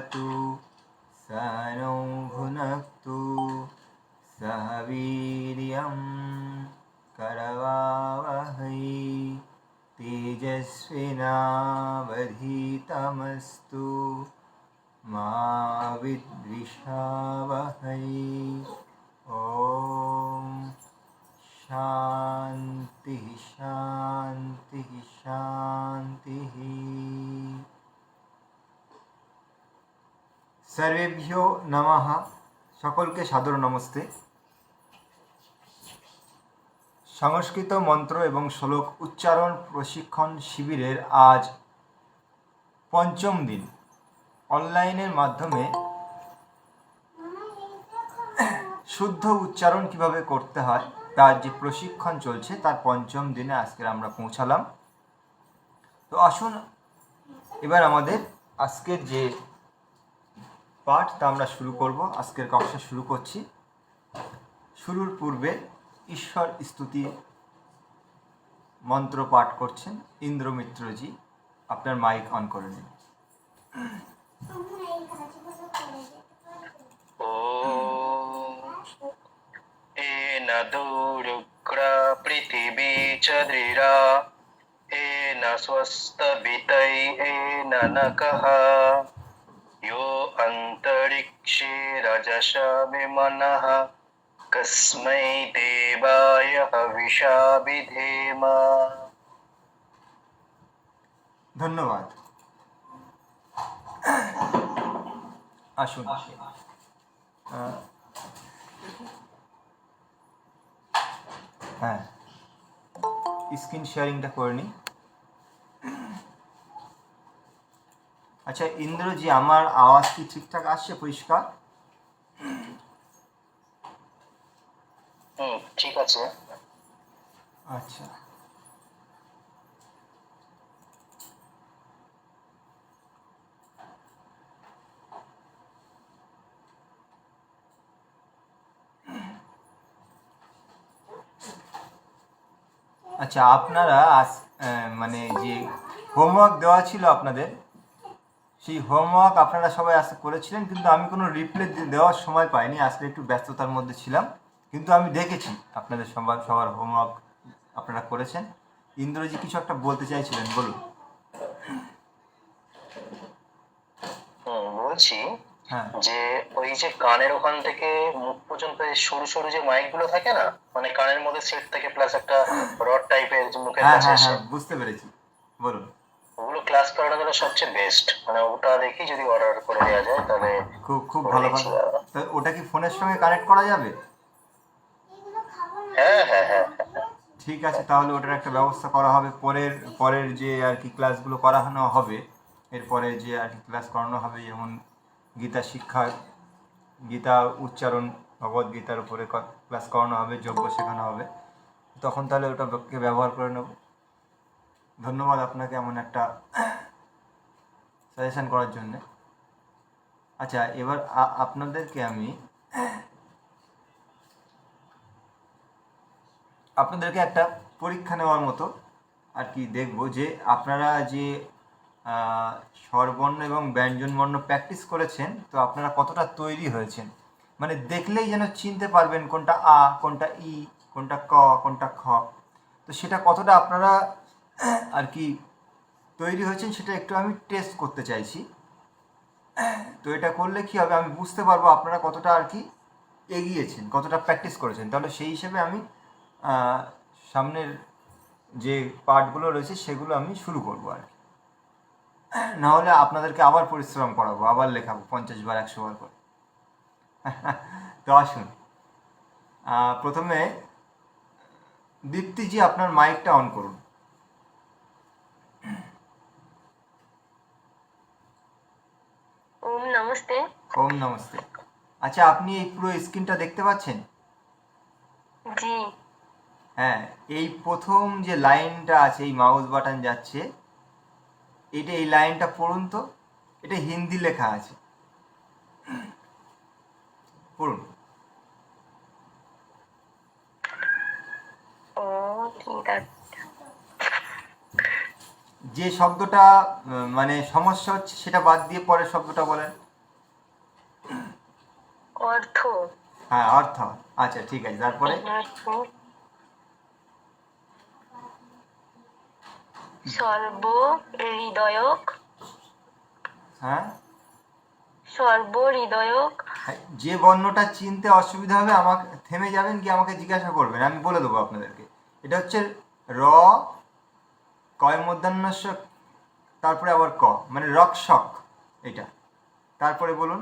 भवतु सनो भुनक्तु सह वीर्यं करवावहै तेजस्विनावधीतमस्तु मा विद्विषावहै। ॐ शांति शांति शांति। सर्वेभ्यो नमः। সকলকে সাদর নমস্তে। সংস্কৃত মন্ত্র এবং শ্লোক উচ্চারণ প্রশিক্ষণ শিবিরের আজ পঞ্চম দিন। অনলাইনের মাধ্যমে শুদ্ধ উচ্চারণ কিভাবে করতে হয় তার যে প্রশিক্ষণ চলছে তার পঞ্চম দিনে আজকে আমরা পৌঁছালাম। তো আসুন এবার আমাদের আজকের যে পাঠ তা আমরা শুরু করব। আজকের কক্ষা শুরু করছি। শুরুর পূর্বে ঈশ্বর স্তুতি মন্ত্র পাঠ করছেন ইন্দ্রমিত্রজি। আপনার মাইক অন করে নিন। एन दूरुग्रा पृथिवी च दृढा एन स्वस्तवितै एन नकः यो अन्तरिक्षे रजसा विमनः कस्मै देवाय हविषा विधेम। ধন্যবাদ। আসুন হ্যাঁ স্ক্রিন শেয়ারিংটা করে নিই। আচ্ছা ইন্দ্রজি, আমার আওয়াজ কি ঠিকঠাক আসছে, পরিষ্কার? ঠিক আছে। আচ্ছা আচ্ছা আপনারা মানে যে হোমওয়ার্ক দেওয়া ছিল আপনাদের, সেই হোমওয়ার্ক আপনারা সবাই আজকে করেছিলেন, কিন্তু আমি কোনো রিপ্লাই দেওয়ার সময় পাইনি। আসলে একটু ব্যস্ততার মধ্যে ছিলাম, কিন্তু আমি দেখেছি আপনাদের সবার হোমওয়ার্ক আপনারা করেছেন। ইন্দ্রজি কিছু একটা বলতে চাইছিলেন, বলুন। বলছি হ্যাঁ যে ওই যে কানের ওখান থেকে মুখ পর্যন্ত সরু সরু যে মাইক গুলো থাকে না, মানে কানের মধ্যে সেট থাকে প্লাস একটা রড টাইপের যে মুখের হ্যাঁ কাছে হ্যাঁ আসে, হ্যাঁ বুঝতে পেরেছি, বলুন। ওগুলো ক্লাস করানোর জন্য সবচেয়ে বেস্ট। মানে ওটা দেখি যদি অর্ডার করে দেওয়া যায় তাহলে খুব খুব করে ভালো দিচ্ছি। কথা। তো ওটা কি ফোনের সঙ্গে কানেক্ট করা যাবে? হ্যাঁ হ্যাঁ হ্যাঁ হ্যাঁ। ঠিক আছে, তাহলে ওটার একটা ব্যবস্থা করা হবে। পরের যে আর কি ক্লাসগুলো করানো হবে, এরপরে যে আর কি ক্লাস করানো হবে, যেমন গীতা শিক্ষা, গীতা উচ্চারণ, ভগবদ্গীতার উপরে ক্লাস করানো হবে, যজ্ঞ শেখানো হবে, তখন তাহলে ওটাকে ব্যবহার করে নেব। ধন্যবাদ আপনাকে এমন একটা সাজেশন করার জন্য। আচ্ছা এবার আপনাদেরকে একটা পরীক্ষা নেওয়ার মতো আর কি দেখব, যে আপনারা যে স্বরবর্ণ এবং ব্যঞ্জনবর্ণ প্র্যাকটিস করেছেন, তো আপনারা কতটা তৈরি হয়েছেন। মানে দেখলেই যেন চিনতে পারবেন কোনটা আ, কোনটা ই, কোনটা ক, কোনটা খ। তো সেটা কতটা আপনারা আর কি তৈরি হয়েছেন সেটা একটু আমি টেস্ট করতে চাইছি। তো এটা করলে কি হবে, আমি বুঝতে পারবো আপনারা কতটা আর কি এগিয়েছেন, কতটা প্র্যাকটিস করেছেন। তাহলে সেই হিসেবে আমি সামনের যে পার্টগুলো রয়েছে সেগুলো আমি শুরু করবো আর কি। নাহলে আপনাদেরকে আবার পরিশ্রম করাবো, আবার লেখাবো 50 বার 100 বার করে। তো আসুন প্রথমে দীপ্তিজি আপনার মাইকটা অন করুন। ওম নমস্তে। ওম নমস্তে। আচ্ছা আপনি এই পুরো স্ক্রিনটা দেখতে পাচ্ছেন? জি। হ্যাঁ, এই প্রথম যে লাইনটা আছে, এই মাউস বাটন যাচ্ছে, এই লাইনটা পড়ুন তো। এটা হিন্দি লেখা আছে, পড়ুন। ও ঠিক আছে। যে শব্দটা মানে সমস্যা হচ্ছে সেটা বাদ দিয়ে পরের শব্দটা বলেন। অর্থ। হ্যাঁ অর্থ। আচ্ছা ঠিক আছে, তারপরে সর্ব হৃদয়ক। হ্যাঁ সর্ব হৃদয়ক। হ্যাঁ, যে বর্ণটা চিনতে অসুবিধা হবে আমাকে থেমে যাবেন, কি আমাকে জিজ্ঞাসা করবেন, আমি বলে দেবো আপনাদেরকে। এটা হচ্ছে র, কয় মূর্ধন্য ষ, তারপরে আবার ক, মানে রক্ষক এটা। তারপরে বলুন।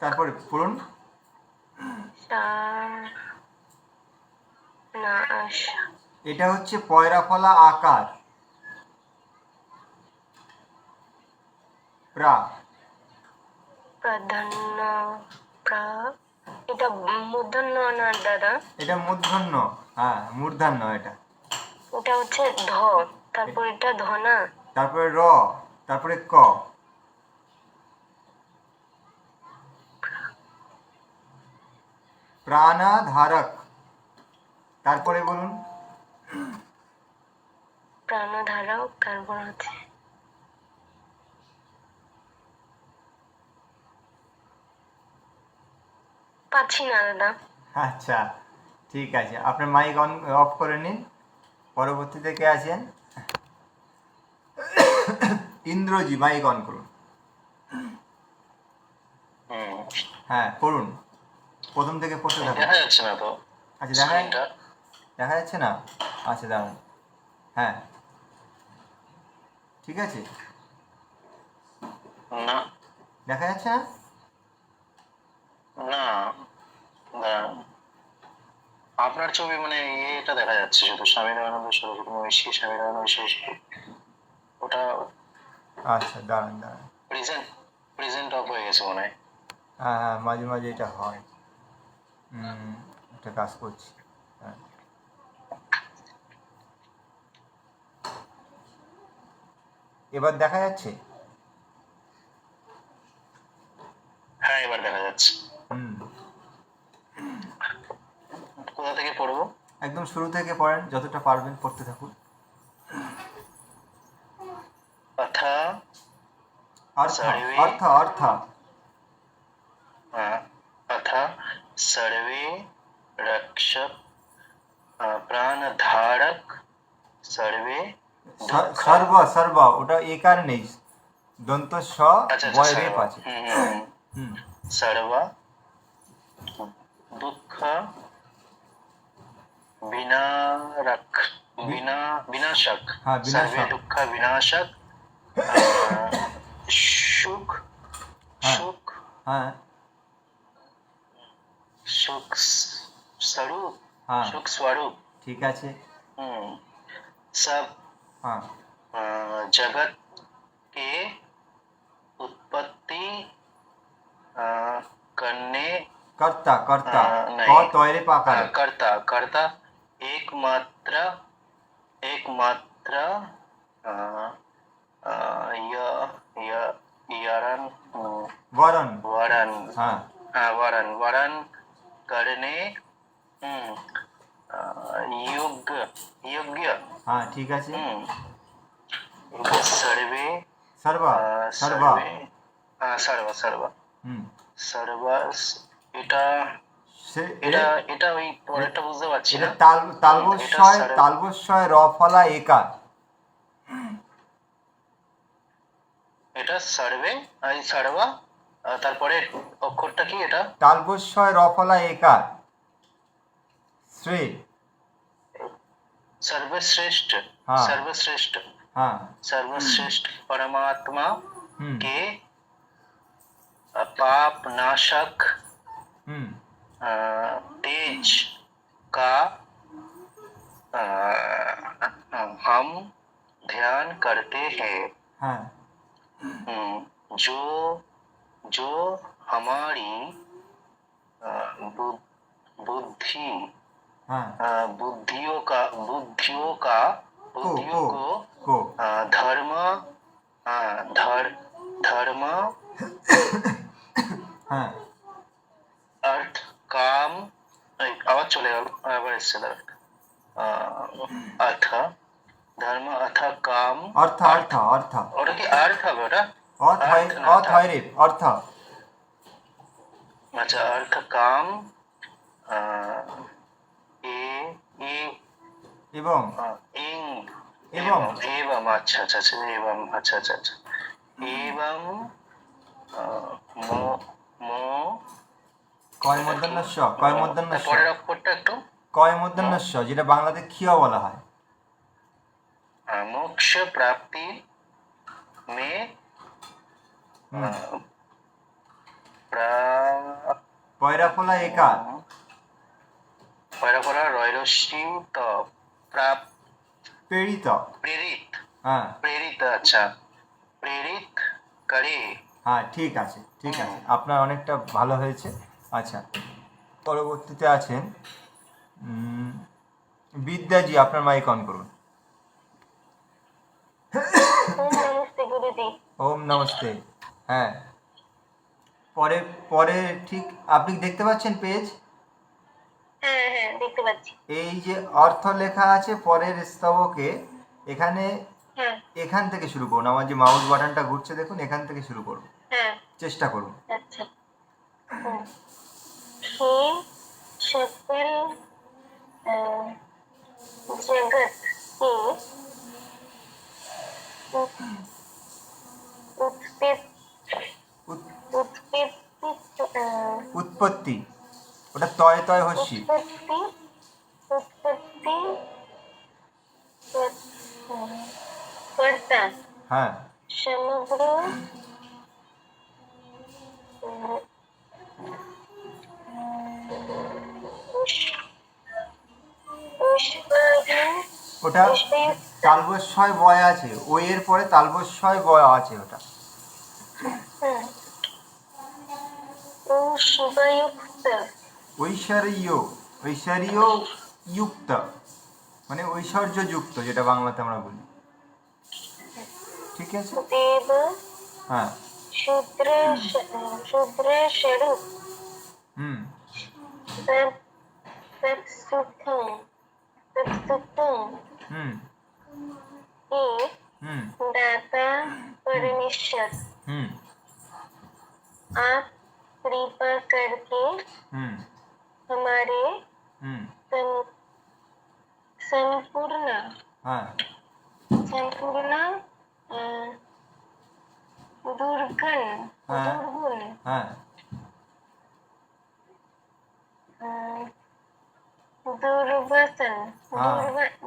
তারপরে পড়ুন। এটা হচ্ছে পয়রা ফলা আকার, প্রা। প্রাধান্য। এটা মূর্ধন্য না দাদা? এটা মূর্ধন্য, হ্যাঁ মূর্ধন্য এটা। এটা হচ্ছে ধ, তারপর এটা ধনা, তারপরে র, তারপরে ক। প্রাণধারক। তারপরে বলুন। প্রাণধারক, তারপর হচ্ছে পাচ্ছি না দাদা। আচ্ছা ঠিক আছে, আপনার মাইক অন অফ করে নিন। পরবর্তীতে কে আছেন? ইন্দ্রজি, মাইক অন করুন। হ্যাঁ পড়ুন, প্রথম থেকে পড়তে থাকুন। দেখা যাচ্ছে না তো আচ্ছা দেখা স্ক্রিনটা? দেখা যাচ্ছে না? আচ্ছা দাঁড়ান, হ্যাঁ ঠিক আছে, না দেখা যাচ্ছে না? না, দাঁড়ান। আপনার ছবি মানে এটা দেখা যাচ্ছে শুধু, স্বামী দয়ানন্দ সরস্বতী মহিষী, স্বামী দয়ানন্দ শেষী, ওটা আচ্ছা দাঁড়ান দাঁড়ান, প্রেজেন্ট অফ হয়ে গেছে মনে হয়। হ্যাঁ হ্যাঁ মাঝে মাঝে এটা হয়। একটা কাজ করছি, হ্যাঁ। এবার দেখা যাচ্ছে? হ্যাঁ এবার দেখা যাচ্ছে। হুম, কোথা থেকে পড়বো? একদম শুরু থেকে পড়েন, যতটা পারবেন পড়তে থাকুন। কথা অর্থ सर्वे অর্থ অর্থ अथा सर्वे रक्षक प्राणधारक सर्वे दुःख। সর্ব সর্ব, ওটা একার নেই, দন্ত স अच्छा अच्छा বয় রেপ सर्व আছে। হুম सर्व दुःख विनारक विना विनाशक। हाँ, विनाशक। सर्वे दुःख विनाशक सुख हाँ। सुख হ্যাঁ सुख स्वरूप हाँ। सुख स्वरूप। ঠিক আছে। सब হ্যাঁ जगत के उत्पत्ति करने কর্তা কর্তা, नहीं। ক তয়রে পাকার। कर्ता कर्ता एकमात्र एकमात्र य य यरन বরণ। वरन হ্যাঁ वरन वरन करने योग्य योग्य। হ্যাঁ ঠিক আছে। सर्वे সর্ব সর্ব। सर्व सर्व হুম सर्व। এটা এটা এটা ওই পরেরটা বুঝতে পারছি এটা না। তালবস্যয় তালবস্যয় র ফলা একার। এটা সার্ভে এই সার্ভা, তারপরে অক্ষরটা কি এটা? তালবস্যয় র ফলা একার, শ্রী। सर्वश्रेष्ठ हाँ। सर्वश्रेष्ठ হ্যাঁ सर्वश्रेष्ठ परमात्मा হুম के पाप नाशक হুম तेज का हम ध्यान करते हैं। হ্যাঁ जो जो हमारी बुद्धि হ্যাঁ बुद्धियों को को को धर्म धर्म হ্যাঁ अर्थ काम आवाज चले गেল, আবার এসছে দাঁড়া। अर्थ ধর্ম অর্থ কাম, অর্থ অর্থ অর্থ ওটা কি আর্থ হবে ওটা? অর্থ হয়, অর্থ না, অর্থ হয় রে, অর্থ। আচ্ছা অর্থ কাম, আহ, এ ই এবং ইং, এবং एवं अच्छा अच्छा अच्छा एवं अच्छा अच्छा अच्छा एवं मो मो কয় মূর্ধন্য স, কয় মূর্ধন্য স, পরের অক্ষরটা একটু কয় মূর্ধন্য স, যেটা বাংলাতে ক্ষিয় বলা হয়। मोक्ष प्राप्ति में হুম। प्रा- পয়রা ফলা একার, পয়রা পরা রয়রশ্মি ত প্রাপ প্রেরিত। প্রেরিত হ্যাঁ প্রেরিত আচ্ছা প্রেরিত করে। হ্যাঁ, ঠিক আছে ঠিক আছে, আপনার অনেকটা ভালো হয়েছে। আচ্ছা, পরবর্তীতে আছেন বিদ্যাজি, আপনার মাইক অন করুন। ওম নমস্তে গুরুজি। ওম নমস্তে। হ্যাঁ, পরে পরে ঠিক আপনি দেখতে পাচ্ছেন পেজ? হ্যাঁ হ্যাঁ দেখতে পাচ্ছি। এই যে অর্থ লেখা আছে পরের স্তবকে, এখানে হ্যাঁ এখান থেকে শুরু করুন। আমার যে মাউস বাটনটা ঘুরছে দেখুন, এখান থেকে শুরু করুন, হ্যাঁ চেষ্টা করুন। আচ্ছা। হুম। हे सकल जगत के उत्पत्ति উৎ- उत्पत्ति উৎপত্তি, ওটা তয় তয় হস্যি। उत्पत्ति उत्पत्ति कर्ता হ্যাঁ समग्र ওটা তালবস্যয় বয় আছে, ওই এর পরে তালবস্যয় বয় আছে ওটা। शिवयुक्त ঐশ্বর্য, ঐশ্বর্য যুক্ত, মানে ঐশ্বর্য যুক্ত, যেটা বাংলাতে আমরা বলি। ঠিক আছে। देव হ্যাঁ। शूद्र शूद्र स्वरूप হুম सब सब सुखम হুম ये হুম दाता परमेश्वर হুম आप कृपा करके হুম हमारे হুম संपूर्ण হ্যাঁ संपूर्ण दुर्गुण हाँ। दुर्गुण হ্যাঁ दुर्व्यसन हाँ।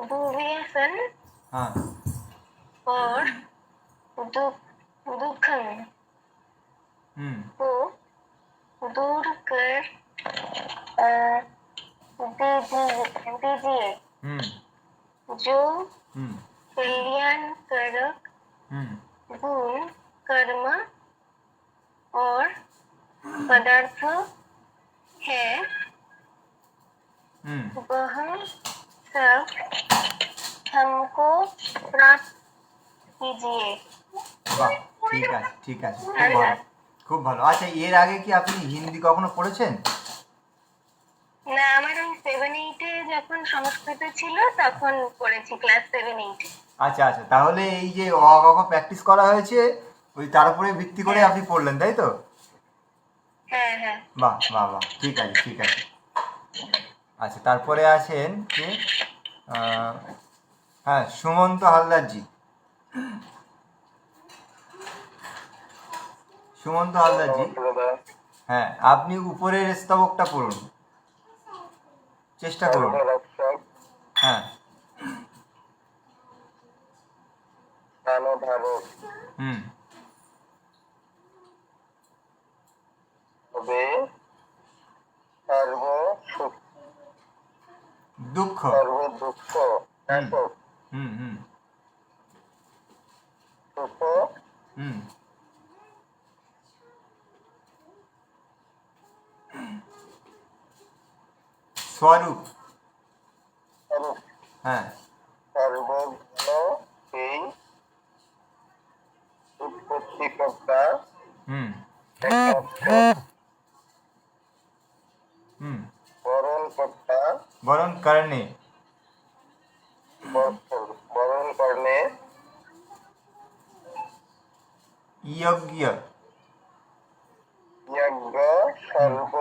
दुर्व्यसन হ্যাঁ और दुखन হুম को दूर कर दीजिए হুম जो হুম कल्याणकारक হুম गुण कर्म और पदार्थ है হুম वह सब हमको प्राप्त कीजिए। বাহ, ঠিক আছে ঠিক আছে, খুব ভালো খুব ভালো। আচ্ছা, এর আগে কি আপনি হিন্দি কখনো পড়েছেন? না, আমার ওই 7-8 যখন সংস্কৃত ছিল তখন পড়েছি, ক্লাস 7-8। আচ্ছা আচ্ছা, তাহলে এই যে অ ক খ প্র্যাকটিস করা হয়েছে, ওই তার উপরে ভিত্তি করে আপনি পড়লেন, তাই তো? হ্যাঁ হ্যাঁ বাহ বাহ বাহ, ঠিক আছে ঠিক আছে। আচ্ছা, তারপরে আছেন কে? হ্যাঁ, সুমন্ত হালদারজি। সুমন্ত হালদারজি, হ্যাঁ, আপনি উপরের স্তবকটা পড়ুন, চেষ্টা করুন। হ্যাঁ হুম তবে সর্ব সুখ দুঃখ, সর্ব দুঃখ হুম নাশক হুম হুম সুখ হুম স্বরূপ, স্বরূপ হ্যাঁ সর্বজ্ঞ সেই উৎপত্তিকর্তা হুম একমাত্র হুম বরণকর্তা বরণ করণে, বরণ यज्ञ यज्ञ सर्व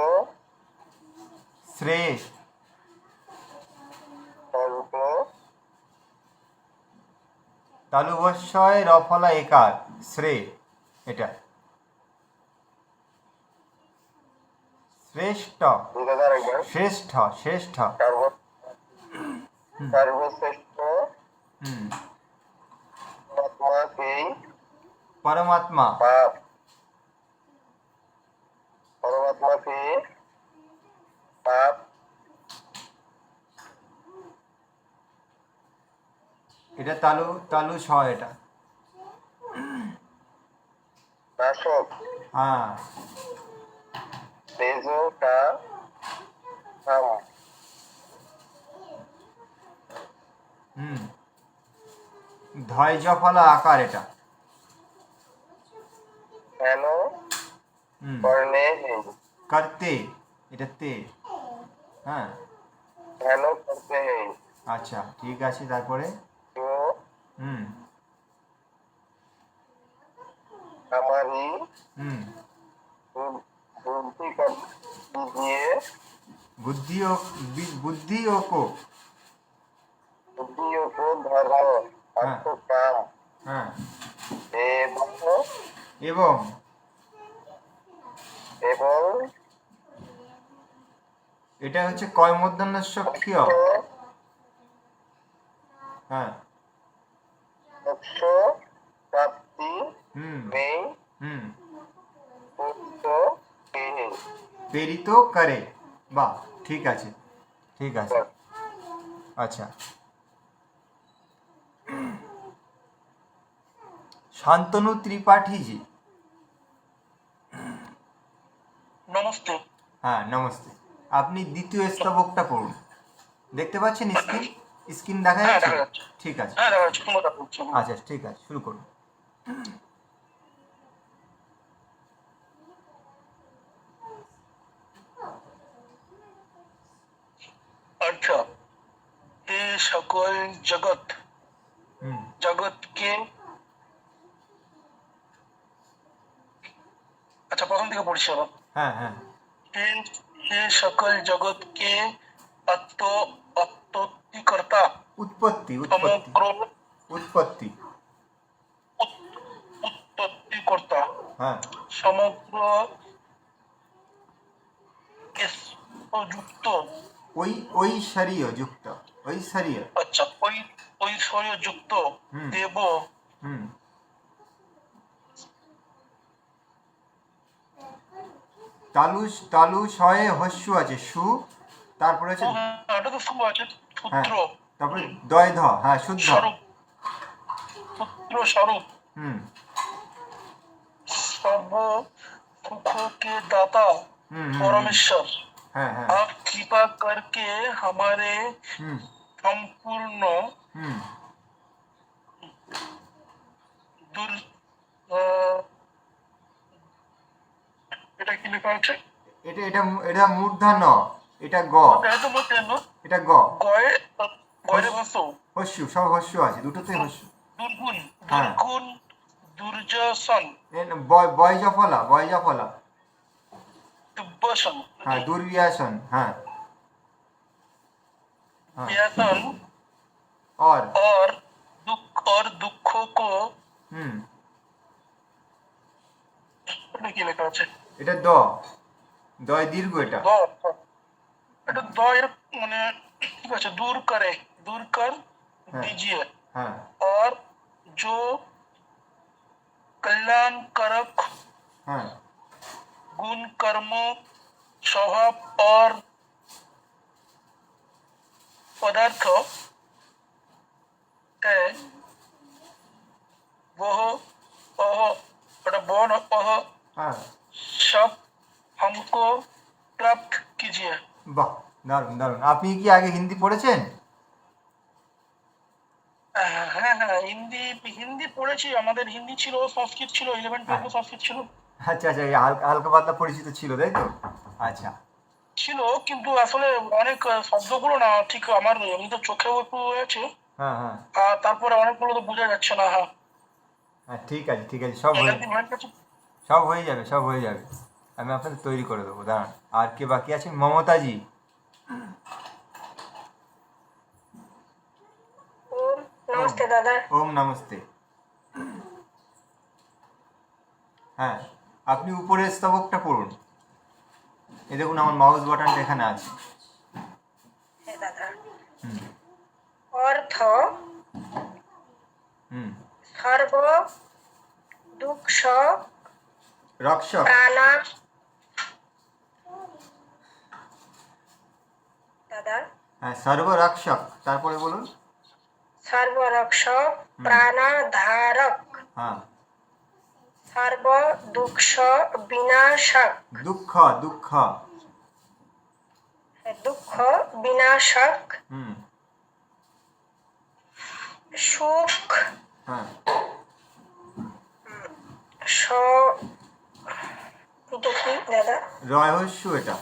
श्रेष्ठ सर्व তালুবস্যয় রফলা একার শ্রে এটা শ্রেষ্ঠ দুর্গাদার একবার শ্রেষ্ঠ শ্রেষ্ঠ সর্বশ্রেষ্ঠ হুম পরমাত্মাকেই পরমাত্মা পাপ পরমাত্মাকে পাপ এটা তালু তালু ছ এটা নাশক হ্যাঁ তেজ কা নাম হুম ধয় জফলা আকার এটা হেন হুম করনে করতে এটা তে হ্যাঁ হেন করতে আচ্ছা ঠিক আছে তারপরে जो হুম हमारी হুম बुद्धि कर दीजिए বুদ্ধি ও বুদ্ধি ও কো बुद्धियों को धर्म अर्थ काम হ্যাঁ एवं এবং एवं এটা হচ্ছে কয় মূর্ধন্য সক্রিয় হ্যাঁ मोक्ष प्राप्ति হুম में হুম मुक्त के প্রেরিত করে বাহ ঠিক আছে ঠিক আছে আচ্ছা শান্তনু ত্রিপাঠীজি नमस्ते হ্যাঁ নমস্তে আপনি দ্বিতীয় স্তবকটা পড়ুন দেখতে পাচ্ছেন স্ক্রিন স্ক্রিন দেখা হ্যাঁ, যাচ্ছে দেখা যাচ্ছে। ঠিক আছে হ্যাঁ দাদা ক্ষমতা করছি আচ্ছা ঠিক আছে শুরু করুন अर्थ हे सकल जगत হুম जगत के अच्छा प्रथम থেকে পড়ছি আবার হ্যাঁ হ্যাঁ हे हे सकल जगत के उत्पत्तिकर्ता উৎপত্তি উৎপত্তি সমগ্র উৎপত্তি উৎপত্তিকর্তা হ্যাঁ সমগ্র যুক্ত ঐশ্বরীয় যুক্ত ঐশ্বরীয় আচ্ছা ঐশ্বর্য যুক্ত হুম। দেব হুম তালু তালু শয়ে হস্য আছে সু তারপরে আছে এটা তো শুভ আছে হ্যাঁ পুত্র তারপরে দয় ধ হ্যাঁ শুদ্ধ স্বরূপ পুত্র স্বরূপ হুম सर्व सुखों के दाता হুম परमेश्वर হ্যাঁ হ্যাঁ आप कृपा करके हमारे হুম संपूर्ण হুম दूर এটা কি লেখা আছে এটা এটা এটা মূর্ধন্য এটা গ এটা তো মতে না এটা গ গয়ে গয়ে বসো হস্য সব হস্য আছে দুটোতে হস্য দুর্গুণ হ্যাঁ। দুর্গুণ দুর্যসন বয় জফলা বয় জফলা দুর্বসন হ্যাঁ দুর্ব্যাসন হ্যাঁ हाँ। व्यसन और और दुखों को হুম এটা কি লেখা আছে এটা দ দয় দীর্ঘ এটা দ এটা দ এর মানে ঠিক আছে दूर कर हाँ। दीजिए হ্যাঁ और जो कल्याणकारक হ্যাঁ गुण कर्मों स्वभाव और पदार्थ है वह হ্যাঁ सब हमको प्राप्त कीजिए বাহ দারুণ দারুণ আপনি কি আগে হিন্দি পড়েছেন হ্যাঁ হ্যাঁ হিন্দি হিন্দি পড়েছি আমাদের হিন্দি ছিল সংস্কৃত ছিল 11-12 সংস্কৃত ছিল আচ্ছা আচ্ছা এই হালকা হালকা পাতলা পরিচিত ছিল তাই তো আচ্ছা ছিল কিন্তু আসলে অনেক শব্দগুলো না ঠিক আমার এমনিতে চোখেও একটু হয়েছে হ্যাঁ হ্যাঁ আর তারপরে অনেকগুলো তো বোঝা যাচ্ছে না হ্যাঁ হ্যাঁ, ঠিক আছে ঠিক আছে, সব হয়ে সব হয়ে যাবে, সব হয়ে যাবে। আমি আপনাদের তৈরি করে দেবো, দাঁড়ান। আর কে বাকি আছে? মমতাজি। ओम नमस्ते दादा। ওম নমস্তে। হ্যাঁ, আপনি উপরের স্তবকটা পড়ুন। এই দেখুন আমার মাউস বাটনটা এখানে আছে। है दादा। হুম अर्थ হুম। सर्व दुख রক্ষক। प्राण दादा হ্যাঁ, সর্বরক্ষক, তারপরে বলুন। सर्वरक्षक प्राणधारक হ্যাঁ, सर्व दुख विनाशक দুঃখ দুঃখ। दुख विनाशक হুম। सुख হ্যাঁ, স এটা কি দাদা? রহস্য এটা।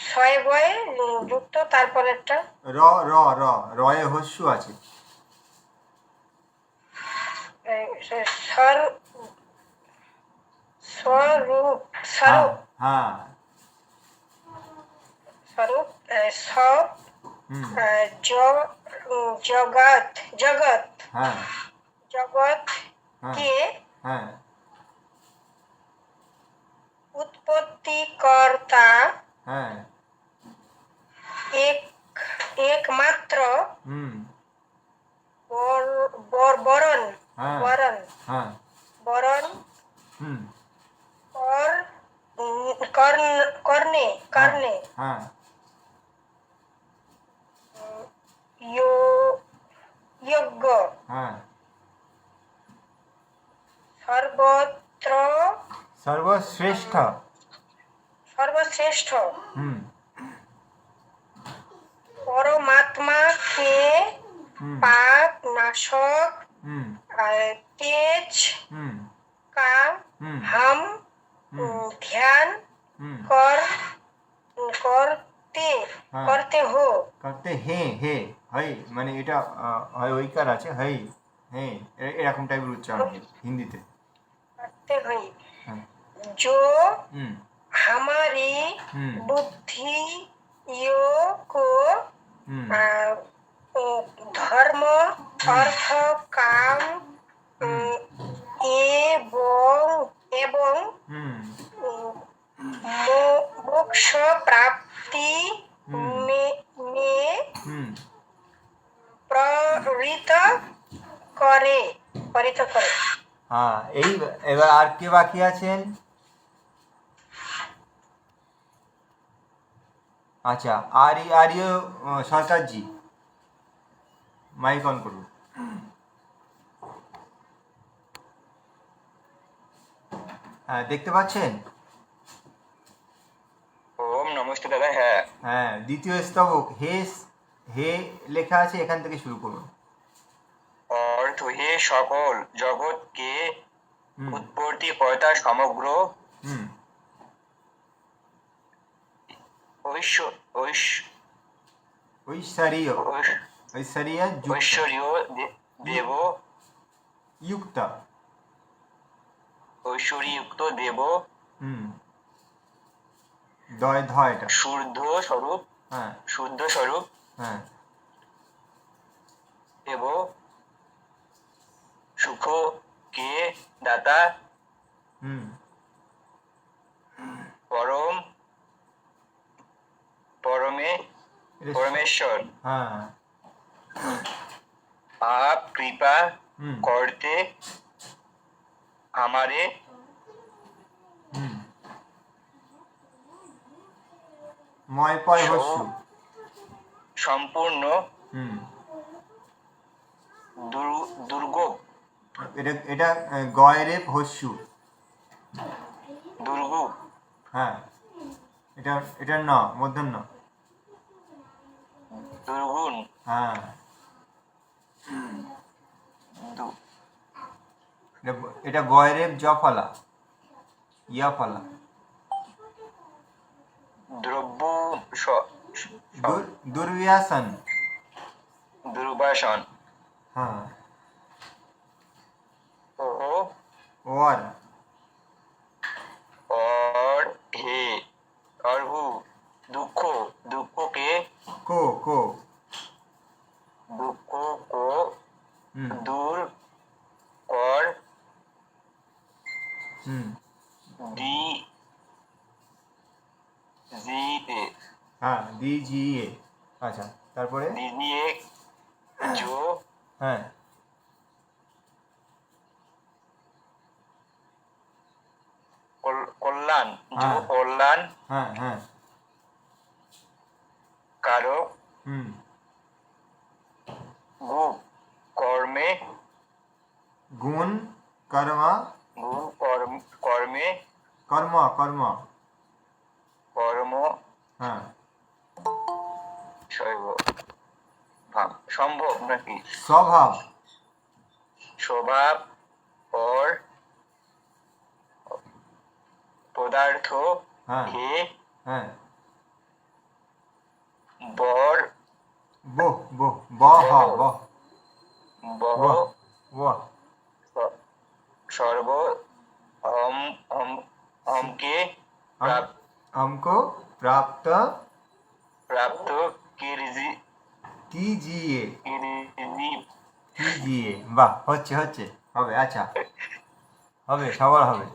ছয় বয়ে যুক্ত তারপর একটা র র র রয়ে হস্য আছে। স্বর স্বরূপ হ্যাঁ স্বরূপ হ্যাঁ। স্বরূপ সব হুম। জগৎ জগৎ হ্যাঁ জগৎ হ্যাঁ কে হ্যাঁ उत्पत्तिकर्ता হ্যাঁ। एक एकमात्र হুম। বরণ হ্যাঁ বরণ হ্যাঁ। বরণ হুম। করনে করনে হ্যাঁ যোগ্য হ্যাঁ। সর্বত্র সর্বশ্রেষ্ঠ। সর্বশ্রেষ্ঠ হুম পরমাত্মা কে হুম পাপ নাশক হুম तेज হুম का হুম हम হুম ध्यान হুম। करते हाँ। करते हो করতে হে হে হয়, মানে এটা হয় ঐকার আছে, হয় হে, এরকম টাইপের উচ্চারণ হয় হিন্দিতে। करते हुए হ্যাঁ। जो হুম हमारी হুম बुद्धियों को হুম आ, धर्म अर्थ काम হুম एवं एवं হুম मोक्ष प्राप्ति में হুম। प्रेरित करे হ্যাঁ, এবার আর কে বাকি আছেন? আচ্ছা, আর্য সরকারজি, মাইক অন করুন। হ্যাঁ, দেখতে পাচ্ছেন? ওম নমস্তে দাদা। হ্যাঁ, হ্যাঁ, দ্বিতীয় স্তবক হে, হে লেখা আছে, এখান থেকে শুরু করুন। অর্থ হে সকল জগৎকে হুম উৎপত্তি কর্তা সমগ্র হুম ঐশ্ব- ঐশ- ঐশ্বরীয় ঐশ- ঐশ্বরীয় ঐশ্বর্য দেব যুক্ত। ঐশ্বর্যযুক্ত দেব হুম, দয় ধ এটা। শুদ্ধ স্বরূপ হ্যাঁ শুদ্ধ স্বরূপ হ্যাঁ দেব সুখ কে দাতা হুম পরম এটা পরমেশ্বর হ্যাঁ आप कृपा হুম करते हमारे হুম। ময় পয় হস্য। সম্পূর্ণ হুম। দুর্গ এটা গয়রে হস্য। দুর্গ হ্যাঁ, এটা ন মূর্ধন্য। দুর্গুণ হ্যাঁ, দু- এটা গয়রেব জফলা, ইয়াফলা। দ্রব্য দুর্ব্যাসন। দুর্বাসন। হ্যাঁ। ও ওর और हे और हु दुख दुख के কো কো दुख को হুম दूर कर হুম दी जीते হ্যাঁ দিজিয়ে। আচ্ছা, তারপরে दीजिए जो হ্যাঁ कल्याण जो हाँ। कल्याण হ্যাঁ হ্যাঁ कारक হুম गु कर्मे গুণ কর্ম गु कर्मे কর্ম কর্ম कर्म হ্যাঁ শৈব সম্ভব নাকি স্বভাব स्वभाव और पदार्थ हाँ। के হ্যাঁ बर বহ বহ বহ বহ बह বহ বহ सर्व हम के प्राप्त हमको प्राप्त प्राप्त कीजिए कीजिए कीजिए कीजिए। বাহ, হচ্ছে হচ্ছে, হবে। আচ্ছা, হবে, সবার হবে।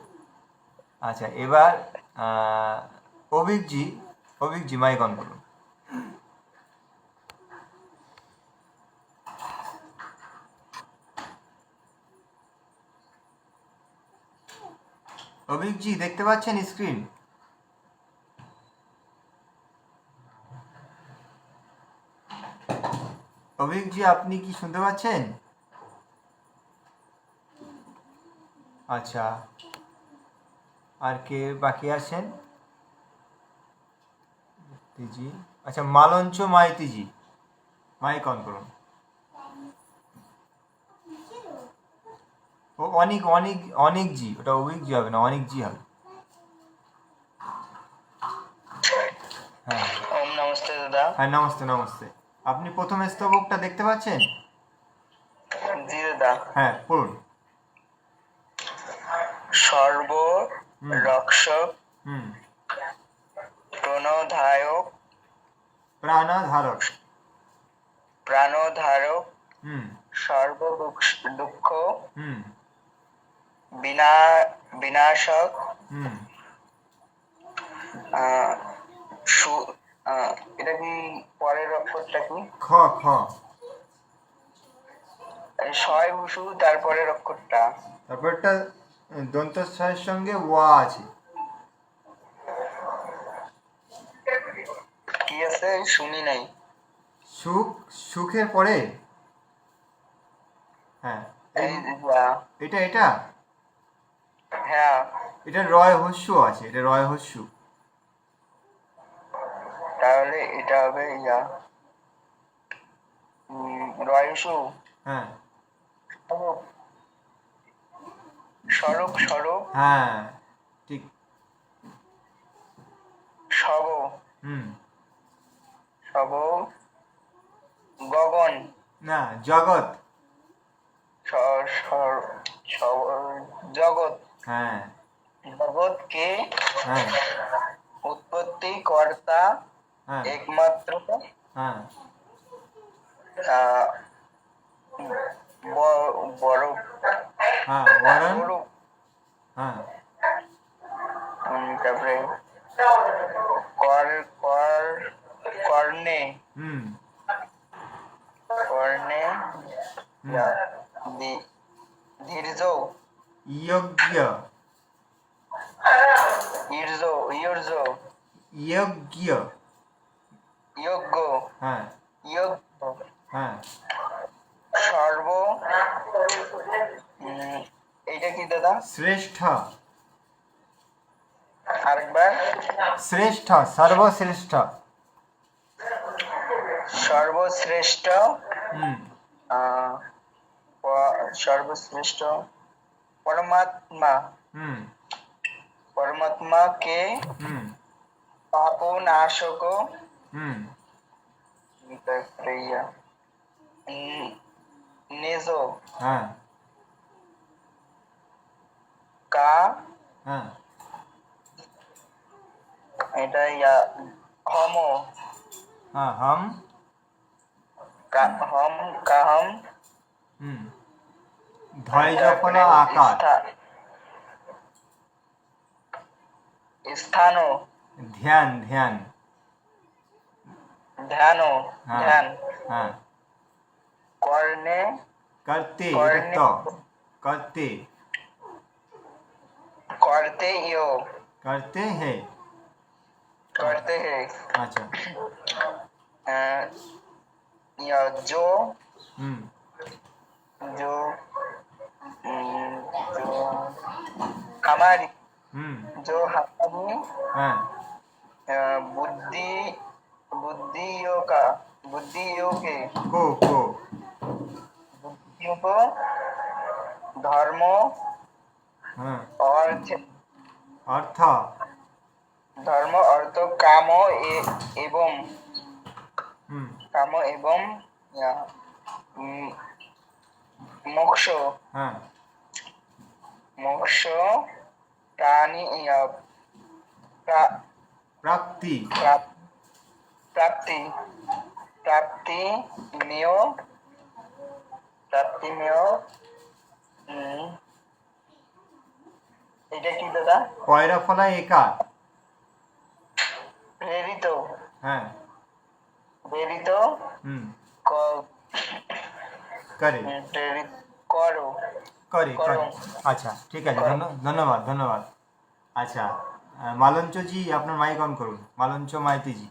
আচ্ছা, এবার অভিকজি, অভিকজি মাইক অন করুন। অভিকজি দেখতে পাচ্ছেন স্ক্রিন? অভিকজি, আপনি কি শুনতে পাচ্ছেন? আচ্ছা, আর কে বাকি আছেন? তিজি, আচ্ছা, মালঞ্চ মাইতিজি, মাইক অন করুন। ও অনিক অনিক অনিকজি, ওটা অভিকজি হবে না, অনিকজি হবে। হ্যাঁ ओम नमस्ते दादा হ্যাঁ, নমস্তে নমস্তে। আপনি প্রথম স্তবকটা দেখতে পাচ্ছেন? जी दादा হ্যাঁ, পড়ুন। सर्व रक्षक হুম प्रणोधायक প্রাণধারক। प्राणोधारक হুম सर्व दुख হুম বিনা বিনাশক হুম এটা কি পরের অক্ষরটা কি খ খ ছয় ভুষু তারপরের অক্ষরটা তারপরটা দন্তস্বরের সঙ্গে ওয়া আছে। কি আছে শুনি নাই সুখ, সুখের পরে, হ্যাঁ এই যা। এটা এটা হ্যাঁ এটা রয় হস্যু আছে, এটা রয় হস্যু। তাহলে এটা হবে ইয়া রয়সু হ্যাঁ স্বরূপ স্বরূপ হ্যাঁ ঠিক। সব হুম সব গগন না, জগৎ। জগৎ হ্যাঁ জগৎকে হ্যাঁ উৎপত্তি কর্তা হ্যাঁ একমাত্র হ্যাঁ বড় হ্যাঁ বরণ। বড় হ্যাঁ তারপরে কর কর কর্ণে হুম কর্ণে হুম ধীর্য যোগ্য ঈর্য ঈর্য যোগ্য। যোগ্য হ্যাঁ যোগ্য হ্যাঁ সর্ব এইটা কি দাদা শ্রেষ্ঠ, আরেকবার শ্রেষ্ঠ, সর্বশ্রেষ্ঠ। সর্বশ্রেষ্ঠ হুম সর্বশ্রেষ্ঠ পরমাত্মা হুম পরমাত্মা কে হুম পাপ নাশক হুম তারপরে ইয়া নেজো, হ্যাঁ কা, হ্যাঁ এটা হমো, হ্যাঁ হাম হম, কাহম, হুম ধয় তারপরে জফলা আকার স্থানো, ধ্যান ধ্যান ধ্যানো, হ্যাঁ ধ্যান, হ্যাঁ কর্ণে, করতে এটা কর্ণে, তো করতে করতে ইয়ো, करते हैं করতে হে, अच्छा जो, हम्म जो, जो हमारी, हम्म जो हमारी हाँ बुद्धि, बुद्धियों का, बुद्धियों के, को बुद्धियों को धर्म, हाँ अर्थ, अर्थ धर्म अर्थ काम एवं हम्म काम एवं या, मोक्ष, हाँ मोक्ष प्राणी या प्राप्ति प्राप्ति, प्राप्ति मेय, प्राप्ति मेय, এটা কি দাদা? কয়রা ফলা একার প্রেরিত, হ্যাঁ প্রেরিত, হুম ক- করে প্রেরিত করো, করে করে করো। আচ্ছা ঠিক আছে ধন্যবাদ ধন্যবাদ আচ্ছা মালঞ্চজি আপনার মাইক অন করুন মালঞ্চ মাইতিজি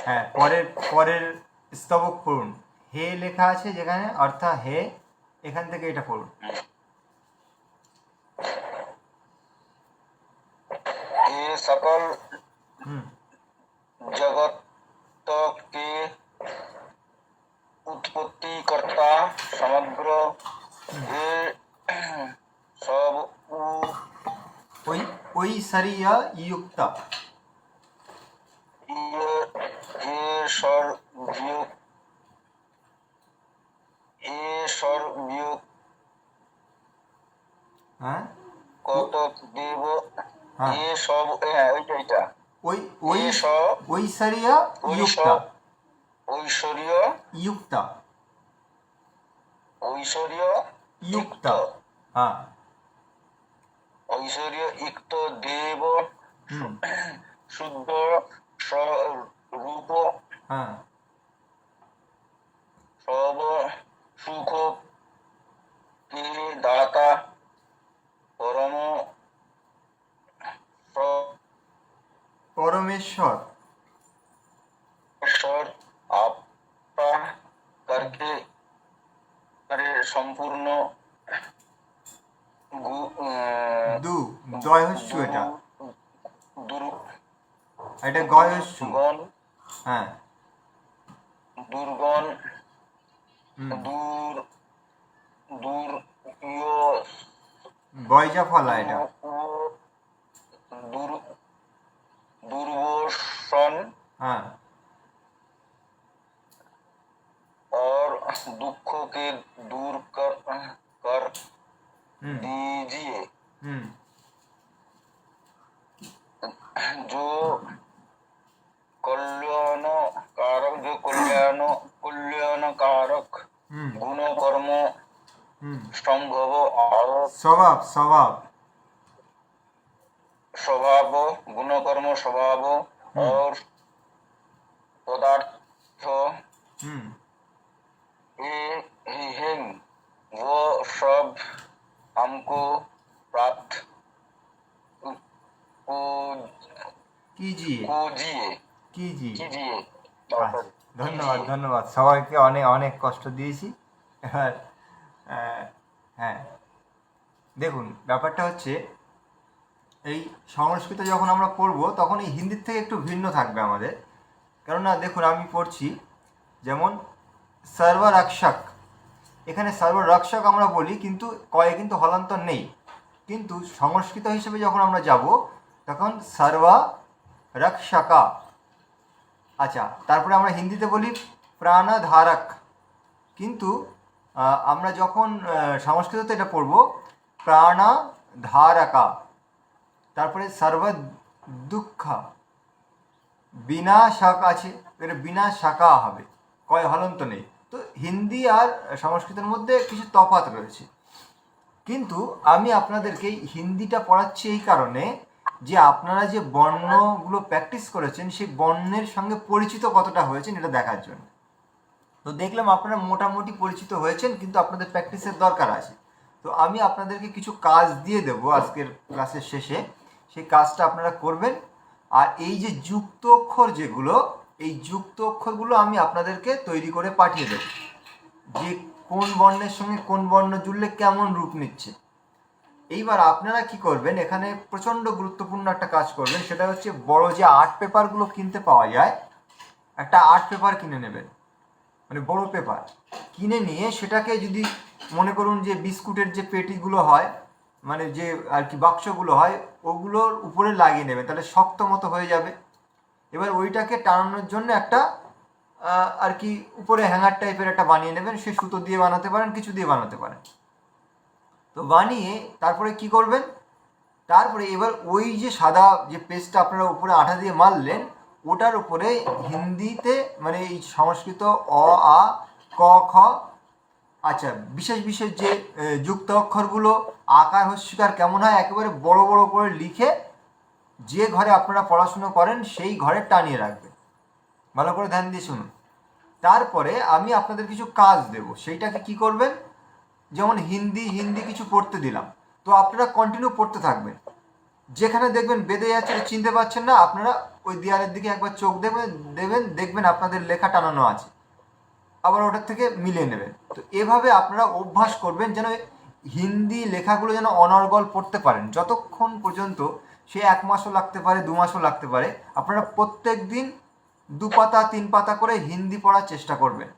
হ্যাঁ পরের পরের স্তবক পড়ুন হে লেখা আছে যেখানে অর্থাৎ হে এখান থেকে এটা পড়ুন ये सकल হুম जगत के उत्पत्ति कर्ता समग्र ये सब ওই সারিয়া ইয়ুক্ত ये सर्वयुक्त, ये सर्वयुक्त হ্যাঁ কতক দেব, হ্যাঁ ये सब, হ্যাঁ ওইটা, ওই ওই ये सब ওই সারিয়া ইয়ুক্ত ঐশ্বর্য, ইয়ুক্ত ঐশ্বর্য ইয়ুক্ত হ্যাঁ ঐশ্বর্য ইক্ত দেব হুম শুদ্ধ রূপ হ্যাঁ সব সুখ কে দাতা পরম পরমেশ্বর ঈশ্বর আপা করকে করে সম্পূর্ণ দু দয়হস্যু এটা এটা গয়হস্যু দুর্গণ, হ্যাঁ দুর্গণ, হুম দূর, দূর, বয়জা ফলা এটা दुर्वोषण হ্যাঁ और दुख के दूर कर হুম दीजिए, হুম जो कल्याणकारक, जो कल्याणकारक হুম गुण कर्म হুম संभव और স্বভাব স্বভাব स्वभाव, गुण कर्म स्वभाव और पदार्थ হুম ये हैं, वो सब हमको प्राप्त কিজিয়ে कीजिए, কিজিয়ে कीजिए। আচ্ছা, ধন্যবাদ ধন্যবাদ সবাইকে অনেক অনেক কষ্ট দিয়েছি এবার হ্যাঁ দেখুন ব্যাপারটা হচ্ছে এই সংস্কৃত যখন আমরা পড়বো তখন এই হিন্দির থেকে একটু ভিন্ন থাকবে আমাদের কেননা দেখুন আমি পড়ছি যেমন সর্বরক্ষক এখানে সর্বরক্ষক আমরা বলি কিন্তু কয়ে কিন্তু হলান্তর নেই কিন্তু সংস্কৃত হিসেবে যখন আমরা যাব তখন সর্বরক্ষকা আচ্ছা তারপরে আমরা হিন্দিতে বলি প্রাণধারক। কিন্তু আমরা যখন সংস্কৃততে এটা পড়ব প্রাণধারকা, তারপরে সর্ব দুঃখ বিনাশক আছে, এটা বিনাশাকা হবে, কয় হলন্ত নেই। তো হিন্দি আর সংস্কৃতের মধ্যে কিছু তফাৎ রয়েছে, কিন্তু আমি আপনাদেরকে হিন্দিটা পড়াচ্ছি এই কারণে যে আপনারা যে বর্ণগুলো প্র্যাকটিস করেছেন সেই বর্ণের সঙ্গে পরিচিত কতটা হয়েছেন এটা দেখার জন্য। তো দেখলাম আপনারা মোটামুটি পরিচিত হয়েছেন, কিন্তু আপনাদের প্র্যাকটিসের দরকার আছে। তো আমি আপনাদেরকে কিছু কাজ দিয়ে দেবো আজকের ক্লাসের শেষে, সেই কাজটা আপনারা করবেন। আর এই যে যুক্ত অক্ষর যেগুলো, এই যুক্ত অক্ষরগুলো আমি আপনাদেরকে তৈরি করে পাঠিয়ে দেব, যে কোন বর্ণের সঙ্গে কোন বর্ণ জুড়লে কেমন রূপ নিচ্ছে। এইবার আপনারা কি করবেন, এখানে প্রচণ্ড গুরুত্বপূর্ণ একটা কাজ করবেন, সেটা হচ্ছে বড় যে আর্ট পেপারগুলো কিনতে পাওয়া যায়, একটা আর্ট পেপার কিনে নেবেন, মানে বড় পেপার কিনে নিয়ে সেটাকে, যদি মনে করুন যে বিস্কুটের যে পেটিগুলো হয়, মানে যে আর কি বাক্সগুলো হয়, ওগুলোর উপরে লাগিয়ে নেবেন, তাহলে শক্ত মতো হয়ে যাবে। এবার ওইটাকে টানানোর জন্য একটা আর কি উপরে হ্যাঙ্গার টাইপের একটা বানিয়ে নেবেন, সে সুতো দিয়ে বানাতে পারেন, কিছু দিয়ে বানাতে পারেন। তো বানিয়ে তারপরে কি করবেন, তারপরে এবার ওই যে সাদা যে পেজটা আপনারা উপরে আঠা দিয়ে মারলেন, ওটার উপরে হিন্দিতে মানে এই সংস্কৃত অ আ ক খ, আচ্ছা বিশেষ বিশেষ যে যুক্ত অক্ষরগুলো আকার হস্যিকার কেমন হয় একেবারে বড় বড় করে লিখে যে ঘরে আপনারা পড়াশুনো করেন সেই ঘরে টানিয়ে রাখবেন। ভালো করে ধ্যান দিয়ে শুনুন। তারপরে আমি আপনাদের কিছু কাজ দেব, সেইটাকে কি করবেন, যেমন হিন্দি কিছু পড়তে দিলাম, তো আপনারা কন্টিনিউ পড়তে থাকবেন। যেখানে দেখবেন বেঁধে যাচ্ছে, চিনতে পারছেন না, আপনারা ওই দেয়ালের দিকে একবার চোখ দেখবেন আপনাদের লেখা টানানো আছে, আবার ওটার থেকে মিলিয়ে নেবেন। তো এভাবে আপনারা অভ্যাস করবেন যেন হিন্দি লেখাগুলো যেন অনর্গল পড়তে পারেন, যতক্ষণ পর্যন্ত সে 1 মাসও লাগতে পারে, 2 মাসও লাগতে পারে। আপনারা প্রত্যেক দিন 2 পাতা 3 পাতা করে হিন্দি পড়ার চেষ্টা করবেন।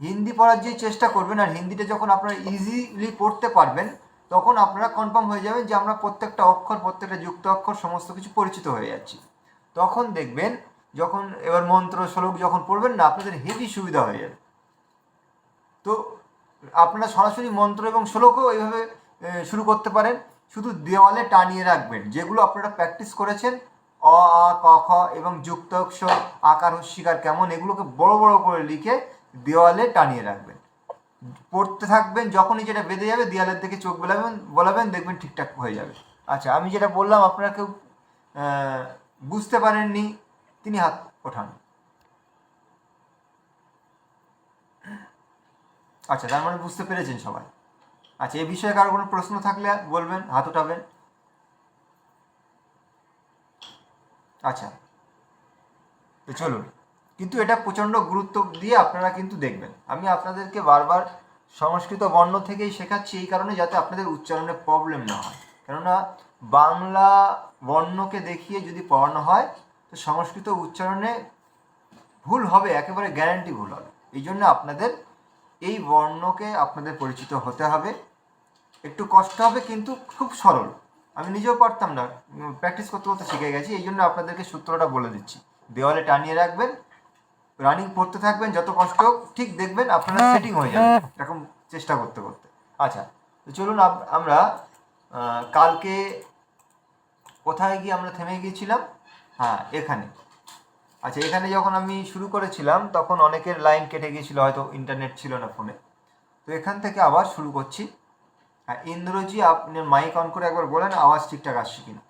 হিন্দি পড়ার যে চেষ্টা করবেন, আর হিন্দিটা যখন আপনারা ইজিলি পড়তে পারবেন, তখন আপনারা কনফার্ম হয়ে যাবেন যে আমরা প্রত্যেকটা অক্ষর, প্রত্যেকটা যুক্ত অক্ষর সমস্ত কিছু পরিচিত হয়ে যাচ্ছি। তখন দেখবেন যখন এবার মন্ত্র শ্লোক যখন পড়বেন না, আপনাদের হেভি সুবিধা হয়ে যাবে। তো আপনারা সরাসরি মন্ত্র এবং শ্লোকও এইভাবে শুরু করতে পারেন। শুধু দেওয়ালে টানিয়ে রাখবেন যেগুলো আপনারা প্র্যাকটিস করেছেন, অ আ ক খ এবং যুক্ত অক্ষর আকার হস্যিকার কেমন, এগুলোকে বড় বড় করে লিখে দেওয়ালে টানিয়ে রাখবেন। পড়তে থাকবেন, যখনই যেটা বেঁধে যাবে দেওয়ালের দিকে চোখ বলাবেন, দেখবেন ঠিকঠাক হয়ে যাবে। আচ্ছা, আমি যেটা বললাম আপনারা কেউ বুঝতে পারেননি, তিনি হাত ওঠান। আচ্ছা, তার মানে বুঝতে পেরেছেন সবাই। আচ্ছা, এই বিষয়ে কারো কোনো প্রশ্ন থাকলে বলবেন, হাত উঠাবেন। আচ্ছা, তো চলুন, কিন্তু এটা প্রচণ্ড গুরুত্ব দিয়ে আপনারা কিন্তু দেখবেন। আমি আপনাদেরকে বারবার সংস্কৃত বর্ণ থেকেই শেখাচ্ছি এই কারণে, যাতে আপনাদের উচ্চারণে প্রবলেম না হয়। কেননা বাংলা বর্ণকে দেখিয়ে যদি পড়ানো হয় তো সংস্কৃত উচ্চারণে ভুল হবে, একেবারে গ্যারান্টি ভুল হবে। এই জন্য আপনাদের এই বর্ণকে আপনাদের পরিচিত হতে হবে। একটু কষ্ট হবে কিন্তু খুব সরল। আমি নিজেও পারতাম না, প্র্যাকটিস করতে করতে শিখে গেছি। এই জন্য আপনাদেরকে সূত্রটা বলে দিচ্ছি। দেওয়ালে টানিয়ে রাখবেন, রানিং পড়তে থাকবেন, যত কষ্ট ঠিক দেখবেন আপনারা সেটিং হয়ে যাবে এরকম চেষ্টা করতে করতে। আচ্ছা, তো চলুন আমরা কালকে কোথায় গিয়ে আমরা থেমে গিয়েছিলাম, হ্যাঁ এখানে। আচ্ছা, এখানে যখন আমি শুরু করেছিলাম তখন অনেকের লাইন কেটে গিয়েছিল, হয়তো ইন্টারনেট ছিল না ফোনে। তো এখান থেকে আবার শুরু করছি। হ্যাঁ ইন্দ্রজি, আপনি মাইক অন করে একবার বলেন আওয়াজ ঠিকঠাক আসছে কিনা।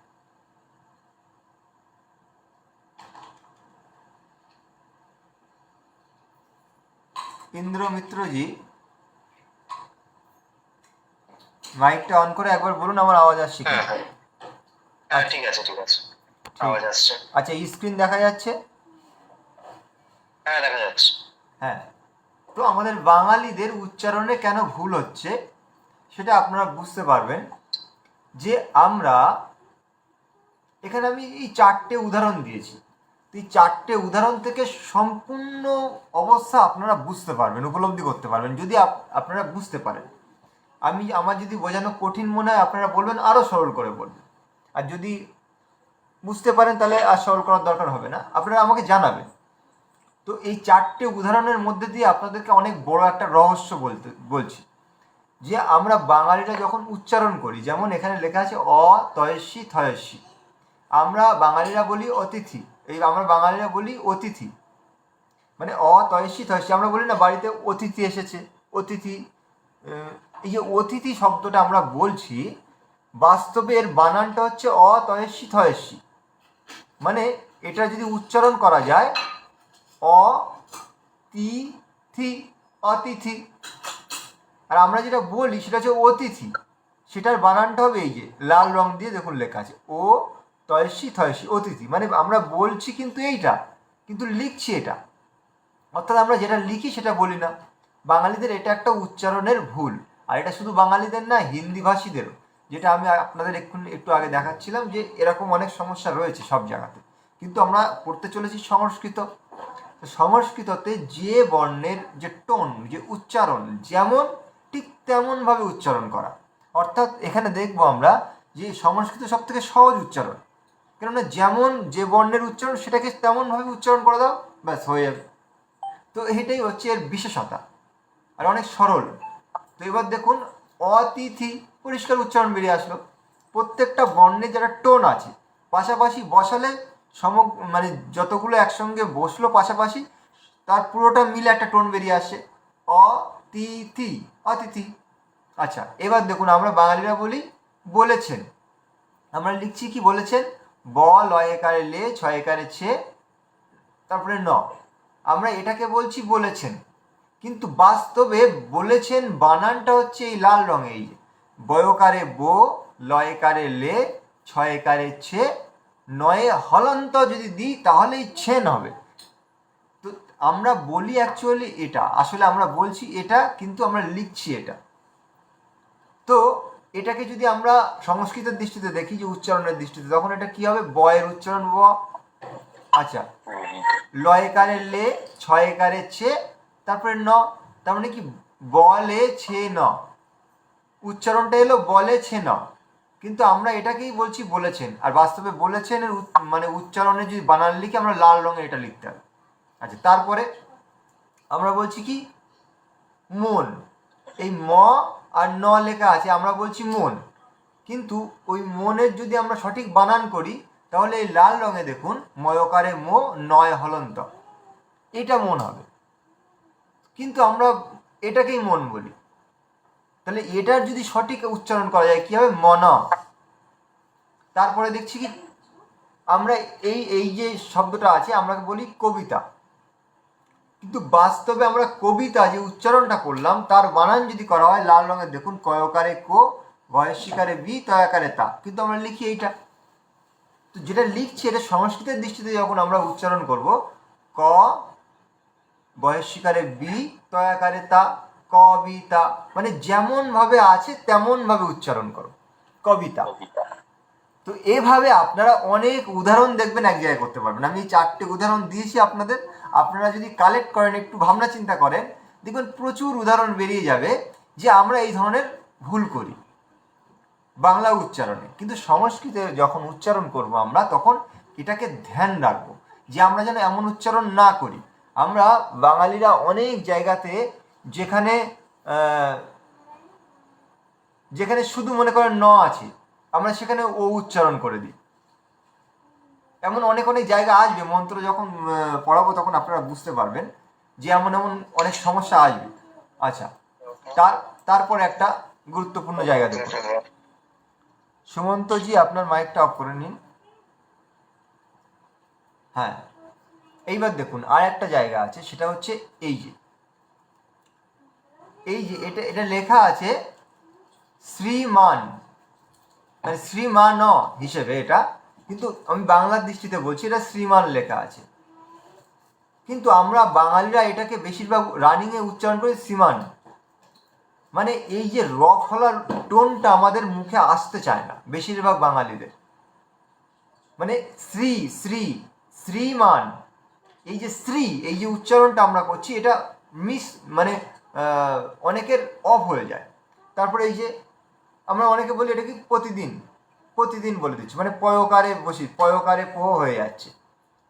ইন্দ্র মিত্রজি, মাইকটা অন করে একবার বলুন আমার আওয়াজ আসছে কিনা। হ্যাঁ ঠিক আছে, আওয়াজ আসছে। আচ্ছা, স্ক্রিন দেখা যাচ্ছে? হ্যাঁ দেখা যাচ্ছে। হ্যাঁ, তো আমাদের বাঙালিদের উচ্চারণে কেন ভুল হচ্ছে সেটা আপনারা বুঝতে পারবেন যে আমরা এখানে আমি এই 4টে উদাহরণ দিয়েছি। এই 4টে উদাহরণ থেকে সম্পূর্ণ অবস্থা আপনারা বুঝতে পারবেন, উপলব্ধি করতে পারবেন যদি আপনারা বুঝতে পারেন। আমার যদি বোঝানো কঠিন মনে হয় আপনারা বলবেন আরও সরল করে বলবেন, আর যদি বুঝতে পারেন তাহলে আর সরল করার দরকার হবে না, আপনারা আমাকে জানাবেন। তো এই 4টে উদাহরণের মধ্যে দিয়ে আপনাদেরকে অনেক বড় একটা রহস্য বলছি, যে আমরা বাঙালিরা যখন উচ্চারণ করি, যেমন এখানে লেখা আছে তয়স্বী থয়স্বী, আমরা বাঙালিরা বলি অতিথি, আমরা বাঙালিরা বলি অতিথি, মানে তয়স্বী থয়স্বী, আমরা বলি না বাড়িতে অতিথি এসেছে, অতিথি। এই যে অতিথি শব্দটা আমরা বলছি, বাস্তবে এর বানানটা হচ্ছে তয়স্বী থয়স্বী, মানে এটা যদি উচ্চারণ করা যায় অতিথি, অতিথি। আর আমরা যেটা বলি সেটা হচ্ছে অতিথি, সেটার বানানটা হবে এই যে লাল রং দিয়ে দেখুন লেখা আছে তয়স্বী থয়স্বী, অতিথি। মানে আমরা বলছি কিন্তু এইটা, কিন্তু লিখছি এটা, অর্থাৎ আমরা যেটা লিখি সেটা বলি না। বাঙালিদের এটা একটা উচ্চারণের ভুল, আর এটা শুধু বাঙালিদের না, হিন্দি ভাষীদেরও, যেটা আমি আপনাদের একটু আগে দেখাচ্ছিলাম, যে এরকম অনেক সমস্যা রয়েছে সব জায়গাতে। কিন্তু আমরা পড়তে চলেছি সংস্কৃত, সংস্কৃততে যে বর্ণের যে টোন, যে উচ্চারণ যেমন ঠিক তেমনভাবে উচ্চারণ করা। অর্থাৎ এখানে দেখবো আমরা যে সংস্কৃত সব থেকে সহজ উচ্চারণ, কেননা যেমন যে বর্ণের উচ্চারণ সেটাকে তেমনভাবে উচ্চারণ করে দাও, ব্যাস হয়ে যাবে। তো এটাই হচ্ছে এর বিশেষতা, আর অনেক সরল। তো এবার দেখুন অতিথি, পরিষ্কার উচ্চারণ বেরিয়ে আসলো। প্রত্যেকটা বর্ণের যারা টোন আছে পাশাপাশি বসালে মানে যতগুলো একসঙ্গে বসলো পাশাপাশি, তার পুরোটা মিলে একটা টোন বেরিয়ে আসছে, অতিথি, অতিথি। আচ্ছা, এবার দেখুন আমরা বাঙালিরা বলি বলেছেন, আমরা লিখছি কি বলেছেন, লয়কারে লে, ছয়কারে ছে, তারপরে ন, আমরা এটাকে বলছি বলেছেন। কিন্তু বাস্তবে বলেছেন বানানটা হচ্ছে এই লাল রঙে, এই যে বয়কারে বো, লয়কারে লে, ছয়কারে ছে, নয়ে হলন্ত যদি দিই তাহলেই ছেন হবে। তো আমরা বলি অ্যাকচুয়ালি এটা, আসলে আমরা বলছি এটা, কিন্তু আমরা লিখছি এটা। তো এটাকে যদি আমরা সংস্কৃতের দৃষ্টিতে দেখি, যে উচ্চারণের দৃষ্টিতে, তখন এটা কি হবে, বয়ের উচ্চারণ ব। আচ্ছা, লয়কারে লে, ছয়কারে ছে, তারপরে ন, তার মানে কি বলে ছে ন, উচ্চারণটা এলো বলে ছে ন, কিন্তু আমরা এটাকেই বলছি বলেছেন। আর বাস্তবে বলেছেনের মানে উচ্চারণে যদি বানান লিখে আমরা লাল রঙে এটা লিখতে হবে। আচ্ছা, তারপরে আমরা বলছি কি মন, এই ম আর ন লেখা আছে, আমরা বলছি মন, কিন্তু ওই মনের যদি আমরা সঠিক বানান করি তাহলে এই লাল রঙে দেখুন ময়কারে মো, নয় হলন্ত, এটা মন হবে, কিন্তু আমরা এটাকেই মন বলি। তাহলে এটার যদি সঠিক উচ্চারণ করা যায় কি হবে, মন। তারপরে দেখছি কি আমরা এই যে শব্দটা আছে আমরা বলি কবিতা, কিন্তু বাস্তবে আমরা কবিতা যে উচ্চারণটা করলাম তার বানান যদি করা হয় লাল রঙের দেখুন কয়কারে কো, গয়সিকারে বি, তয়াকারে তা, কিন্তু আমরা লিখি এইটা। তো যেটা লিখছি এটা সংস্কৃতের দৃষ্টিতে যখন আমরা উচ্চারণ করব, ক বয়স্বিকারে বি, তয়াকারে তা, কবিতা, মানে যেমন ভাবে আছে তেমন ভাবে উচ্চারণ করো, কবিতা। তো এভাবে আপনারা অনেক উদাহরণ দেখবেন এক জায়গায় করতে পারবেন। আমি এই 4টে উদাহরণ দিয়েছি আপনাদের, আপনারা যদি কালেক্ট করেন, একটু ভাবনা চিন্তা করেন, দেখবেন প্রচুর উদাহরণ বেরিয়ে যাবে যে আমরা এই ধরনের ভুল করি বাংলা উচ্চারণে। কিন্তু সংস্কৃতে যখন উচ্চারণ করব আমরা, তখন এটাকে ধ্যান রাখবো যে আমরা যেন এমন উচ্চারণ না করি। আমরা বাঙালিরা অনেক জায়গাতে যেখানে যেখানে শুধু মনে করেন ন আছে, আমরা সেখানে ও উচ্চারণ করে দিই। এমন অনেক অনেক জায়গা আসবে, মন্ত্র যখন পড়াবো তখন আপনারা বুঝতে পারবেন যে এমন এমন অনেক সমস্যা আসবে। আচ্ছা, তারপর একটা গুরুত্বপূর্ণ জায়গা দেখুন। সুমন্তজি আপনার মাইকটা অফ করে নিন। হ্যাঁ, এইবার দেখুন আর একটা জায়গা আছে, সেটা হচ্ছে এই যে এটা লেখা আছে শ্রীমান, মানে শ্রীমান হিসেবে এটা, কিন্তু আমি বাংলার দৃষ্টিতে বলছি এটা শ্রীমান লেখা আছে, কিন্তু আমরা বাঙালিরা এটাকে বেশিরভাগ রানিংয়ে উচ্চারণ করি শ্রীমান। মানে এই যে র ফলার টোনটা আমাদের মুখে আসতে চায় না বেশিরভাগ বাঙালিদের, মানে শ্রী শ্রী শ্রীমান, এই যে শ্রী, এই যে উচ্চারণটা আমরা করছি এটা মানে অনেকের অফ হয়ে যায়। তারপরে এই যে আমরা অনেকে বলি এটা কি প্রতিদিন, প্রতিদিন বলে দিচ্ছি, মানে পয়কারে বসি, পয়কারে প হয়ে যাচ্ছে,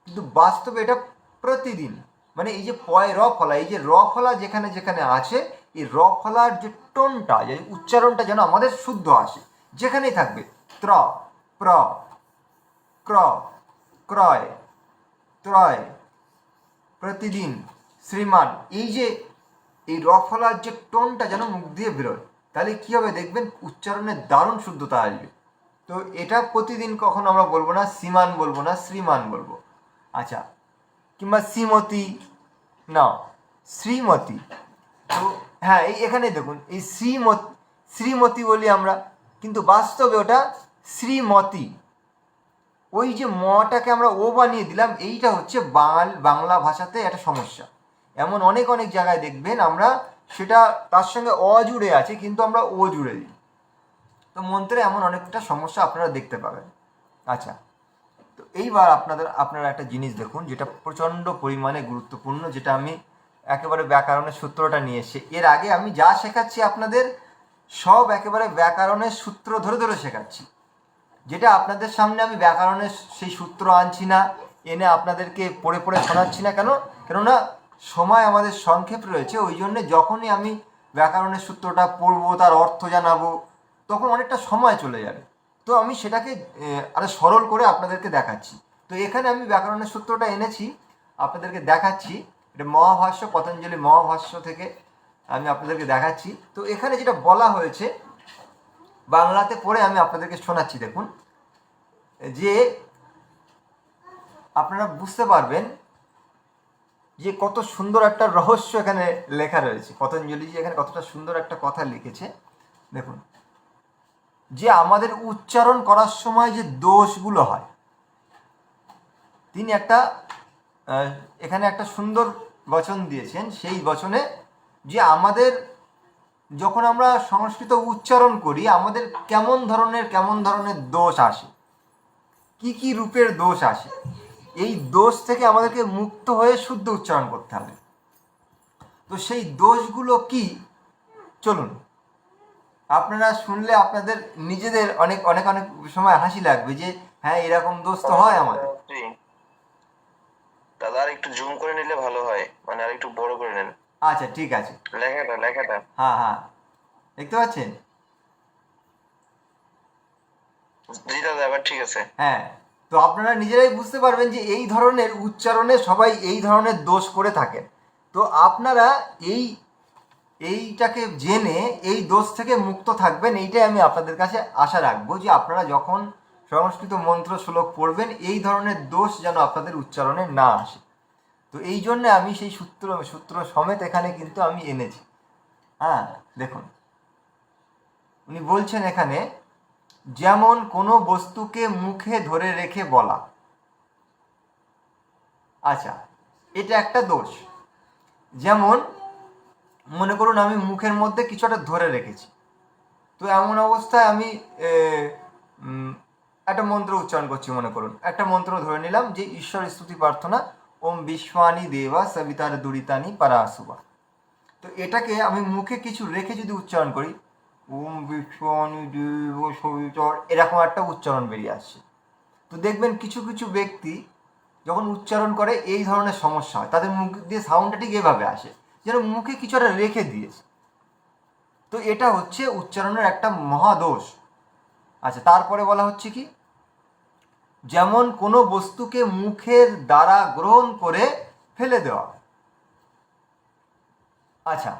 কিন্তু বাস্তবে এটা প্রতিদিন, মানে এই যে পয় র ফলা, এই যে র ফলা যেখানে যেখানে আছে, এই র ফলার যে টোনটা, যে উচ্চারণটা যেন আমাদের শুদ্ধ আসে, যেখানেই থাকবে। ত্র, প্র, ক্র, ক্রয়, ত্রয়, প্রতিদিন, শ্রীমান, এই যে এই র ফলার যে টোনটা যেন মুখ দিয়ে বেরোয়, তাহলে কী হবে দেখবেন উচ্চারণের দারুণ শুদ্ধতা আসবে। তো এটা প্রতিদিন কখনো আমরা বলবো না শ্রীমান বলবো না, শ্রীমান বলবো। আচ্ছা, কিংবা শ্রীমতী, না শ্রীমতী। তো হ্যাঁ, এই এখানে দেখুন এই শ্রীমতী বলি আমরা, কিন্তু বাস্তবে ওটা শ্রীমতী। ওই যে মটাকে আমরা ও বানিয়ে দিলাম, এইটা হচ্ছে বাংলা ভাষাতে একটা সমস্যা। এমন অনেক অনেক জায়গায় দেখবেন আমরা সেটা তার সঙ্গে অ জুড়ে আছে, কিন্তু আমরা ও জুড়ে দিই। তো মন্ত্রে এমন অনেকটা সমস্যা আপনারা দেখতে পাবেন। আচ্ছা, তো এইবার আপনারা একটা জিনিস দেখুন যেটা প্রচণ্ড পরিমাণে গুরুত্বপূর্ণ, যেটা আমি একেবারে ব্যাকরণের সূত্রটা নিয়ে এসেছি। এর আগে আমি যা শেখাচ্ছি আপনাদের সব একেবারে ব্যাকরণের সূত্র ধরে ধরে শেখাচ্ছি, যেটা আপনাদের সামনে আমি ব্যাকরণের সেই সূত্র আনছি না, এনে আপনাদেরকে পড়ে পড়ে শোনাচ্ছি না। কেননা সময় আমাদের সংক্ষেপ রয়েছে, ওই জন্যে যখনই আমি ব্যাকরণের সূত্রটা পড়বো, তার অর্থ জানাবো, তখন অনেকটা সময় চলে যাবে। তো আমি সেটাকে আরো সরল করে আপনাদেরকে দেখাচ্ছি। তো এখানে আমি ব্যাকরণের সূত্রটা এনেছি, আপনাদেরকে দেখাচ্ছি। এটা মহাভাষ্য, পতঞ্জলি মহাভাষ্য থেকে আমি আপনাদেরকে দেখাচ্ছি। তো এখানে যেটা বলা হয়েছে বাংলাতে পড়ে আমি আপনাদেরকে শোনাচ্ছি। দেখুন, যে আপনারা বুঝতে পারবেন যে কত সুন্দর একটা রহস্য এখানে লেখা রয়েছে। পতঞ্জলি যে এখানে কতটা সুন্দর একটা কথা লিখেছে দেখুন, যে আমাদের উচ্চারণ করার সময় যে দোষগুলো হয়, তিনি এখানে একটা সুন্দর বচন দিয়েছেন। সেই বচনে যে আমাদের যখন আমরা সংস্কৃত উচ্চারণ করি, আমাদের কেমন ধরনের দোষ আসে, কি রূপের দোষ আসে, এই দোষ থেকে আমাদেরকে মুক্ত হয়ে শুদ্ধ উচ্চারণ করতে হবে। তো সেই দোষগুলো কি, চলুন আপনারা শুনলে আপনাদের নিজেদের অনেক অনেক অনেক সময় হাসি লাগবে যে হ্যাঁ, এরকম দোষ তো হয় আমাদের। দাদা আর একটু জুম করে নিলে ভালো হয়, মানে আর একটু বড় করে নেন। আচ্ছা, ঠিক আছে। লেখাটা হ্যাঁ হ্যাঁ, দেখতে পাচ্ছেন? জি দাদা, এবার ঠিক আছে। হ্যাঁ, তো আপনারা নিজেরাই বুঝতে পারবেন যে এই ধরনের উচ্চারণে সবাই এই ধরনের দোষ করে থাকেন। তো আপনারা এইটাকে জেনে এই দোষ থেকে মুক্ত থাকবেন, এইটাই আমি আপনাদের কাছে আশা রাখবো, যে আপনারা যখন সংস্কৃত মন্ত্র শ্লোক পড়বেন এই ধরনের দোষ যেন আপনাদের উচ্চারণে না আসে। তো এই জন্যে আমি সেই সূত্র সমেত এখানে কিন্তু আমি এনেছি। হ্যাঁ, দেখুন উনি বলছেন এখানে, যেমন কোনো বস্তুকে মুখে ধরে রেখে বলা। আচ্ছা, এটা একটা দোষ। যেমন মনে করুন আমি মুখের মধ্যে কিছু একটা ধরে রেখেছি, তো এমন অবস্থায় আমি একটা মন্ত্র উচ্চারণ করছি। মনে করুন একটা মন্ত্র ধরে নিলাম যে ঈশ্বর স্তুতি প্রার্থনা, ওম বিশ্বানি দেবা সবিতার দুরিতানি পারাসুবা। তো এটাকে আমি মুখে কিছু রেখে যদি উচ্চারণ করি, ওম বিশ্বানি দেব সবিতার, এরকম একটা উচ্চারণ বেরিয়ে আসছে। তো দেখবেন কিছু কিছু ব্যক্তি যখন উচ্চারণ করে এই ধরনের সমস্যা হয়, তাদের মুখ দিয়ে সাউন্ডটা ঠিক এভাবে আসে যেন মুখে কিছু একটা রেখে দিয়েছে। তো এটা হচ্ছে উচ্চারণের একটা মহাদোষ। আচ্ছা, তারপরে বলা হচ্ছে কি, যেমন কোনো বস্তুকে মুখের দ্বারা গ্রহণ করে ফেলে দেওয়া। আচ্ছা,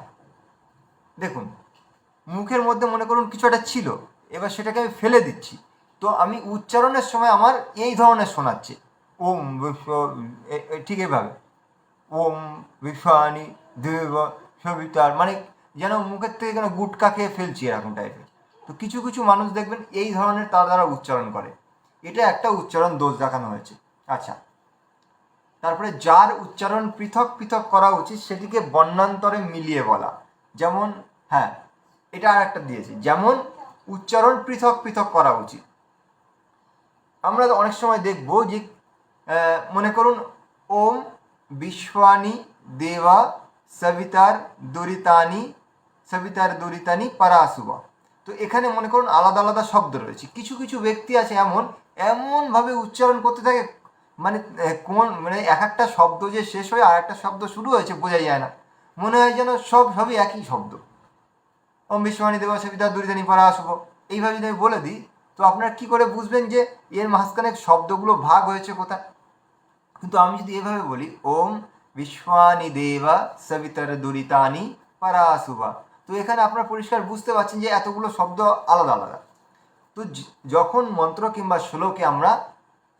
দেখুন মুখের মধ্যে মনে করুন কিছু একটা ছিল, এবার সেটাকে আমি ফেলে দিচ্ছি। তো আমি উচ্চারণের সময় আমার এই ধরনের শোনাচ্ছে, ওম বিশ্ব, ঠিক এভাবে ওম বিশ্বানি দেব সবিতার, মানে যেন মুখের থেকে যেন গুটকা খেয়ে ফেলছি এরকম টাইপের। তো কিছু কিছু মানুষ দেখবেন এই ধরনের তার দ্বারা উচ্চারণ করে, এটা একটা উচ্চারণ দোষ দেখানো হয়েছে। আচ্ছা, তারপরে যার উচ্চারণ পৃথক পৃথক করা উচিত সেটিকে বর্ণান্তরে মিলিয়ে বলা। যেমন হ্যাঁ, এটা আর একটা দিয়েছি, যেমন উচ্চারণ পৃথক পৃথক করা উচিত। আমরা অনেক সময় দেখব যে মনে করুন ওম বিশ্বানি দেবা সবিতার দুরিতানি পারাসুবা। তো এখানে মনে করুন আলাদা আলাদা শব্দ রয়েছে। কিছু কিছু ব্যক্তি আছে এমনভাবে উচ্চারণ করতে থাকে মানে কোন মানে এক একটা শব্দ যে শেষ হয়ে আর একটা শব্দ শুরু হয়েছে বোঝা যায় না, মনে হয় যেন সবই একই শব্দ। ওম বিশ্ববাণী দেব সবিতা দুরিতানি পরা শুভ, এইভাবে যদি আমি বলে দিই তো আপনারা কী করে বুঝবেন যে এর মাঝখানে শব্দগুলো ভাগ হয়েছে কোথায়? কিন্তু আমি যদি এভাবে বলি ওম বিশ্বানি দেবা সবিতার দুরিতানি পরা শুভা, তো এখানে আপনারা পরিষ্কার বুঝতে পারছেন যে এতগুলো শব্দ আলাদা আলাদা। তো যখন মন্ত্র কিংবা শ্লোকে আমরা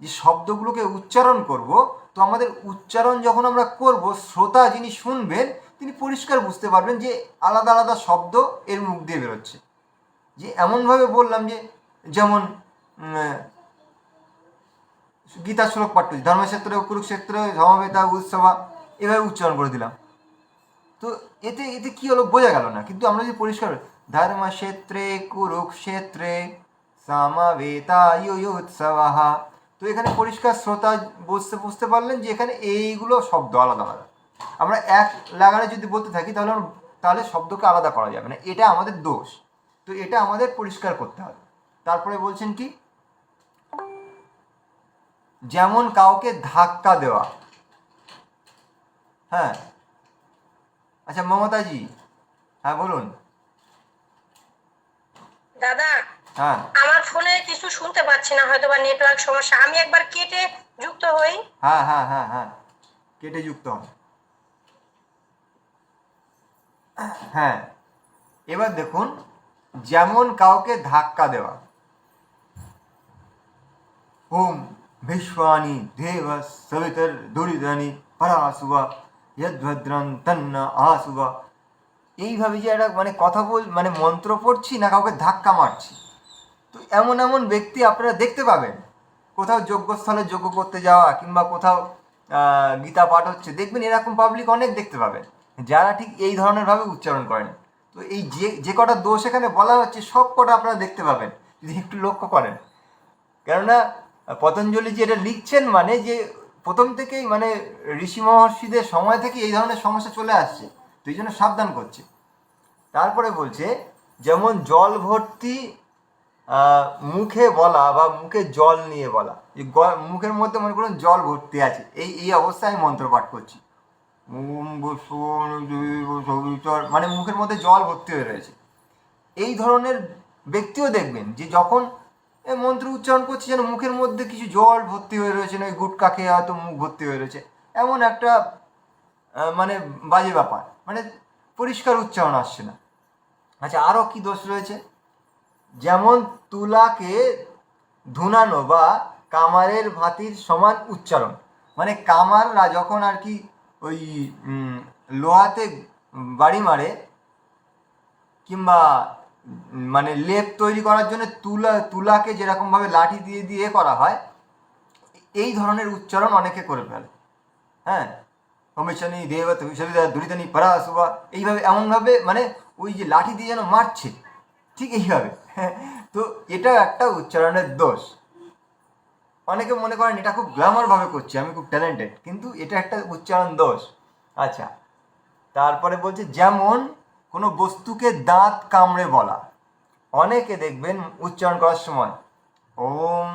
যে শব্দগুলোকে উচ্চারণ করব, তো আমাদের উচ্চারণ যখন আমরা করব, শ্রোতা যিনি শুনবেন তিনি পরিষ্কার বুঝতে পারবেন যে আলাদা আলাদা শব্দ এর মুখ দিয়ে বেরোচ্ছে। যে এমনভাবে বললাম যে যেমন গীতা শ্লোক পাঠ করছি, ধর্মক্ষেত্রে কুরুক্ষেত্রে সমবেতা উৎসবা, এভাবে উচ্চারণ করে দিলাম। তো এতে এতে কী হলো বোঝা গেল না। কিন্তু আমরা যদি পরিষ্কার ধর্মক্ষেত্রে কুরুক্ষেত্রে সমবেতায়ুৎসবাহ, তো এখানে পরিষ্কার শ্রোতা বুঝতে পারলেন যে এখানে এইগুলো শব্দ আলাদা আলাদা। আমরা এক লাগানে যদি বলতে থাকি তাহলে শব্দকে আলাদা করা যাবে না, এটা আমাদের দোষ। তো এটা আমাদের পরিষ্কার করতে হবে। তারপরে বলছেন কি, যেমন কাউকে ধাক্কা দেওয়া। হ্যাঁ, আচ্ছা মমতাজি, হ্যাঁ বলুন। দাদা, হ্যাঁ আমার ফোনে কিছু শুনতে পাচ্ছি না, হয়তো বা নেটওয়ার্ক সমস্যা। আমি একবার কেটে যুক্ত হই। হ্যাঁ হ্যাঁ হ্যাঁ হ্যাঁ কেটে যুক্ত হবে। হ্যাঁ, এবার দেখুন, যেমন কাউকে ধাক্কা দেওয়া। ওম বিশ্বানি দেব সবিতর দুরিতানি পরাশুভা যদ্ভদ্রং তন্ন আশুভা, এইভাবে যে একটা মানে কথা মানে মন্ত্র পড়ছি না কাউকে ধাক্কা মারছি। তো এমন এমন ব্যক্তি আপনারা দেখতে পাবেন, কোথাও যজ্ঞস্থলে যজ্ঞ করতে যাওয়া কিংবা কোথাও গীতা পাঠ হচ্ছে, দেখবেন এরকম পাবলিক অনেক দেখতে পাবেন যারা ঠিক এই ধরনের ভাবে উচ্চারণ করেন। তো এই যে কটা দোষ এখানে বলা হচ্ছে সব কটা আপনারা দেখতে পাবেন যদি একটু লক্ষ্য করেন। কেননা পতঞ্জলি যে এটা লিখছেন মানে যে প্রথম থেকেই মানে ঋষি মহর্ষিদের সময় থেকে এই ধরনের সমস্যা চলে আসছে, তো এই জন্য সাবধান করছে। তারপরে বলছে যেমন জল ভর্তি মুখে বলা বা মুখে জল নিয়ে বলা, যে মুখের মধ্যে মনে করুন জল ভর্তি আছে, এই অবস্থায় আমি মন্ত্র পাঠ করছি, মানে মুখের মধ্যে জল ভর্তি হয়ে রয়েছে। এই ধরনের ব্যক্তিও দেখবেন যে যখন মন্ত্র উচ্চারণ করছে যেন মুখের মধ্যে কিছু জল ভর্তি হয়ে রয়েছে, না গুটকা খেয়ে হয়তো মুখ ভর্তি হয়ে রয়েছে, এমন একটা মানে বাজে ব্যাপার, মানে পরিষ্কার উচ্চারণ আসছে না। আচ্ছা, আরও কি দোষ রয়েছে, যেমন তুলাকে ধুনানো বা কামারের ভাতির সমান উচ্চারণ, মানে কামাররা যখন আর কি ওই লোহাতে বাড়ি মারে কিংবা মানে লেপ তৈরি করার জন্য তুলাকে যেরকমভাবে লাঠি দিয়ে দিয়ে করা হয়, এই ধরনের উচ্চারণ অনেকে করে ফেলে। হ্যাঁ, অমিশানি দেবত দুরিতানি পরা শুভা, এইভাবে এমনভাবে মানে ওই যে লাঠি দিয়ে যেন মারছে, ঠিক এইভাবে। তো এটা একটা উচ্চারণের দোষ। অনেকে মনে করেন এটা খুব গ্ল্যামারভাবে করছি, আমি খুব ট্যালেন্টেড, কিন্তু এটা একটা উচ্চারণ দোষ। আচ্ছা, তারপরে বলছে যেমন কোনো বস্তুকে দাঁত কামড়ে বলা। অনেকে দেখবেন উচ্চারণ করার সময় ওম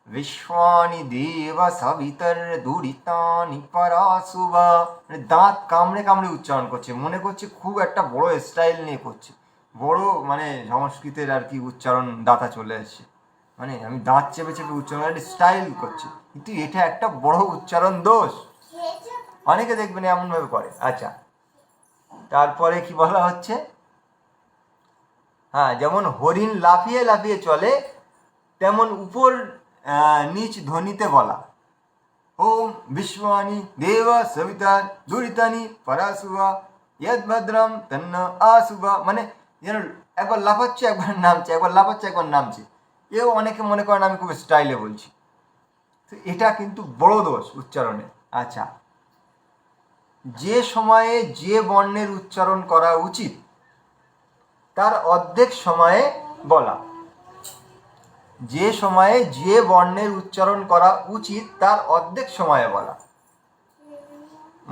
বিশ্বানি দেব সবিতর দুরিতানি পরাশুভা, মানে দাঁত কামড়ে কামড়ে উচ্চারণ করছে, মনে করছে খুব একটা বড় স্টাইল নিয়ে করছে, বড় মানে সংস্কৃতের আর কি উচ্চারণ দাতা চলে এসছে, মানে আমি দাঁত চেপে চেপে উচ্চারণ স্টাইল করছি, কিন্তু এটা একটা বড় উচ্চারণ দোষ। অনেকে দেখবেন এমনভাবে করে। আচ্ছা, তারপরে কি বলা হচ্ছে, হ্যাঁ, যেমন হরিণ লাফিয়ে লাফিয়ে চলে তেমন উপর নিচ ধ্বনিতে বলা। ওম বিশ্ববাণী দেব সবিতা দুরিতানি পরাশুভা যদ্ভদ্রং তন্ন আশুভা, মানে যেন একবার লাফাচ্ছে একবার নামছে, একবার লাফাচ্ছে একবার নামছে, এও অনেকে মনে করেন আমি খুব স্টাইলে বলছি। তো এটা কিন্তু বড় দোষ উচ্চারণে। আচ্ছা, যে সময়ে যে বর্ণের উচ্চারণ করা উচিত তার অর্ধেক সময়ে বলা। যে সময়ে যে বর্ণের উচ্চারণ করা উচিত তার অর্ধেক সময়ে বলা।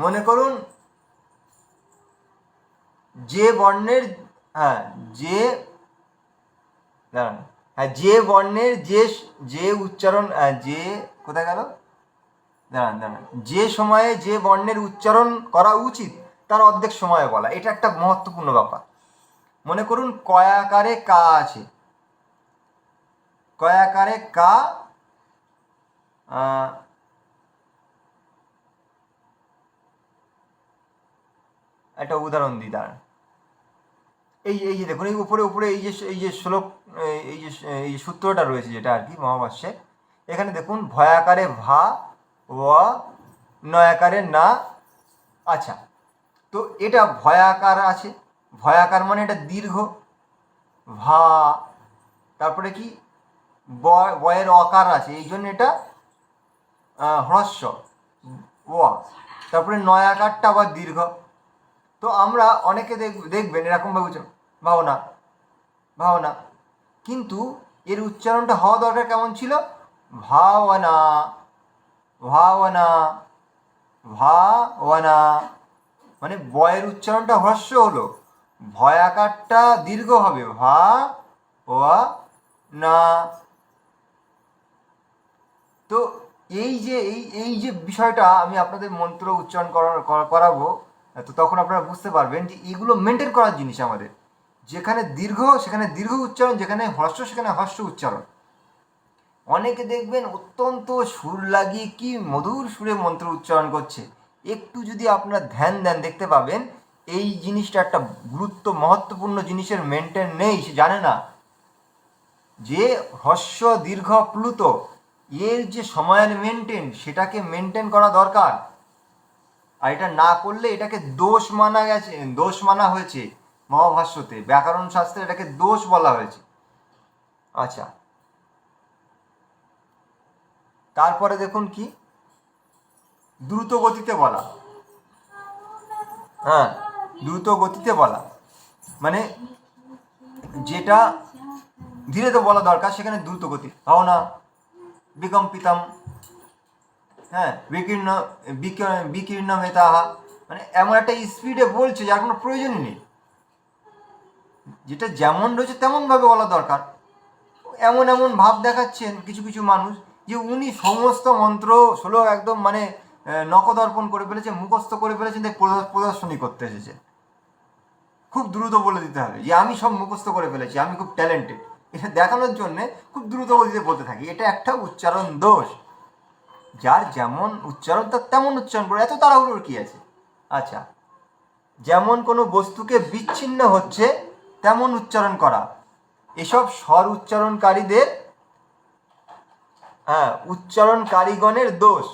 মনে করুন যে বর্ণের যে বর্ণের যে উচ্চারণ, যে কোথায় গেল, দাঁড়ান দাঁড়ান, যে সময়ে যে বর্ণের উচ্চারণ করা উচিত তার অর্ধেক সময়ে বলা, এটা একটা মহত্বপূর্ণ ব্যাপার। মনে করুন কয়াকারে কা আছে, কয়াকারে কা, একটা উদাহরণ দিই, দাঁড়ান। এই যে দেখুন, এই উপরে উপরে এই যে শ্লোক, এই যে সূত্রটা রয়েছে যেটা আর কি মহাভাষ্যে, এখানে দেখুন ভয়াকারে ভা ও নয়াকারে না। আচ্ছা, তো এটা ভয়াকার আছে, ভয়াকার মানে এটা দীর্ঘ, ভা, তারপরে কি বয়ের অকার আছে, এই জন্য এটা হ্রস্ব ও, তারপরে নয়াকারটা আবার দীর্ঘ। তো আমরা অনেকে দেখবেন এরকমভাবে ভাবনা ভাবনা, কিন্তু এর উচ্চারণটা হওয়া দরকার কেমন ছিল, ভাবনা ভাবনা ভাবনা, মানে বয়ের উচ্চারণটা হ্রস্ব হলো, ভয়াকারটা দীর্ঘ হবে, ভা ও না। তো এই যে বিষয়টা আমি আপনাদের মন্ত্র উচ্চারণ করাবো, তো তখন আপনারা বুঝতে পারবেন যে এগুলো মেনটেন করার জিনিস আমাদের, যেখানে দীর্ঘ সেখানে দীর্ঘ উচ্চারণ, যেখানে হ্রস্ব সেখানে হ্রস্ব উচ্চারণ। অনেকে দেখবেন অত্যন্ত সুর লাগিয়ে কি মধুর সুরে মন্ত্র উচ্চারণ করছে, একটু যদি আপনারা ধ্যান দেন দেখতে পাবেন এই জিনিসটা একটা মহত্বপূর্ণ জিনিসের মেনটেন নেই, সে জানে না যে হ্রস্ব দীর্ঘ প্লুত এর যে সময়ের মেনটেন, সেটাকে মেনটেন করা দরকার। আর এটা না করলে এটাকে দোষ মানা হয়েছে মহাভাষ্যতে, ব্যাকরণ শাস্ত্রে এটাকে দোষ বলা হয়েছে। আচ্ছা, তারপরে দেখুন কি দ্রুত গতিতে বলা, হ্যাঁ দ্রুত গতিতে বলা, মানে যেটা ধীরে তো বলা দরকার সেখানে দ্রুত গতি, ভাবনা বিকম্পিতম, হ্যাঁ বিকীর্ণ মেতাহা, মানে এমন একটা স্পিডে বলছে যার কোনো প্রয়োজনই নেই, যেটা যেমন রয়েছে তেমনভাবে বলা দরকার। এমন এমন ভাব দেখাচ্ছেন কিছু কিছু মানুষ যে উনি সমস্ত মন্ত্র শ্লোক একদম মানে নখদর্পণ করে ফেলেছে, মুখস্থ করে ফেলেছেন, তাই প্রদর্শনী করতে এসেছে। খুব দ্রুত বলে দিতে হবে যে আমি সব মুখস্থ করে ফেলেছি, আমি খুব ট্যালেন্টেড, এটা দেখানোর জন্যে খুব দ্রুত গতিতে বলতে থাকি। এটা একটা উচ্চারণ দোষ, যার যেমন উচ্চারণ তার তেমন উচ্চারণ করে, এত তাড়াহুড়োর কি আছে। আচ্ছা, যেমন কোনো বস্তুকে বিচ্ছিন্ন হচ্ছে তেমন উচ্চারণ করা, এসব স্বর উচ্চারণকারীদের, উচ্চারণকারীগণের দোষ।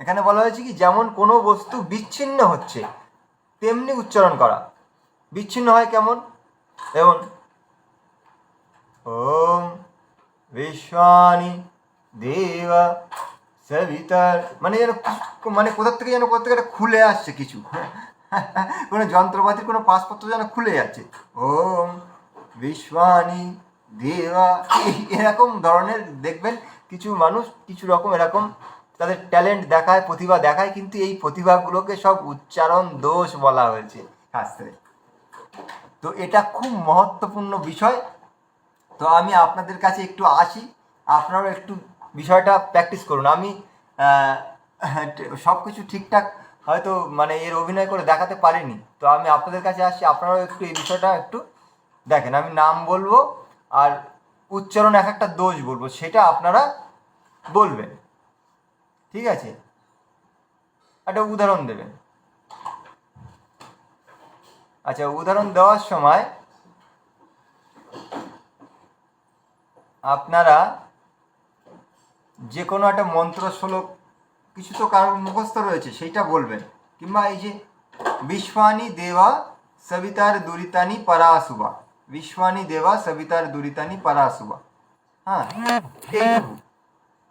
এখানে বলা হয়েছে কি যেমন কোনো বস্তু বিচ্ছিন্ন হচ্ছে তেমনি উচ্চারণ করা। বিচ্ছিন্ন হয় কেমন, যেমন ওম বিশ্বানি দেবা সবিতার, মানে যেন মানে কোথা থেকে একটা খুলে আসছে কিছু, কোনো যন্ত্রপাতির কোনো পাসপত্র যেন খুলে যাচ্ছে, ওম বিশ্বানি দেবা, এরকম ধরনের দেখবেন কিছু মানুষ কিছু রকম এরকম তাদের ট্যালেন্ট দেখায়, প্রতিভা দেখায়, কিন্তু এই প্রতিভাগুলোকে সব উচ্চারণ দোষ বলা হয়েছে শাস্ত্রে। তো এটা খুব মহত্বপূর্ণ বিষয়। তো আমি আপনাদের কাছে একটু আসি, আপনারাও একটু বিষয়টা প্র্যাকটিস করুন। আমি সব কিছু ঠিকঠাক হয়তো মানে এর অভিনয় করে দেখাতে পারিনি, তো আমি আপনাদের কাছে আসছি, আপনারাও একটু এই বিষয়টা একটু দেখেন। আমি নাম বলবো আর উচ্চারণ এক একটা দোষ বলবো, সেটা আপনারা বলবেন, ঠিক আছে? একটা উদাহরণ দেবেন। আচ্ছা, উদাহরণ দেওয়ার সময় আপনারা যে কোনো একটা মন্ত্র শ্লোক কিছু তো কারোর মুখস্থ রয়েছে সেইটা বলবেন, কিংবা এই যে বিশ্বানি দেবা সবিতার দুরিতানি পরাশুবা, বিশ্বানি দেবা সবিতার দুরিতানি পরাশুবা, হ্যাঁ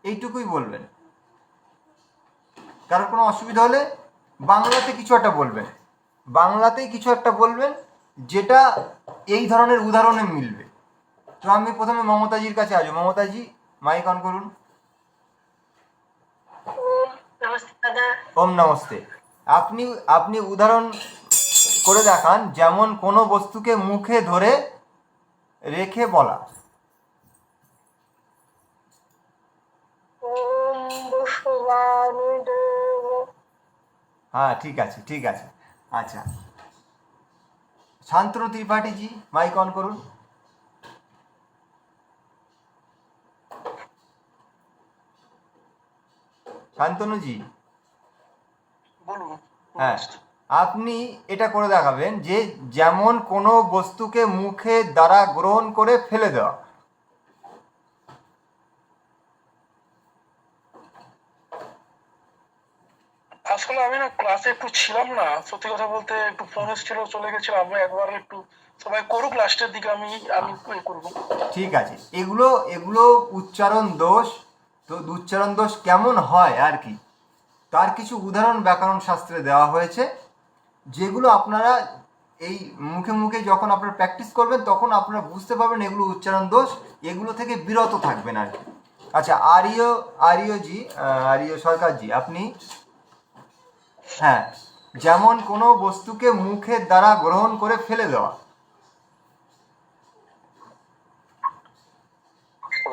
এইটুকুই বলবেন। কারোর কোনো অসুবিধা হলে বাংলাতে কিছু একটা বলবেন, বাংলাতেই কিছু একটা বলবেন যেটা এই ধরনের উদাহরণে মিলবে। তো আমি প্রথমে মমতাজির কাছে আসবো। মমতাজি, মাইক অন করুন। ওম নমস্তে। আপনি উদাহরণ করে দেখান, যেমন কোনো বস্তুকে মুখে ধরে রেখে বলা। ওম বিশ্ববাণী হ্যাঁ, ঠিক আছে, ঠিক আছে। আচ্ছা, শান্তনু ত্রিপাঠীজি মাইক অন করুন। শান্তনুজি, বলুন। হ্যাঁ, আপনি এটা করে দেখাবেন যে যেমন কোনো বস্তুকে মুখে দ্বারা গ্রহণ করে ফেলে দেওয়া। আসলে আমি না ক্লাসে একটু ছিলাম না, সত্যি কথা বলতে একটু ফোন এসেছিল, চলে গেছিলাম। আমি একবার একটু সবাই করুক, লাস্টের দিকে আমি আমি করবো। ঠিক আছে, এগুলো এগুলো উচ্চারণ দোষ। তো উচ্চারণ দোষ কেমন হয় আর কি, তার কিছু উদাহরণ ব্যাকরণ শাস্ত্রে দেওয়া হয়েছে, যেগুলো আপনারা এই মুখে মুখে যখন আপনারা প্র্যাকটিস করবেন তখন আপনারা বুঝতে পারবেন এগুলো উচ্চারণ দোষ, এগুলো থেকে বিরত থাকবেন আর কি। আচ্ছা, আর্য সরকারজি, আপনি, হ্যাঁ, যেমন কোনো বস্তুকে মুখের দ্বারা গ্রহণ করে ফেলে দেওয়া।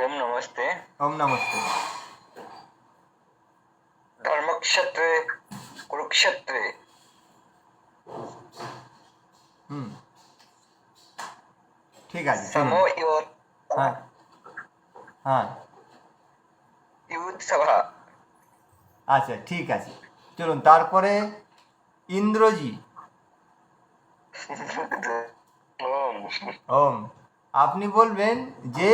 ওম নমস্তে। ওম নমস্তে। ধর্মক্ষেত্রে কুরুক্ষেত্রে হুম, ঠিক আছে, চলুন। সময়োত হ্যাঁ, হ্যাঁ, ইউৎসভা। আচ্ছা, ঠিক আছে, চলুন। তারপরে ইন্দ্রজি, ওম ওম, আপনি বলবেন যে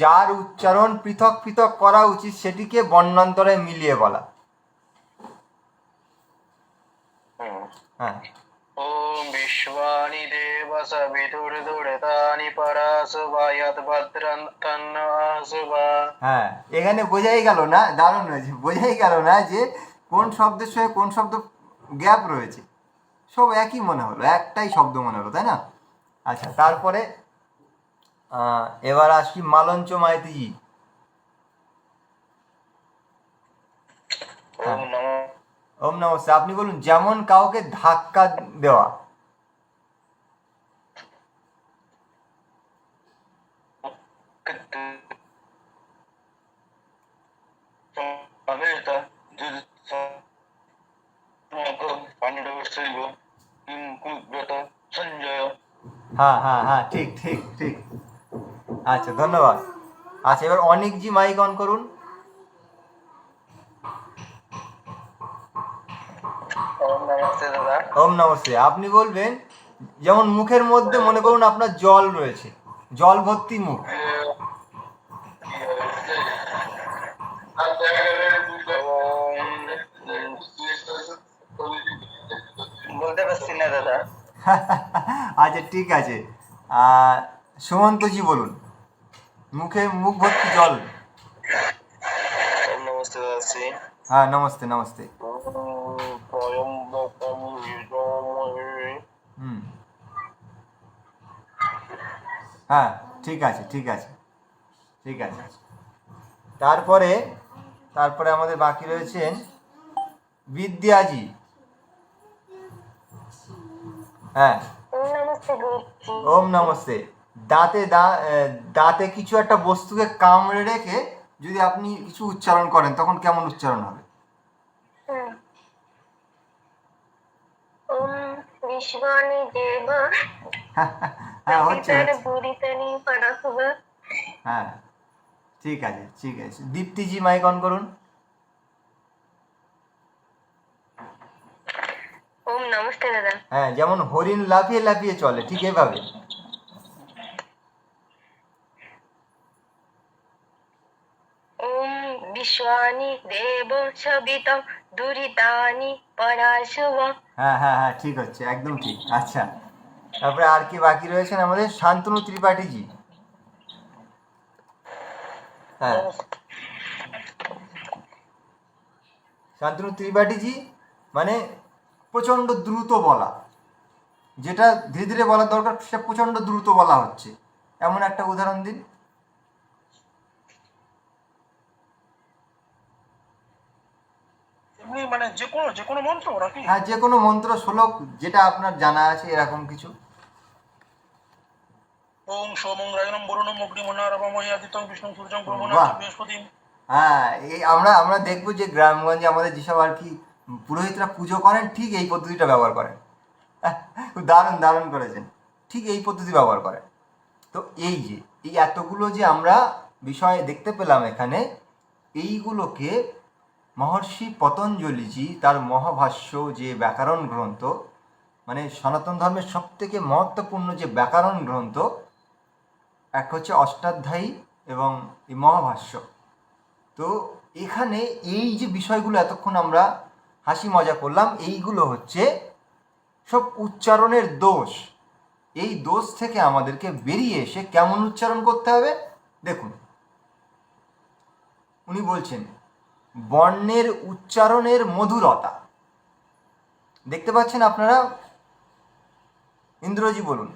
যার উচ্চারণ পৃথক পৃথক করা উচিত সেটিকে বর্ণান্তরে মিলিয়ে বলা। হ্যাঁ, ওম বিশ্বানি দেবস বিদুর্দুরতানি পরাসবায়াত ভদ্রং তন্নাসবা। হ্যাঁ, এখানে বোঝাই গেল না, দারুণ হয়েছে, বোঝাই গেল না যে কোন শব্দের সঙ্গে কোন শব্দ গ্যাপ রয়েছে, সব একই মনে হলো, একটাই শব্দ মনে হলো, তাই না? আচ্ছা, তারপরে এবার আসি মালঞ্চ মাইতিজি। ওম নম ওম নমস্তে, আপনি বলুন যেমন কাউকে ধাক্কা দেওয়া। অমেতা দুত পাণ্ডব শৈব কুব্রত সঞ্জয়। হ্যাঁ, হ্যাঁ, হ্যাঁ, ঠিক ঠিক ঠিক। আচ্ছা, ধন্যবাদ। আচ্ছা, এবার অনিকজি মাইক অন করুন। ওম নমস্তে দাদা। ওম নমস্তে, আপনি বলবেন যেমন মুখের মধ্যে মনে করুন আপনার জল রয়েছে, জল ভর্তি মুখ। বলতে পারছি না দাদা। আচ্ছা, ঠিক আছে, সুমন্তজি বলুন মুখ ভর্তি জল। ওম নমস্তে দাদাশ্রী। হ্যাঁ, নমস্তে নমস্তে। হুম, হ্যাঁ, ঠিক আছে, ঠিক আছে, ঠিক আছে। তারপরে তারপরে আমাদের বাকি রয়েছেন বিদ্যাজি। হ্যাঁ, ওম নমস্তে গুরুজি। ওম নমস্তে। দাঁতে কিছু একটা বস্তুকে কামড়ে রেখে যদি আপনি কিছু উচ্চারণ করেন তখন কেমন উচ্চারণ হবে? হুম। ওম বিশ্বানি দেব হ্যাঁ, হচ্ছে হচ্ছে। দুরিতানি পরাসবা। হ্যাঁ, ঠিক আছে, ঠিক আছে। দীপ্তিজি মাইক অন করুন। ওম নমস্তে দাদা। হ্যাঁ, যেমন হরিণ লাফিয়ে লাফিয়ে চলে, ঠিক এভাবে। ওম বিশ্বানি দেব সবিতং দুরিতানি পরাসবা। হ্যাঁ, হ্যাঁ, হ্যাঁ, ঠিক হচ্ছে, একদম ঠিক। আচ্ছা, তারপরে আর কি বাকি রয়েছেন আমাদের শান্তনু ত্রিপাঠীজি। হ্যাঁ, শান্তনু ত্রিপাঠীজি মানে প্রচণ্ড দ্রুত বলা, যেটা ধীরে ধীরে বলার দরকার সে প্রচণ্ড দ্রুত বলা হচ্ছে, এমন একটা উদাহরণ দিন। এমনি মানে যে কোনো মন্ত্র নাকি? হ্যাঁ, যে কোনো মন্ত্র শ্লোক যেটা আপনার জানা আছে এরকম কিছু। ওম সোমং রাজনম বরুণম অগ্নিমনারবময় আদিত্যং বিষ্ণু সূর্যং ব্রহ্মণা বাহ। বৃহস্পতি। হ্যাঁ, এই আমরা দেখবো যে গ্রামগঞ্জে আমাদের যেসব আর কি পুরোহিতরা পুজো করেন ঠিক এই পদ্ধতিটা ব্যবহার করেন। দারুণ দারুণ করেছেন, ঠিক এই পদ্ধতি ব্যবহার করেন। তো এই যে এই এতগুলো যে আমরা বিষয় দেখতে পেলাম এখানে, এইগুলোকে মহর্ষি পতঞ্জলিজি তার মহাভাষ্য যে ব্যাকরণ গ্রন্থ, মানে সনাতন ধর্মের সব থেকে মহত্বপূর্ণ যে ব্যাকরণ গ্রন্থ, এক হচ্ছে অষ্টাধ্যায়ী এবং এই মহাভাষ্য। তো এখানে এই যে বিষয়গুলো এতক্ষণ আমরা হাসি মজা করলাম, এইগুলো হচ্ছে সব উচ্চারণের দোষ। এই দোষ থেকে আমাদেরকে বেরিয়ে এসে কেমন উচ্চারণ করতে হবে দেখুন। উনি বলছেন বর্ণের উচ্চারণের মধুরতা। দেখতে পাচ্ছেন আপনারা? ইন্দ্রজি বলুন।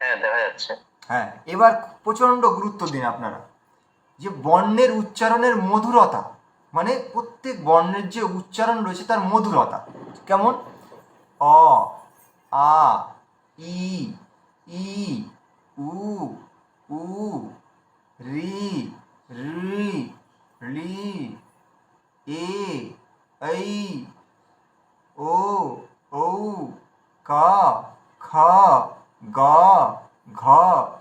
হ্যাঁ, দেখা যাচ্ছে। হ্যাঁ, এবার প্রচণ্ড গুরুত্ব দিন আপনারা, যে বর্ণের উচ্চারণের মধুরতা, মানে প্রত্যেক বর্ণের যে উচ্চারণ রয়েছে তার মধুরতা কেমন। অ, আ, ই, ই, উ, উ, রি, রি, লি, এ, ऐ, ও, ঔ, কা, খা, গা, ঘ,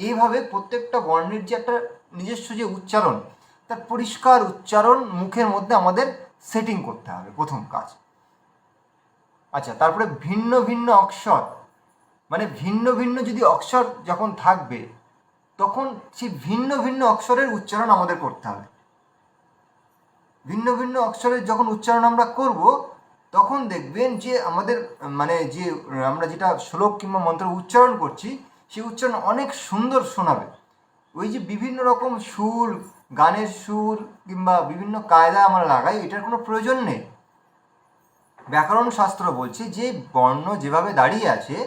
এইভাবে প্রত্যেকটা বর্ণের যে একটা নিজস্ব যে উচ্চারণ, তার পরিষ্কার উচ্চারণ মুখের মধ্যে আমাদের সেটিং করতে হবে, প্রথম কাজ। আচ্ছা, তারপরে ভিন্ন ভিন্ন অক্ষর, মানে ভিন্ন ভিন্ন যদি অক্ষর যখন থাকবে তখন সেই ভিন্ন ভিন্ন অক্ষরের উচ্চারণ আমাদের করতে হবে। ভিন্ন ভিন্ন অক্ষরের যখন উচ্চারণ আমরা করব তখন দেখবেন যে আমাদের মানে যে আমরা যেটা শ্লোক কিংবা মন্ত্র উচ্চারণ করছি সেই উচ্চারণ অনেক সুন্দর শোনাবে। ওই যে বিভিন্ন রকম সুর, গানের সুর কিংবা বিভিন্ন কায়দা আমরা লাগাই, এটার কোনো প্রয়োজন নেই। ব্যাকরণ শাস্ত্র বলছে যে বর্ণ যেভাবে দাঁড়িয়ে আছে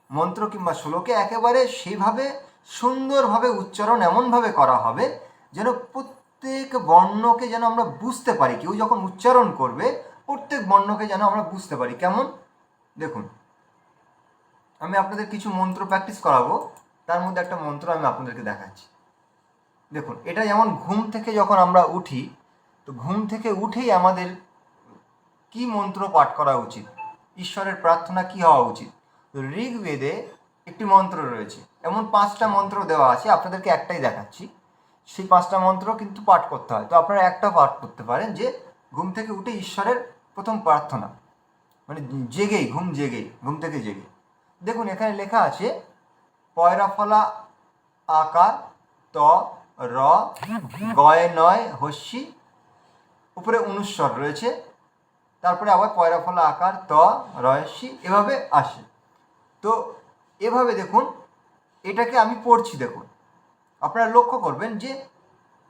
মন্ত্র কিংবা শ্লোকে একেবারে সেইভাবে সুন্দরভাবে উচ্চারণ এমনভাবে করা হবে যেন প্রত্যেক বর্ণকে যেন আমরা বুঝতে পারি। কেউ যখন উচ্চারণ করবে প্রত্যেক বর্ণকে যেন আমরা বুঝতে পারি। কেমন দেখুন, আমি আপনাদের কিছু মন্ত্র প্র্যাকটিস করাবো, তার মধ্যে একটা মন্ত্র আমি আপনাদেরকে দেখাচ্ছি। দেখুন, এটা যেমন ঘুম থেকে যখন আমরা উঠি, তো ঘুম থেকে উঠেই আমাদের কি মন্ত্র পাঠ করা উচিত, ঈশ্বরের প্রার্থনা কি হওয়া উচিত। তো ঋগ্বেদে একটি মন্ত্র রয়েছে, এমন 5টা মন্ত্র দেওয়া আছে, আপনাদেরকে একটাই দেখাচ্ছি। সেই 5টা মন্ত্র কিন্তু পাঠ করতে হয়। তো আপনারা একটা পাঠ করতে পারেন যে ঘুম থেকে উঠে ঈশ্বরের প্রথম প্রার্থনা, মানে জেগেই, ঘুম থেকে জেগে। দেখুন এখানে লেখা আছে পয়রা ফলা আকার ত র গয় নয় হস্যি, উপরে অনুস্বর রয়েছে, তারপরে আবার পয়রা ফলা আকার ত রয়সি, এভাবে আসে। তো এভাবে দেখুন, এটাকে আমি পড়ছি। দেখুন আপনারা লক্ষ্য করবেন যে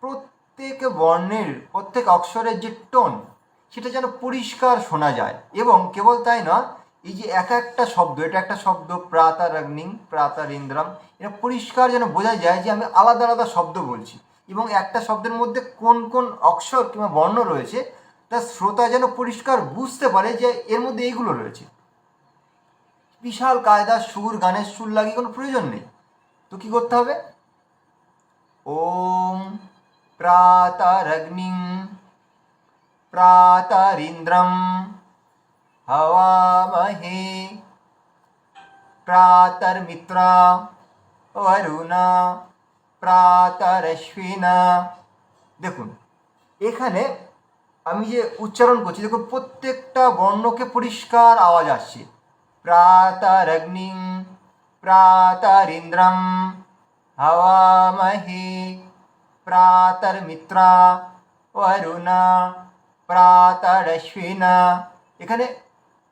প্রত্যেক বর্ণের প্রত্যেক অক্ষরের যে টোন সেটা যেন পরিষ্কার শোনা যায়। এবং কেবল তাই নয়, এই যে এক একটা শব্দ, এটা একটা শব্দ প্রাতারগ্নিং প্রাতারিন্দ্রম, এটা পরিষ্কার যেন বোঝা যায় যে আমি আলাদা আলাদা শব্দ বলছি এবং একটা শব্দের মধ্যে কোন কোন অক্ষর কিংবা বর্ণ রয়েছে তা শ্রোতা যেন পরিষ্কার বুঝতে পারে যে এর মধ্যে এইগুলো রয়েছে। বিশাল কায়দা সুর, গানের সুর লাগিয়ে কোনো প্রয়োজন নেই। তো কী করতে হবে? ওম প্রাতারগ্নিং প্রাতারিন্দ্রম হওয়ামহে প্রাতর্মিত্রা বরুণা প্রাতরশ্বিনা। দেখুন এখানে আমি যে উচ্চারণ করছি, দেখুন প্রত্যেকটা বর্ণকে পরিষ্কার আওয়াজ আসছে। প্রাতরগ্নিং প্রাতরিন্দ্রম হওয়ামহে প্রাতর্মিত্রা বরুণা প্রাতরশ্বিনা। এখানে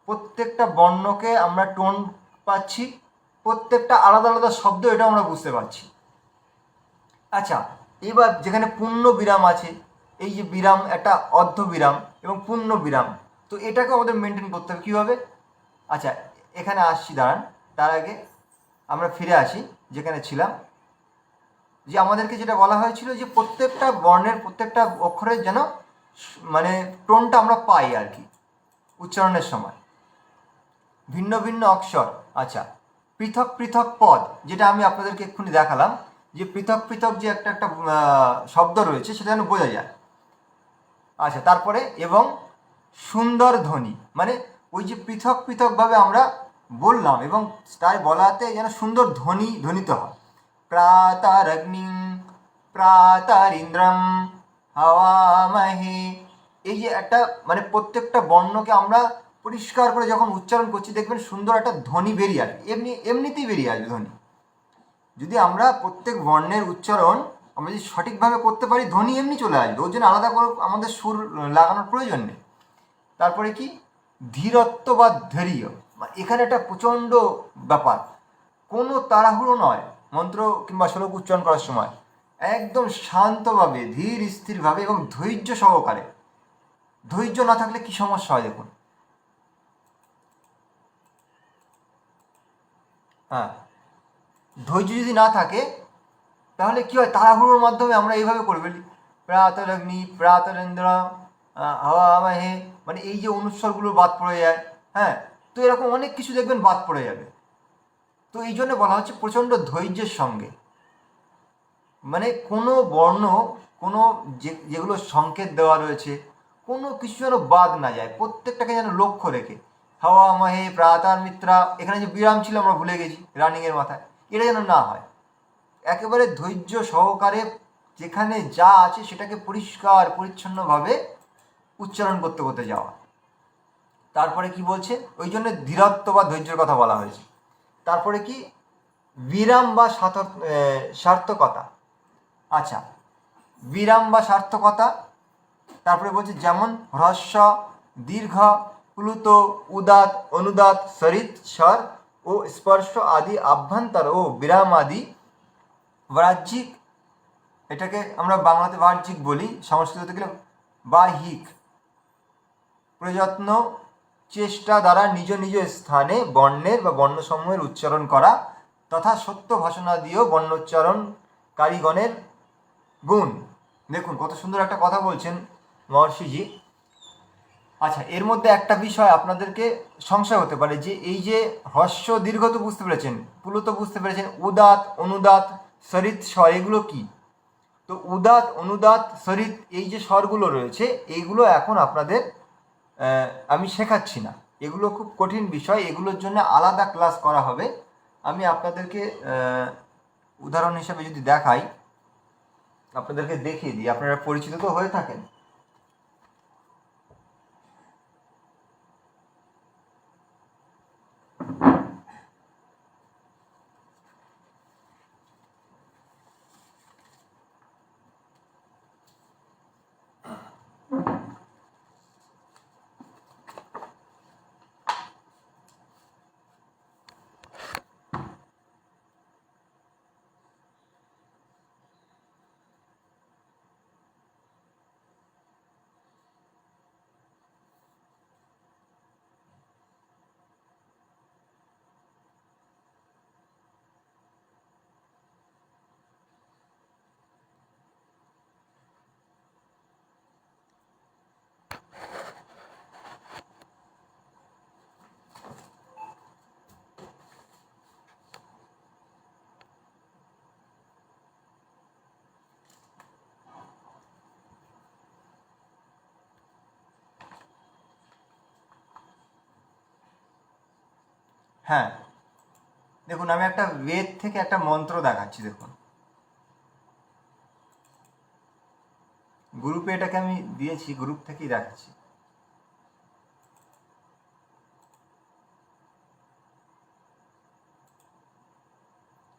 প্রত্যেকটা বর্ণকে আমরা টোন পাচ্ছি, প্রত্যেকটা আলাদা আলাদা শব্দ, এটা আমরা বুঝতে পারছি। আচ্ছা, এবার যেখানে পূর্ণ বিরাম আছে, এই যে বিরাম একটা অর্ধ বিরাম এবং পূর্ণ বিরাম, তো এটাকে আমাদের মেনটেন করতে হবে কীভাবে? আচ্ছা এখানে আসছি, দাঁড়ান, তার আগে আমরা ফিরে আসি যেখানে ছিলাম। যে আমাদেরকে যেটা বলা হয়েছিল যে প্রত্যেকটা বর্ণের প্রত্যেকটা অক্ষরের যেন মানে টোনটা আমরা পাই আর কি উচ্চারণের সময়। ভিন্ন ভিন্ন অক্ষর, আচ্ছা পৃথক পৃথক পদ, যেটা আমি আপনাদেরকে এক্ষুনি দেখালাম, যে পৃথক পৃথক যে একটা একটা শব্দ রয়েছে সেটা যেন বোঝা যায়। আচ্ছা, তারপরে এবং সুন্দর ধ্বনি, মানে ওই যে পৃথক পৃথকভাবে আমরা বললাম এবং তাই বলাতে যেন সুন্দর ধ্বনি ধ্বনিত হয়। প্রাতরগ্নি প্রাতরিন্দ্রম হাওয়ামহে, এই যে একটা মানে প্রত্যেকটা বর্ণকে আমরা পরিষ্কার করে যখন উচ্চারণ করছি দেখবেন সুন্দর একটা ধ্বনি বেরিয়ে আসবে, এমনিতেই বেরিয়ে আসবে ধ্বনি। যদি আমরা প্রত্যেক বর্ণের উচ্চারণ আমরা যদি সঠিকভাবে করতে পারি ধ্বনি এমনি চলে আসবে, ওর জন্য আলাদা করে আমাদের সুর লাগানোর প্রয়োজন নেই। তারপরে কি ধীরত্ব বা ধৈর্য, এখানে একটা প্রচণ্ড ব্যাপার, কোনো তাড়াহুড়ো নয় মন্ত্র কিংবা শ্লোক উচ্চারণ করার সময়, একদম শান্তভাবে ধীর স্থিরভাবে এবং ধৈর্য সহকারে। ধৈর্য না থাকলে কি সমস্যা হয় দেখুন। হ্যাঁ, ধৈর্য যদি না থাকে তাহলে কি হয়, তাড়াহুড়োর মাধ্যমে আমরা এইভাবে করে ফেলি, প্রাতরগ্নি প্রাতরেন্দ্র হাওয়ামহে, মানে এই যে অনুস্বরগুলো বাদ পড়ে যায়। হ্যাঁ, তো এরকম অনেক কিছু দেখবেন বাদ পড়ে যাবে। তো এই জন্য বলা হচ্ছে প্রচণ্ড ধৈর্যের সঙ্গে, মানে কোনো বর্ণ, কোনো যেগুলো সংকেত দেওয়া রয়েছে কোনো কিছু যেন বাদ না যায়, প্রত্যেকটাকে যেন লক্ষ্য রেখে। হাওয়া মাহে প্রাতার মিত্রা, এখানে যে বিরাম ছিল আমরা ভুলে গেছি রানিংয়ের মাথায়, এটা যেন না হয়। একেবারে ধৈর্য সহকারে যেখানে যা আছে সেটাকে পরিষ্কার পরিচ্ছন্নভাবে উচ্চারণ করতে করতে যাওয়া। তারপরে কি বলছে, ওই জন্য ধীরত্ব বা ধৈর্যের কথা বলা হয়েছে। তারপরে কি বিরাম বা সার্থকতা। আচ্ছা, বিরাম বা সার্থকতা, তারপরে বলছে যেমন হ্রস্ব দীর্ঘ প্লুত উদাত অনুদাত সরিত স্বর ও স্পর্শ আদি আভ্যন্তর ও বিরাম আদি বাহ্যিক, এটাকে আমরা বাংলাতে বাহ্যিক বলি, সংস্কৃততে গেলে বাহিক প্রযত্ন চেষ্টা দ্বারা নিজ নিজ স্থানে বর্ণের বা বর্ণসমূহের উচ্চারণ করা তথা সত্য ভাষণা দিয়েও বর্ণোচ্চারণকারীগণের গুণ। দেখুন কত সুন্দর একটা কথা বলছেন মহর্ষিজি। আচ্ছা, এর মধ্যে একটা বিষয় আপনাদেরকে সংশয় হতে পারে যে এই যে হ্রস্ব দীর্ঘ তো বুঝতে পেরেছেন, পুলু তো বুঝতে পেরেছেন, উদাত অনুদাত সরিত স্বর এগুলো কি? তো উদাত অনুদাত সরিত এই যে স্বরগুলো রয়েছে এইগুলো এখন আপনাদের আমি শেখাচ্ছি না, এগুলো খুব কঠিন বিষয়, এগুলোর জন্য আলাদা ক্লাস করা হবে। আমি আপনাদেরকে উদাহরণ হিসেবে যদি দেখাই, আপনাদেরকে দেখিয়ে দিই, আপনারা পরিচিত তো হয়ে থাকেন। হ্যাঁ, দেখুন আমি একটা বেদ থেকে একটা মন্ত্র দেখাচ্ছি, দেখুন গ্রুপে এটাকে আমি দিয়েছি, গ্রুপ থেকেই দেখাচ্ছি।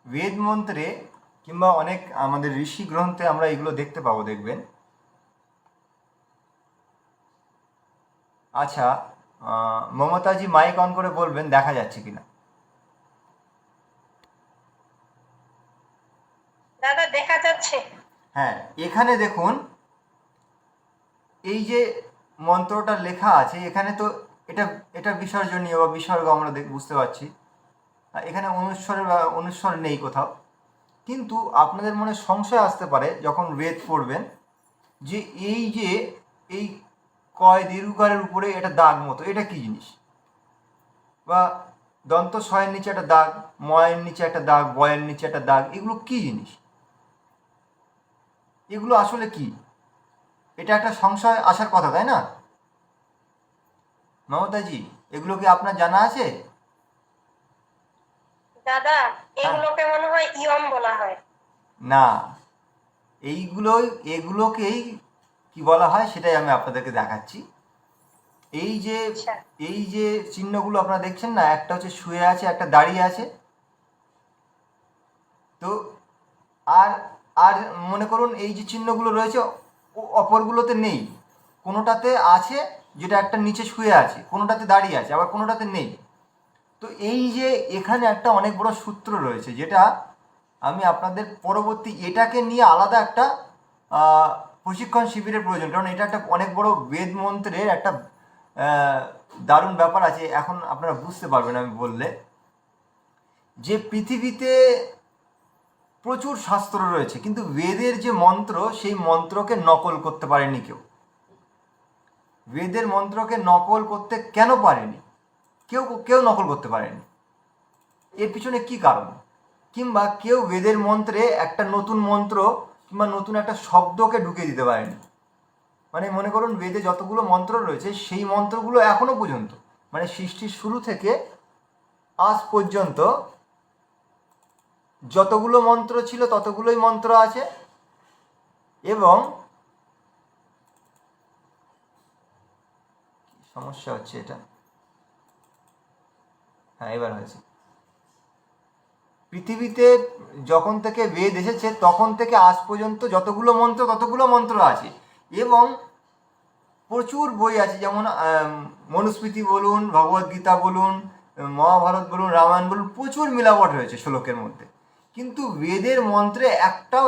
বেদ মন্ত্রে কিংবা অনেক আমাদের ঋষি গ্রন্থে আমরা এগুলো দেখতে পাবো, দেখবেন। আচ্ছা, মমতাজি মাইক অন করে বলবেন দেখা যাচ্ছে কিনা। দাদা দেখা যাচ্ছে। হ্যাঁ, এখানে দেখুন এই যে মন্ত্রটা লেখা আছে এখানে, তো এটা এটা বিসর্জনীয় বা বিসর্গ আমরা বুঝতে পারছি, এখানে অনুস্বরের বা অনুস্বর নেই কোথাও। কিন্তু আপনাদের মনে সংশয় আসতে পারে যখন বেদ পড়বেন যে এই কয় দীর্ঘকারের উপরে এটা দাগ মতো, এটা কি জিনিস? বা দন্ত ছয়ের নিচে একটা দাগ, ময়ের নিচে একটা দাগ, বয়ের নিচে একটা দাগ, এগুলো কি জিনিস? এগুলো আসলে কি? এটা একটা সংশয় আসার কথা, তাই না মমতাজি? এগুলো কি আপনার জানা আছে? দাদা এগুলোকে মনে হয় ইয়ম বলা হয়। না, এগুলোকেই কি বলা হয় সেটাই আমি আপনাদেরকে দেখাচ্ছি। এই যে আচ্ছা। এই যে চিহ্নগুলো আপনারা দেখছেন না, একটা হচ্ছে শুয়ে আছে, একটা দাঁড়িয়ে আছে। তো আর আর মনে করুন এই যে চিহ্নগুলো রয়েছে অপরগুলোতে নেই। কোনোটাতে আছে, যেটা একটা নিচে শুয়ে আছে, কোনোটাতে দাঁড়িয়ে আছে, আবার কোনোটাতে নেই। তো এই যে এখানে একটা অনেক বড় সূত্র রয়েছে, যেটা আমি আপনাদের পরবর্তী এটাকে নিয়ে আলাদা একটা প্রশিক্ষণ শিবিরের প্রয়োজন, কারণ এটা একটা অনেক বড় বেদ মন্ত্রের একটা দারুণ ব্যাপার আছে। এখন আপনারা বুঝতে পারবেন আমি বললে, যে পৃথিবীতে প্রচুর শাস্ত্র রয়েছে, কিন্তু বেদের যে মন্ত্র, সেই মন্ত্রকে নকল করতে পারেনি কেউ। বেদের মন্ত্রকে নকল করতে কেন পারেনি? কেউ কেউ নকল করতে পারেনি। এর পিছনে কি কারণ? কিংবা কেউ বেদের মন্ত্রে একটা নতুন মন্ত্র কিংবা নতুন একটা শব্দকে ঢুকিয়ে দিতে পারেনি। মানে মনে করুন বেদে যতগুলো মন্ত্র রয়েছে, সেই মন্ত্রগুলো এখনো পর্যন্ত, মানে সৃষ্টির শুরু থেকে আজ পর্যন্ত যতগুলো মন্ত্র ছিল ততগুলোই মন্ত্র আছে। এবং সমস্যা হচ্ছে এটা, হ্যাঁ এবার হয়েছে। পৃথিবীতে যখন থেকে বেদ এসেছে তখন থেকে আজ পর্যন্ত যতগুলো মন্ত্র ততগুলো মন্ত্র আছে। এবং প্রচুর বই আছে, যেমন মনুস্মৃতি বলুন, ভগবদ্গীতা বলুন, মহাভারত বলুন, রামায়ণ বলুন, প্রচুর মিলাবট হয়েছে শ্লোকের মধ্যে। কিন্তু বেদের মন্ত্রে একটাও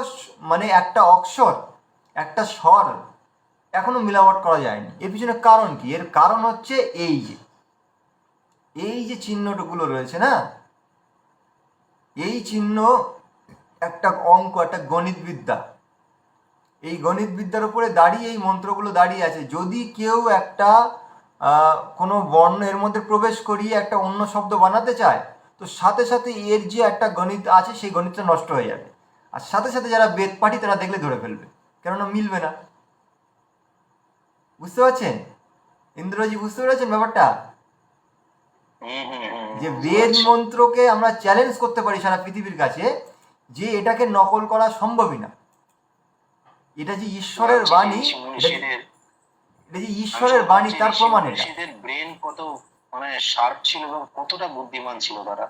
মানে একটা অক্ষর, একটা স্বর এখনো মিলাবট করা যায়নি। এর পিছনে কারণ কি? এর কারণ হচ্ছে এই যে চিহ্নটুকুলো রয়েছে না, এই চিহ্ন একটা অঙ্ক, একটা গণিত বিদ্যা। এই গণিত বিদ্যার উপরে দাঁড়িয়ে এই মন্ত্রগুলো দাঁড়িয়ে আছে। যদি কেউ একটা কোনো বর্ণ এর মধ্যে প্রবেশ করিয়ে একটা অন্য শব্দ বানাতে চায়, তো সাথে সাথে এর যে একটা গণিত আছে সেই গণিতটা নষ্ট হয়ে যাবে। আর সাথে সাথে যারা বেদ পাঠী তারা দেখলে ধরে ফেলবে, কেননা মিলবে না। বুঝতে পারছেন ইন্দ্রজি? বুঝতে পেরেছেন ব্যাপারটা? যে বেদ মন্ত্রকে আমরা চ্যালেঞ্জ করতে পারি সারা পৃথিবীর কাছে, যে এটাকে নকল করা সম্ভবই না। এটা যে ঈশ্বরের বাণী, এটা যে ঈশ্বরের বাণী, তার প্রমাণ এটা। ব্রেন কত মানে শার্প ছিল এবং কতটা বুদ্ধিমান ছিল তারা।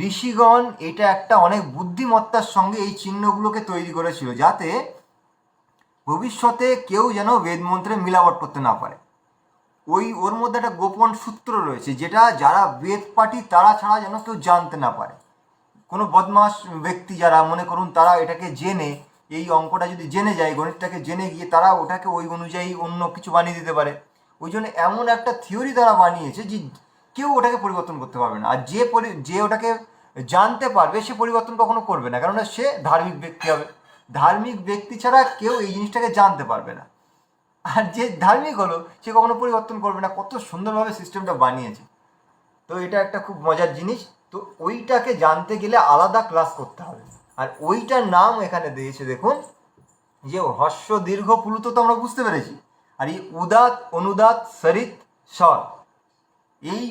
ঋষিগণ এটা একটা অনেক বুদ্ধিমত্তার সঙ্গে এই চিহ্নগুলোকে তৈরি করেছিল, যাতে ভবিষ্যতে কেউ যেন বেদ মন্ত্রে মিলাবট করতে না পারে। ওর মধ্যে একটা গোপন সূত্র রয়েছে, যেটা যারা বেদ পাঠী তারা ছাড়া যেন কেউ জানতে না পারে। কোনো বদমাস ব্যক্তি যারা মনে করুন, তারা এটাকে জেনে, এই অঙ্কটা যদি জেনে যায়, গণিতটাকে জেনে গিয়ে তারা ওটাকে ওই অনুযায়ী অন্য কিছু বানিয়ে দিতে পারে। ওই জন্য এমন একটা থিওরি তারা বানিয়েছে যে কেউ ওটাকে পরিবর্তন করতে পারবে না। আর যে ওটাকে জানতে পারবে সে পরিবর্তন কখনো করবে না, কেননা সে ধার্মিক ব্যক্তি হবে। ধার্মিক ব্যক্তি ছাড়া কেউ এই জিনিসটাকে জানতে পারবে না। আর যে ধার্মিক হলো সে কখনো পরিবর্তন করবে না। কত সুন্দরভাবে সিস্টেমটা বানিয়েছে। তো এটা একটা খুব মজার জিনিস। তো ওইটাকে জানতে গেলে আলাদা ক্লাস করতে হবে। আর ওইটার নাম এখানে দিয়েছে দেখুন, যে হর্ষ দীর্ঘ প্লুত তো আমরা বুঝতে পেরেছি। আর এই উদাত, অনুদাত, সরিত, স্বর, এই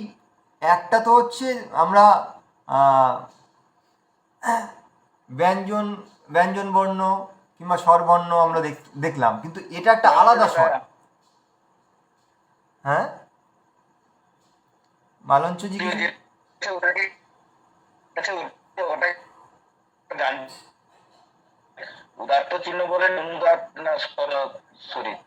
একটা তো হচ্ছে আমরা ব্যঞ্জন ব্যঞ্জন বর্ণ কিংবা স্বরবর্ণ আমরা দেখলাম, কিন্তু এটা একটা আলাদা স্বর। হ্যাঁ মালঞ্চজি কি উদাত্ত চিহ্ন বলেন, অনুদাত না শরীর?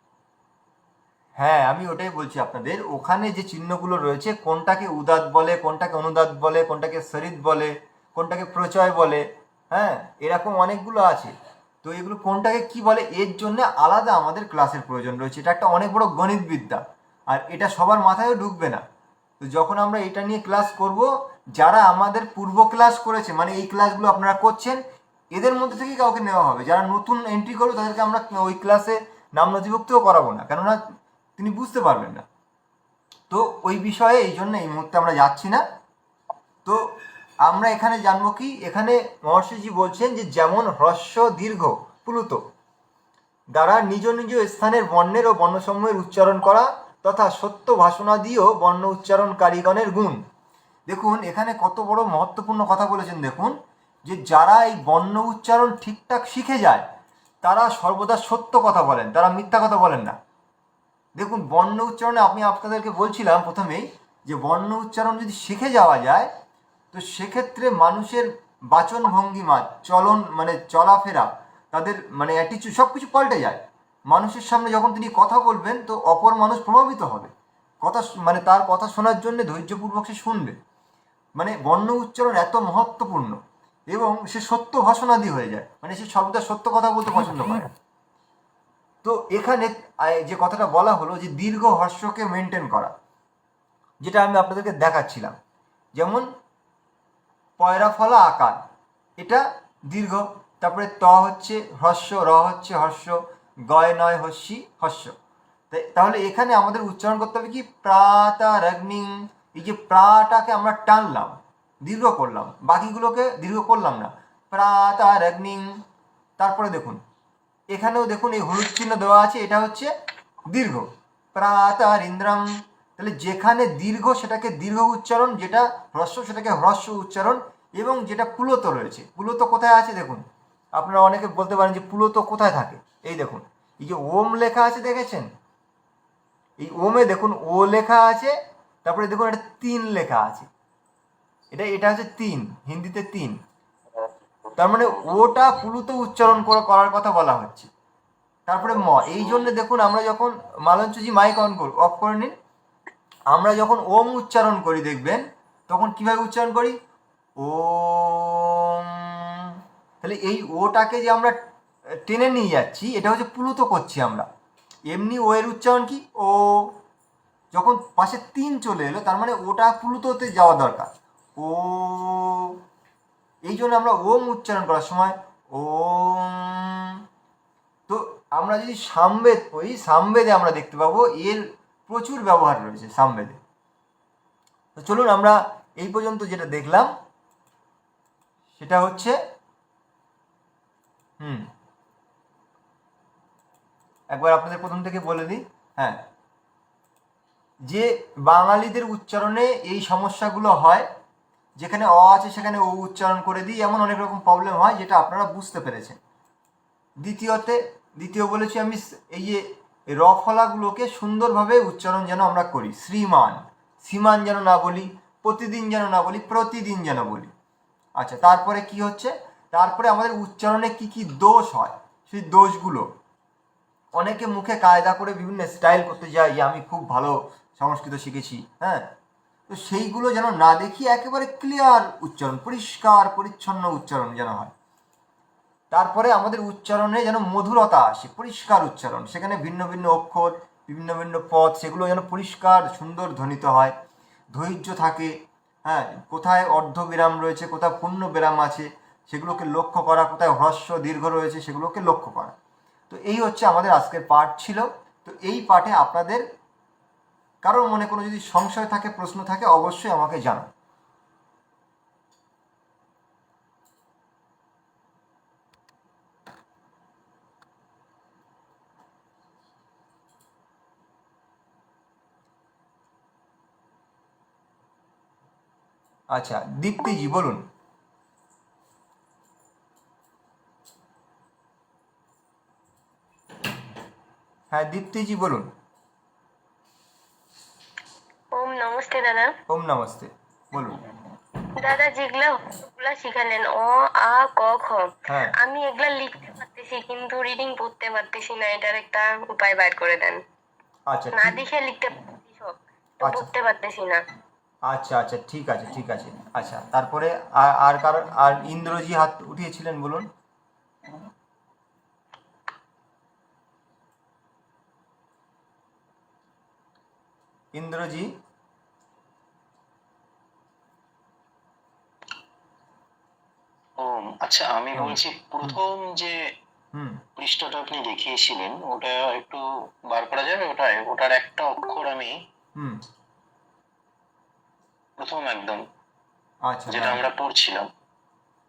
হ্যাঁ আমি ওটাই বলছি আপনাদের। ওখানে যে চিহ্নগুলো রয়েছে, কোনটাকে উদাত বলে, কোনটাকে অনুদাত বলে, কোনটাকে সরিত বলে, কোনটাকে প্রচয় বলে, হ্যাঁ এরকম অনেকগুলো আছে। তো এগুলো কোনটাকে কি বলে, এর জন্য আলাদা আমাদের ক্লাসের প্রয়োজন রয়েছে। এটা একটা অনেক বড় গণিত বিদ্যা, আর এটা সবার মাথায়ও ঢুকবে না। তো যখন আমরা এটা নিয়ে ক্লাস করব, যারা আমাদের পূর্ব ক্লাস করেছে, মানে এই ক্লাসগুলো আপনারা করছেন, এদের মধ্যে থেকে কাউকে নেওয়া হবে। যারা নতুন এন্ট্রি করবে তাদেরকে আমরা ওই ক্লাসে নাম নথিভুক্তও করাবো না, কেননা তিনি বুঝতে পারবেন না। তো ওই বিষয়ে এই জন্য এই মুহূর্তে আমরা যাচ্ছি না। তো আমরা এখানে জানবো কি, এখানে মহর্ষিজি বলছেন যে যেমন হ্রস্ব দীর্ঘ প্লুত, দ্বারা নিজ নিজ স্থানের বর্ণের ও বর্ণসমূহের উচ্চারণ করা তথা সত্য ভাষণাদিও বর্ণ উচ্চারণকারীগণের গুণ। দেখুন এখানে কত বড় মহত্বপূর্ণ কথা বলেছেন। দেখুন যে যারা এই বর্ণ উচ্চারণ ঠিকঠাক শিখে যায় তারা সর্বদা সত্য কথা বলেন, তারা মিথ্যা কথা বলেন না। দেখুন বর্ণ উচ্চারণে আমি আপনাদেরকে বলছিলাম প্রথমেই যে বর্ণ উচ্চারণ যদি শিখে যাওয়া যায় তো সেক্ষেত্রে মানুষের বাচন ভঙ্গিমা, চলন মানে চলাফেরা, তাদের মানে অ্যাটিচিউড সব কিছু পাল্টে যায়। মানুষের সামনে যখন তিনি কথা বলবেন তো অপর মানুষ প্রভাবিত হবে, কথা মানে তার কথা শোনার জন্য ধৈর্যপূর্বক সে শুনবে। মানে বর্ণ উচ্চারণ এত মহত্বপূর্ণ এবং সে সত্য ভাষণাদি হয়ে যায়, মানে সে সর্বদা সত্য কথা বলতে পছন্দ করে। তো এখানে যে কথাটা বলা হলো যে দীর্ঘ হ্রস্বকে মেনটেন করা, যেটা আমি আপনাদেরকে দেখাচ্ছিলাম, যেমন পয়রা ফলা আকার, এটা দীর্ঘ, তারপরে ত হচ্ছে হ্রস্ব, র হচ্ছে হর্ষ, গয় নয় হস্যি হস্য। তাহলে এখানে আমাদের উচ্চারণ করতে হবে কি প্রাতারগ্নিং। এই যে প্রাটাকে আমরা টানলাম, দীর্ঘ করলাম, বাকিগুলোকে দীর্ঘ করলাম না, প্রাতারগ্নিং। তারপরে দেখুন এখানেও দেখুন এই হলুদ চিহ্ন দেওয়া আছে, এটা হচ্ছে দীর্ঘ, প্রাতার ইন্দ্রাম। তাহলে যেখানে দীর্ঘ সেটাকে দীর্ঘ উচ্চারণ, যেটা হ্রস্ব সেটাকে হ্রস্ব উচ্চারণ, এবং যেটা পুলত রয়েছে, পুলত কোথায় আছে দেখুন। আপনারা অনেকে বলতে পারেন যে পুলত কোথায় থাকে, এই দেখুন এই যে ওম লেখা আছে দেখেছেন, এই ওমে দেখুন ও লেখা আছে, তারপরে দেখুন এটা 3 লেখা আছে, এটা হচ্ছে 3, হিন্দিতে 3। তার মানে ওটা পুলুত উচ্চারণ করার কথা বলা হচ্ছে। তারপরে ম, এই জন্য দেখুন আমরা যখন মালঞ্চজি মাইক অফ করে নিন, আমরা যখন ওম উচ্চারণ করি দেখবেন তখন কিভাবে উচ্চারণ করি, ওম। তাহলে এই ওটাকে যে আমরা টেনে নিয়ে যাচ্ছি এটা হচ্ছে পুলুত করছি আমরা। এমনি ও এর উচ্চারণ কি ও, যখন পাশে 3 চলে এলো তার মানে ওটা পুলুততে যাওয়া দরকার, ও। এই জন্য আমরা ওম উচ্চারণ করার সময় ওম। তো আমরা যদি সামবেদ পড়ি, সামবেদে আমরা দেখতে পাবো এর প্রচুর ব্যবহার রয়েছে সামবেদে। তো চলুন আমরা এই পর্যন্ত যেটা দেখলাম সেটা হচ্ছে একবার আপনাদের প্রথম থেকে বলে দিই। হ্যাঁ, যে বাঙালিদের উচ্চারণে এই সমস্যাগুলো হয়, যেখানে অ আছে সেখানে ও উচ্চারণ করে দিই, এমন অনেক রকম প্রবলেম হয়, যেটা আপনারা বুঝতে পেরেছেন। দ্বিতীয় বলেছি আমি এই যে র ফলাগুলোকে সুন্দরভাবে উচ্চারণ যেন আমরা করি, শ্রীমান, শ্রীমান যেন না বলি, প্রতিদিন যেন না বলি, প্রতিদিন যেন বলি। আচ্ছা, তারপরে কি হচ্ছে, তারপরে আমাদের উচ্চারণে কি কি দোষ হয়, সেই দোষগুলো অনেকে মুখে কায়দা করে বিভিন্ন স্টাইল করতে যায় যে আমি খুব ভালো সংস্কৃত শিখেছি, হ্যাঁ, তো সেইগুলো যেন না দেখি, একেবারে ক্লিয়ার উচ্চারণ, পরিষ্কার পরিচ্ছন্ন উচ্চারণ যেন হয়। তারপরে আমাদের উচ্চারণে যেন মধুরতা আসে, পরিষ্কার উচ্চারণ, সেখানে ভিন্ন ভিন্ন অক্ষর, বিভিন্ন ভিন্ন পদ, সেগুলো যেন পরিষ্কার সুন্দর ধ্বনিত হয়, ধৈর্য থাকে, হ্যাঁ, কোথায় অর্ধবিরাম রয়েছে, কোথায় পূর্ণ বিরাম আছে সেগুলোকে লক্ষ্য করা, কোথায় হ্রস্ব দীর্ঘ রয়েছে সেগুলোকে লক্ষ্য করা। তো এই হচ্ছে আমাদের আজকের পাঠ ছিল। তো এই পাঠে আপনাদের কারোর মনে কোনো যদি সংশয় থাকে, প্রশ্ন থাকে, অবশ্যই আমাকে জানান। আচ্ছা, দীপ্তিজি বলুন। হ্যাঁ, দীপ্তিজি বলুন। ওম নমস্তে দাদা। ওম নমস্তে, বলুন। দাদা যেগুলা শিখালেন অ আ ক খ, হ্যাঁ, আমি এগুলা লিখতে পারতেছি কিন্তু রিডিং পড়তে পারতেছি না, এটার একটা উপায় বাইর করে দেন। আচ্ছা না ঠিক, দেখে লিখতে পারতেছি সব, তো আচ্ছা পড়তে পারতেছি না। আচ্ছা আচ্ছা ঠিক আছে ঠিক আছে। আচ্ছা, তারপরে আর কারণ, আর ইন্দ্রজি হাত উঠিয়েছিলেন, বলুন। ইন্দ্রজি। ও আচ্ছা, আমি বলছি প্রথম যে হুম পৃষ্ঠাটা আপনি দেখিয়েছিলেন ওটা একটু বার করা যাবে? ওটার একটা অক্ষর আমি হুম প্রথম একদম আচ্ছা, যেটা আমরা পড়ছিলাম।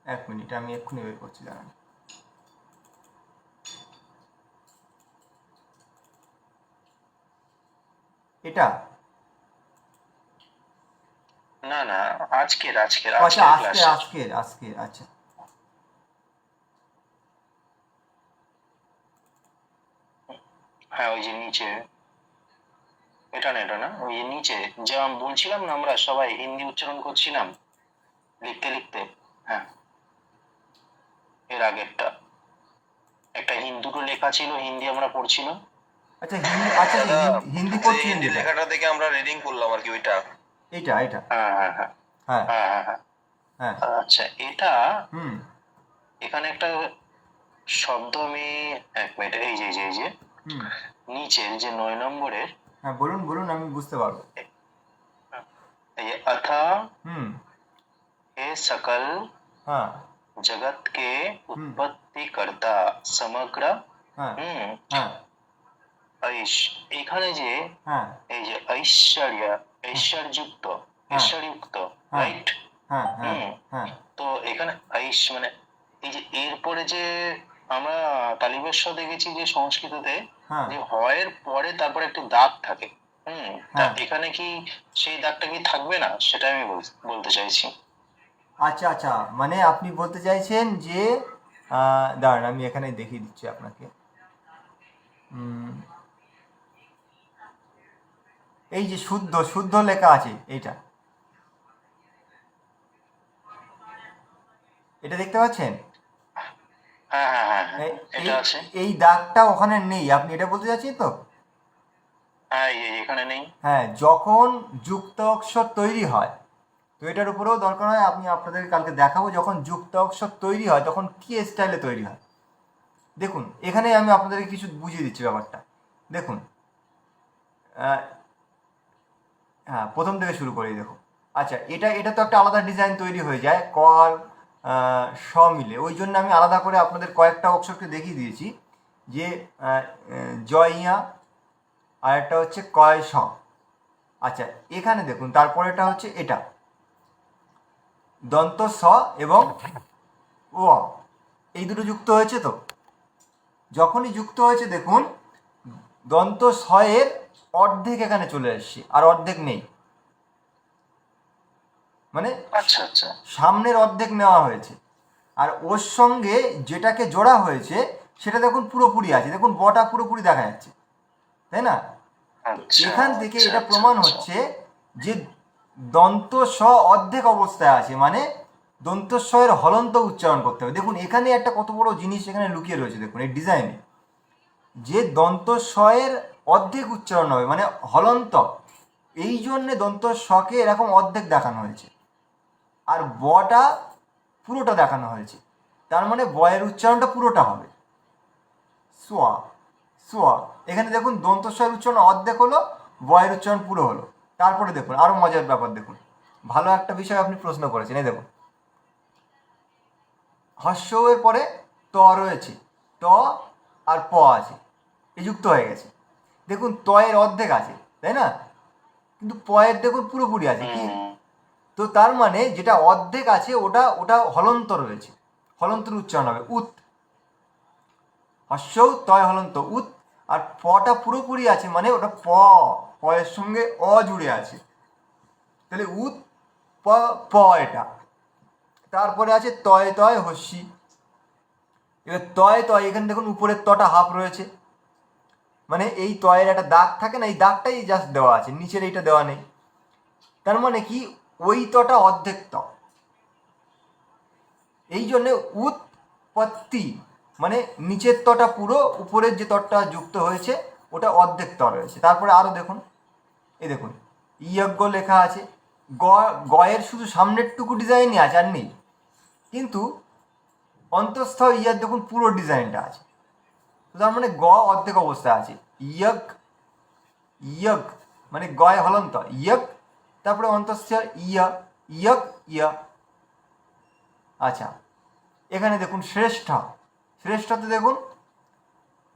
1 মিনিট, আমি এক্ষুনি বের করছি, দাঁড়ান। এটা না না, আজকের আজকের আচ্ছা আজকের আজকের ক্লাসে। আজকের আজকের আচ্ছা হ্যাঁ ওই যে নিচে, এটা না এটা না, ওই যে নিচে যে আমি বলছিলাম না, আমরা সবাই হিন্দি উচ্চারণ করছিলাম লিখতে লিখতে। হ্যাঁ, এর আগেরটা একটা হিন্দুটো লেখা ছিল, হিন্দি আমরা পড়ছিলাম। আচ্ছা হিন্দি, আচ্ছা আচ্ছা, দাদা, হিন্দি যে পড়ছিলেন হিন্দি যেটা, লেখাটা দেখে আমরা রিডিং করলাম আর কি, ওইটা। এটা এটা হ্যাঁ হ্যাঁ হ্যাঁ হ্যাঁ হ্যাঁ হ্যাঁ হ্যাঁ। হ্যাঁ আচ্ছা এটা, হুম এখানে একটা শব্দ আমি, এক মিনিট, এই যে হুম নিচের যে 9 নম্বরের, হ্যাঁ বলুন বলুন, আমি বুঝতে পারবো। এই যে अथा হুম हे सकल হ্যাঁ जगत के उत्पत्ति करता समग्र। হ্যাঁ হুম, হ্যাঁ ঐশ, এখানে যে হ্যাঁ এই যে ঐশ্বর্যযুক্ত, ঈশ্বরযুক্ত, হ্যাঁ রাইট? হ্যাঁ হ্যাঁ হুম, হ্যাঁ তো এখানে ঐশ মানে এই যে এরপরে যে আমরা তালিবেশ্ব দেখেছি যে সংস্কৃততে, হ্যাঁ যে হয়ের পরে তারপরে একটি দাগ থাকে। হুম, তা হ্যাঁ। এখানে কি সেই দাগটা কি থাকবে না, সেটা আমি বলতে চাইছি। আচ্ছা আচ্ছা, মানে আপনি বলতে চাইছেন যে দাঁড়ান আমি এখানে দেখিয়ে দিচ্ছি আপনাকে। এই যে শুদ্ধ শুদ্ধ লেখা আছে এইটা, এটা দেখতে পাচ্ছেন? হ্যাঁ হ্যাঁ হ্যাঁ হ্যাঁ, এই- এটা আছে। এই দাগটা ওখানে নেই, আপনি এটা বলতে চাচ্ছেন তো? হ্যাঁ এখানে নেই। হ্যাঁ, যখন যুক্ত অক্ষর তৈরি হয়, তো এটার উপরেও দরকার হয়, আমি আপনাদের কালকে দেখাবো যখন যুক্ত অক্ষর তৈরি হয় তখন কি স্টাইলে তৈরি হয়। দেখুন এখানে আমি আপনাদেরকে কিছু বুঝিয়ে দিচ্ছি ব্যাপারটা। দেখুন হ্যাঁ, প্রথম থেকে শুরু করি। দেখুন আচ্ছা, এটা এটা তো একটা আলাদা ডিজাইন তৈরি হয়ে যায় ক আর স মিলে, ওই জন্য আমি আলাদা করে আপনাদের কয়েকটা অক্ষরকে দেখিয়ে দিয়েছি, যে জয়িয়া আর একটা হচ্ছে কয় স। আচ্ছা এখানে দেখুন, তারপরেটা হচ্ছে এটা দন্ত স এবং ও, এই দুটো যুক্ত হয়েছে। তো যখনই যুক্ত হয়েছে দেখুন দন্ত স এর অর্ধেক এখানে চলে এসছে, আর অর্ধেক নেই, মানে আচ্ছা আচ্ছা। সামনের অর্ধেক নেওয়া হয়েছে, আর ওর সঙ্গে যেটাকে জোড়া হয়েছে সেটা দেখুন পুরোপুরি আছে, দেখুন বটা পুরোপুরি দেখা যাচ্ছে, তাই না? আচ্ছা, এখান থেকে আচ্ছা, এটা আচ্ছা, প্রমাণ আচ্ছা। হচ্ছে যে দন্ত স অর্ধেক অবস্থায় আছে, মানে দন্ত স এর হলন্ত উচ্চারণ করতে হবে। দেখুন এখানে একটা কত বড় জিনিস এখানে লুকিয়ে রয়েছে, দেখুন এই ডিজাইনে, যে দন্ত স এর অর্ধেক উচ্চারণ হবে মানে হলন্ত, এই জন্যে দন্ত সকে এরকম অর্ধেক দেখানো হয়েছে, আর বটা পুরোটা দেখানো হয়েছে, তার মানে বয়ের উচ্চারণটা পুরোটা হবে সোয়া সোয়া। এখানে দেখুন দন্ত স্বয়ের উচ্চারণ অর্ধেক হলো, বয়ের উচ্চারণ পুরো হলো। তারপরে দেখুন আরো মজার ব্যাপার, দেখুন ভালো একটা বিষয় আপনি প্রশ্ন করেছেন। এই দেখুন হর্ষ এর পরে ত রয়েছে, ত আর প আছে, এই যুক্ত হয়ে গেছে। দেখুন ত এর অর্ধেক আছে, তাই না? কিন্তু প এর দেখুন পুরোপুরি আছে কি, তো তার মানে যেটা অর্ধেক আছে ওটা ওটা হলন্ত রয়েছে, হলন্তর উচ্চারণ হবে উত, হর্ষ তয় হলন্ত উত, আর পটা পুরোপুরি আছে মানে ওটা প, প এর সঙ্গে অ জুড়ে আছে, তাহলে উত প প এটা। তারপরে আছে তয় তয় হস্যি, এবার তয় তয় এখানে দেখুন উপরের তটা হাফ রয়েছে, মানে এই তয়ের একটা দাগ থাকে না, এই দাগটাই জাস্ট দেওয়া আছে, নিচের এইটা দেওয়া নেই, তার মানে কি ওই তটা অর্ধেক ত, এই জন্যে উৎপত্তি মানে নিচের তটা পুরো, উপরের যে তটটা যুক্ত হয়েছে ওটা অর্ধেক ত রয়েছে। তারপরে আরও দেখুন, এই দেখুন ইয়জ্ঞ লেখা আছে, গয়ের শুধু সামনের টুকু ডিজাইনই আছে আর নেই, কিন্তু অন্তঃস্থ ইয়ার দেখুন পুরো ডিজাইনটা আছে, তো তার মানে গ অর্ধেক অবস্থায় আছে। ইয়ক ইয়ক মানে গয় হলন্ত ইয়ক, তারপরে অন্তঃস্থ ইয়া ইয়ক ইয়া। আচ্ছা এখানে দেখুন শ্রেষ্ঠ, শ্রেষ্ঠতে দেখুন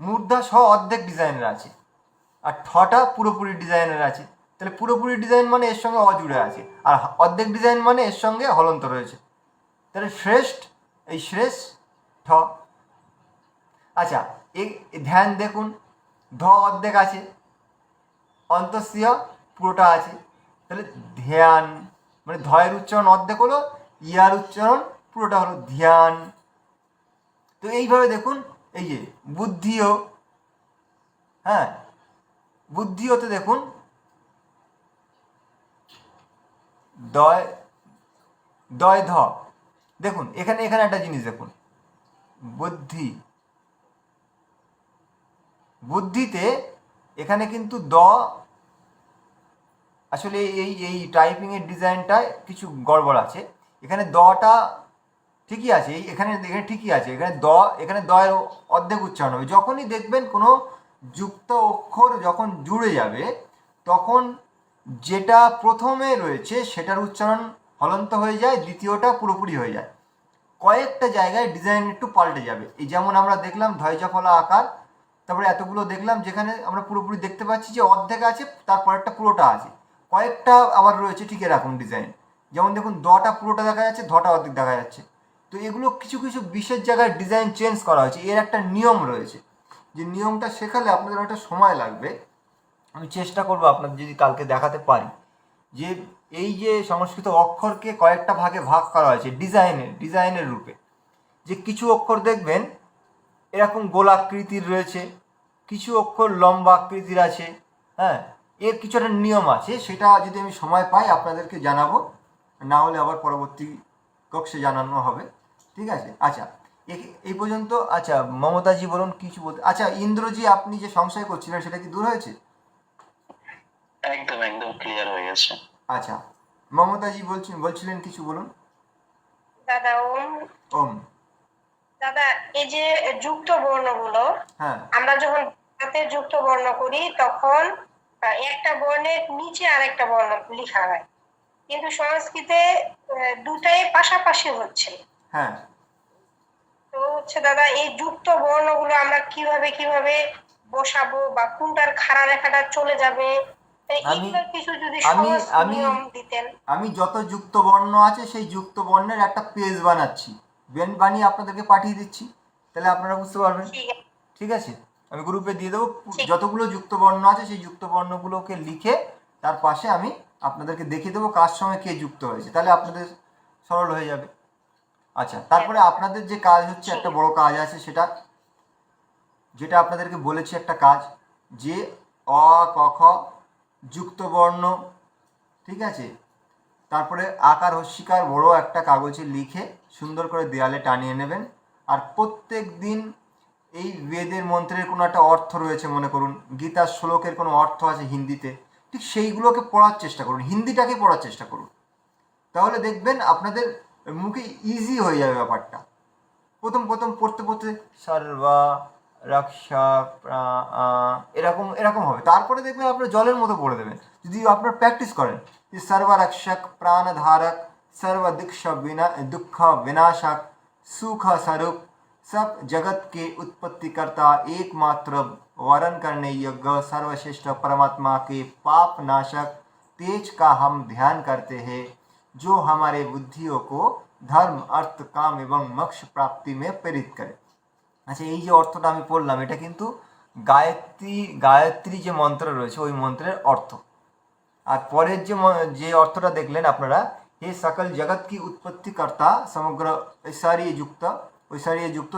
মূর্ধা স অর্ধেক ডিজাইনের আছে, আর ঠটা পুরোপুরি ডিজাইনের আছে, তাহলে পুরোপুরি ডিজাইন মানে এর সঙ্গে অজুড়ে আছে, আর অর্ধেক ডিজাইন মানে এর সঙ্গে হলন্ত রয়েছে, তাহলে শ্রেষ্ঠ, এই শ্রেষ্ঠ ঠ। আচ্ছা এই ধ্যান দেখুন ধ অর্ধেক আছে, অন্তঃস্য পুরোটা আছে। তাহলে ধ্যান মানে ধয়ের উচ্চারণ অর্ধেক হলো, ইয়ার উচ্চারণ পুরোটা হলো ধ্যান। তো এইভাবে দেখুন, এই যে বুদ্ধিও, হ্যাঁ বুদ্ধিওতে দেখুন দয় দয় ধ, দেখুন এখানে এখানে একটা জিনিস দেখুন, বুদ্ধি, বুদ্ধিতে এখানে কিন্তু আসলে এই এই টাইপিংয়ের ডিজাইনটায় কিছু গড়বড় আছে। এখানে দটা ঠিকই আছে, এখানে এখানে ঠিকই আছে, এখানে দয়ের অর্ধেক উচ্চারণ হবে। যখনই দেখবেন কোনো যুক্ত অক্ষর যখন জুড়ে যাবে, তখন যেটা প্রথমে রয়েছে সেটার উচ্চারণ হলন্ত হয়ে যায়, দ্বিতীয়টা পুরোপুরি হয়ে যায়। কয়েকটা জায়গায় ডিজাইন একটু পাল্টে যাবে। এই যেমন আমরা দেখলাম ধৈর্যফলা আকার, তারপরে এতগুলো দেখলাম যেখানে আমরা পুরোপুরি দেখতে পাচ্ছি যে অর্ধেক আছে, তারপরেরটা পুরোটা আছে। কয়েকটা আবার রয়েছে ঠিক এরকম ডিজাইন, যেমন দেখুন দটা পুরোটা দেখা যাচ্ছে, ধটা অর্ধেক দেখা যাচ্ছে। তো এগুলো কিছু কিছু বিশেষ জায়গায় ডিজাইন চেঞ্জ করা হয়েছে, এর একটা নিয়ম রয়েছে, যে নিয়মটা শেখালে আপনাদের একটা সময় লাগবে। আমি চেষ্টা করবো আপনাদের যদি কালকে দেখাতে পারি যে এই যে সংস্কৃত অক্ষরকে কয়েকটা ভাগে ভাগ করা হয়েছে ডিজাইনের রূপে। যে কিছু অক্ষর দেখবেন এরকম গোলাকৃতির রয়েছে, কিছু অক্ষর লম্বা আকৃতির আছে, হ্যাঁ এর কিছু একটা নিয়ম আছে। সেটা যদি আমি সময় পাই আপনাদেরকে জানাবো, না হলে আবার পরবর্তী কক্ষে জানানো হবে, ঠিক আছে? আচ্ছা এই পর্যন্ত। আচ্ছা মমতাজি বলুন কিছু বলতে। আচ্ছা ইন্দ্রজি, আপনি যে সংশয় করছিলেন সেটা কি দূর হয়েছে? একদম একদম ক্লিয়ার হয়ে গেছে। আচ্ছা মমতাজি বলছিলেন কিছু বলুন। দাদা ওম। ওম। দাদা এই যে যুক্ত বর্ণগুলো, হ্যাঁ আমরা যখন হাতে যুক্ত বর্ণ করি তখন একটা বর্ণের নিচে আরেকটা বর্ণ লেখা হয়, কিন্তু সংস্কৃতে দুটাই পাশাপাশি হচ্ছে। হ্যাঁ তো হচ্ছে দাদা এই যুক্ত বর্ণগুলো আমরা কিভাবে কিভাবে বসাবো, বা কোনটার খাড়া রেখাটা চলে যাবে, এইগুলোর কিছু যদি সহজ নিয়ম দিতেন। আমি যত যুক্ত বর্ণ আছে সেই যুক্ত বর্ণের একটা পেজ বানাচ্ছি, বানিয়ে আপনাদেরকে পাঠিয়ে দিচ্ছি, তাহলে আপনারা বুঝতে পারবেন। ঠিক আছে, ঠিক আছে, আমি গ্রুপে দিয়ে দেবো। ঠিক। যতগুলো যুক্ত বর্ণ আছে সেই যুক্ত বর্ণগুলোকে লিখে তার পাশে আমি আপনাদেরকে দেখিয়ে দেবো কার সঙ্গে কে যুক্ত হয়েছে, তাহলে আপনাদের সরল হয়ে যাবে। আচ্ছা তারপরে আপনাদের যে কাজ হচ্ছে, একটা বড় কাজ আছে, যেটা আপনাদেরকে বলেছি একটা কাজ, যে অ ক খ যুক্ত বর্ণ, ঠিক আছে, তারপরে আকার হস্যিকার বড় একটা কাগজে লিখে সুন্দর করে দেয়ালে টানিয়ে নেবেন। আর প্রত্যেক দিন এই বেদের মন্ত্রের কোনো একটা অর্থ রয়েছে, মনে করুন গীতার শ্লোকের কোনো অর্থ আছে হিন্দিতে, ঠিক সেইগুলোকে পড়ার চেষ্টা করুন, হিন্দিটাকে পড়ার চেষ্টা করুন। তাহলে দেখবেন আপনাদের মুখে ইজি হয়ে যাবে ব্যাপারটা। প্রথম প্রথম পড়তে পড়তে সর্বা রক্ষা এরকম এরকম হবে, তারপরে দেখবেন আপনার জলের মতো পড়ে দেবেন যদি আপনার প্র্যাকটিস করেন। যে সর্বরক্ষক প্রাণধারক दुख विनाशक सुख स्वरूप सब जगत के उत्पत्तिकर्ता एकमात्र वर्ण करने योग्य सर्वश्रेष्ठ परमात्मा के पाप नाशक तेज का हम ध्यान करते हैं, जो हमारे बुद्धियों को धर्म अर्थ काम एवं मोक्ष प्राप्ति में प्रेरित करे। আচ্ছা এই যে অর্থটা আমি পড়লাম, এটা কিন্তু গায়ত্রী যে মন্ত্র রয়েছে ওই মন্ত্রের অর্থ। আর পরের যে অর্থটা দেখলেন আপনারা, हे सकल जगत की उत्पत्ति करता समग्र ऐश्वर्य युक्त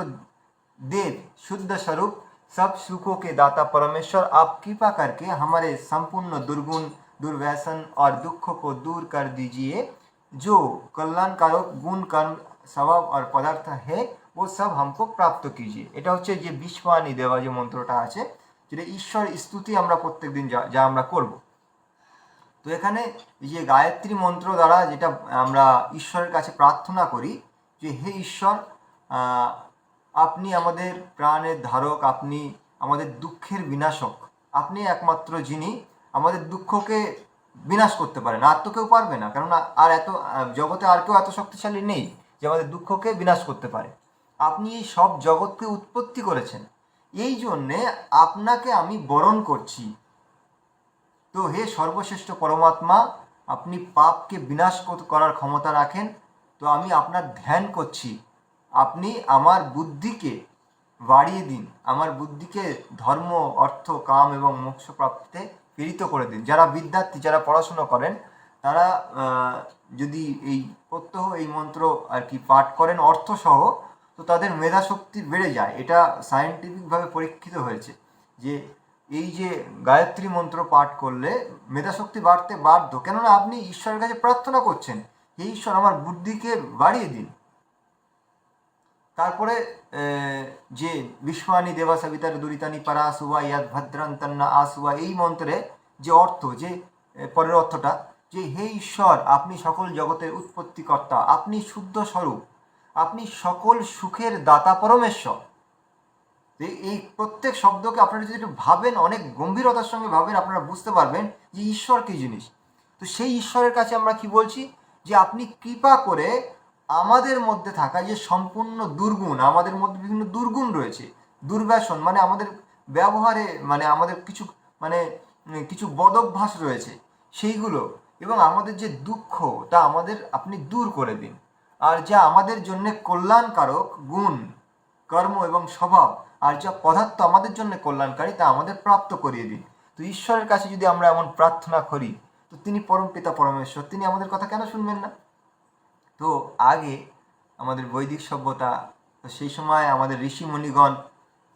देव शुद्ध स्वरूप सब सुखों के दाता परमेश्वर, आप कृपा करके हमारे संपूर्ण दुर्गुण दुर्व्यसन और दुख को दूर कर दीजिए। जो कल्याणकारक गुण कर्म स्वभाव और पदार्थ है वो सब हमको प्राप्त कीजिए। এটা হচ্ছে যে বিশ্ববাণী দেওয়া যে মন্ত্রটা আছে, যেটা ঈশ্বর স্তুতি আমরা প্রত্যেকদিন যা আমরা করব। তো এখানে এই যে গায়ত্রী মন্ত্র দ্বারা যেটা আমরা ঈশ্বরের কাছে প্রার্থনা করি যে হে ঈশ্বর, আপনি আমাদের প্রাণের ধারক, আপনি আমাদের দুঃখের বিনাশক, আপনি একমাত্র যিনি আমাদের দুঃখকে বিনাশ করতে পারেন, আর তো কেউ পারবে না, কেননা আর এত জগতে আর কেউ এত শক্তিশালী নেই যে আমাদের দুঃখকে বিনাশ করতে পারে। আপনি এই সব জগৎকে উৎপত্তি করেছেন, এই জন্যে আপনাকে আমি বরণ করছি। তো হে সর্বশ্রেষ্ঠ পরমাত্মা, আপনি পাপকে বিনাশ করার ক্ষমতা রাখেন, তো আমি আপনার ধ্যান করছি, আপনি আমার বুদ্ধিকে বাড়িয়ে দিন, আমার বুদ্ধিকে ধর্ম অর্থ কাম এবং মোক্ষ প্রাপ্তিতে প্রেরিত করে দিন। যারা বিদ্যার্থী, যারা পড়াশুনো করেন, তারা যদি এই প্রত্যহ এই মন্ত্র আর কি পাঠ করেন অর্থসহ, তো তাদের মেধাশক্তি বেড়ে যায়। এটা সায়েন্টিফিকভাবে পরীক্ষিত হয়েছে যে এই যে গায়ত্রী মন্ত্র পাঠ করলে মেধাশক্তি বাড়তে বাধ্য। কেননা আপনি ঈশ্বরের কাছে প্রার্থনা করছেন, হে ঈশ্বর আমার বুদ্ধিকে বাড়িয়ে দিন। তারপরে যে বিশ্বানি দেবা সবিতার দুরিতানি পারাসুয়া ইয়াদ ভদ্রান্তন্না আসুয়া, এই মন্ত্রে যে অর্থ, যে পরের অর্থটা, যে হে ঈশ্বর আপনি সকল জগতের উৎপত্তিকর্তা, আপনি শুদ্ধ স্বরূপ, আপনি সকল সুখের দাতা পরমেশ্বর। এই প্রত্যেক শব্দকে আপনারা যদি একটু ভাবেন, অনেক গম্ভীরতার সঙ্গে ভাবেন, আপনারা বুঝতে পারবেন যে ঈশ্বর কী জিনিস। তো সেই ঈশ্বরের কাছে আমরা কি বলছি, যে আপনি কৃপা করে আমাদের মধ্যে থাকা যে সম্পূর্ণ দুর্গুণ, আমাদের মধ্যে বিভিন্ন দুর্গুণ রয়েছে, দুর্ব্যসন মানে আমাদের ব্যবহারে, মানে আমাদের কিছু কিছু বদভ্যাস রয়েছে সেইগুলো, এবং আমাদের যে দুঃখ, তা আমাদের আপনি দূর করে দিন। আর যা আমাদের জন্য কল্যাণকারক গুণ, কর্ম এবং স্বভাব, আর যা পদার্থ আমাদের জন্য কল্যাণকারী, তা আমাদের প্রাপ্ত করিয়ে দিন। তো ঈশ্বরের কাছে যদি আমরা এমন প্রার্থনা করি, তো তিনি পরমপিতা পরমেশ্বর, তিনি আমাদের কথা কেন শুনবেন না? তো আগে আমাদের বৈদিক সভ্যতা, তো সেই সময় আমাদের ঋষি মুনিগণ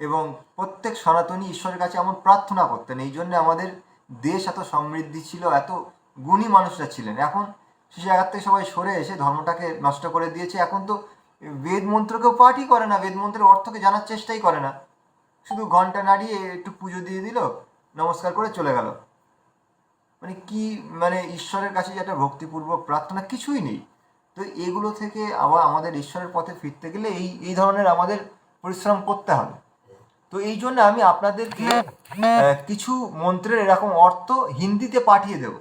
এবং প্রত্যেক সনাতনী ঈশ্বরের কাছে এমন প্রার্থনা করতেন। এই জন্য আমাদের দেশ এত সমৃদ্ধি ছিল, এত গুণী মানুষরা ছিলেন। এখন সেই জায়গার থেকে সবাই সরে এসে ধর্মটাকে নষ্ট করে দিয়েছে। এখন তো বেদ মন্ত্রকেও পাঠই করে না, বেদ মন্ত্রের অর্থকে জানার চেষ্টাই করে না, শুধু ঘন্টা নাড়িয়ে একটু পুজো দিয়ে দিল, নমস্কার করে চলে গেল। মানে কি, মানে ঈশ্বরের কাছে যে একটা ভক্তিপূর্বক প্রার্থনা কিছুই নেই। তো এগুলো থেকে আবার আমাদের ঈশ্বরের পথে ফিরতে গেলে এই ধরনের আমাদের পরিশ্রম করতে হবে। তো এই জন্য আমি আপনাদেরকে কিছু মন্ত্রের এরকম অর্থ হিন্দিতে পাঠিয়ে দেব।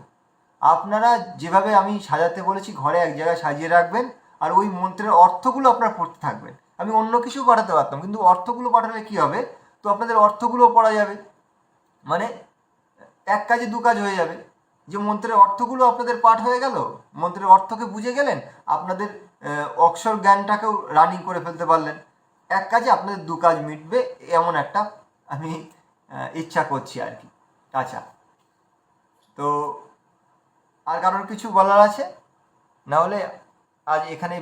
আপনারা যেভাবে আমি সাজাতে বলেছি, ঘরে এক জায়গায় সাজিয়ে রাখবেন, আর ওই মন্ত্রের অর্থগুলো আপনারা পড়তে থাকবেন। আমি অন্য কিছু পাঠাতে পারতাম, কিন্তু অর্থগুলো পাঠালে কি হবে, তো আপনাদের অর্থগুলোও পড়া যাবে, মানে এক কাজে দু কাজ হয়ে যাবে। যে মন্ত্রের অর্থগুলো আপনাদের পাঠ হয়ে গেল, মন্ত্রের অর্থকে বুঝে গেলেন, আপনাদের অক্ষর জ্ঞানটাকেও রানিং করে ফেলতে পারলেন। এক কাজে আপনাদের দু কাজ মিটবে, এমন একটা আমি ইচ্ছা করছি আর কি। আচ্ছা, তো আর কারোর কিছু বলার আছে? না হলে আজ এখানে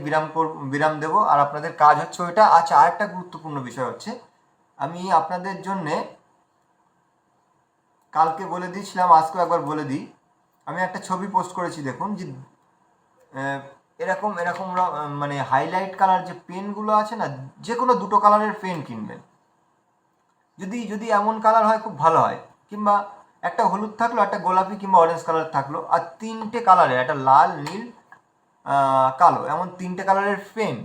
বিরাম দেব। আর আপনাদের কাজ হচ্ছে ওইটা। আচ্ছা, আরেকটা গুরুত্বপূর্ণ বিষয় হচ্ছে, আমি আপনাদের জন্যে কালকে বলে দিয়েছিলাম, আজকেও একবার বলে দিই। আমি একটা ছবি পোস্ট করেছি, দেখুন, যে এরকম মানে হাইলাইট কালার যে পেনগুলো আছে না, যে কোনো দুটো কালারের পেন কিনবেন। যদি এমন কালার হয় খুব ভালো হয়, কিংবা একটা হলুদ থাকলো, একটা গোলাপি কিংবা অরেঞ্জ কালার থাকলো, আর তিনটে কালারের, একটা লাল, নীল, কালো, এমন তিনটে কালারের পেন,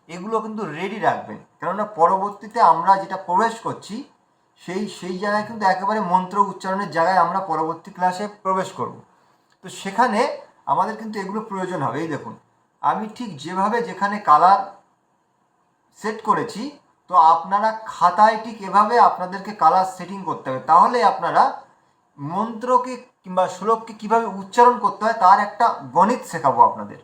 এগুলো কিন্তু রেডি রাখবেন। কেননা পরবর্তীতে আমরা যেটা প্রবেশ করছি, সেই জায়গায় কিন্তু একেবারে মন্ত্র উচ্চারণের জায়গায় আমরা পরবর্তী ক্লাসে প্রবেশ করব। তো সেখানে আমাদের কিন্তু এগুলো প্রয়োজন হবে। এই দেখুন, আমি ঠিক যেভাবে যেখানে কালার সেট করেছি, তো আপনারা খাতায় ঠিক এভাবে আপনাদেরকে কালার সেটিং করতে হবে। তাহলে আপনারা মন্ত্রকে কিংবা শ্লোককে কীভাবে উচ্চারণ করতে হয় তার একটা গণিত শেখাবো আপনাদের।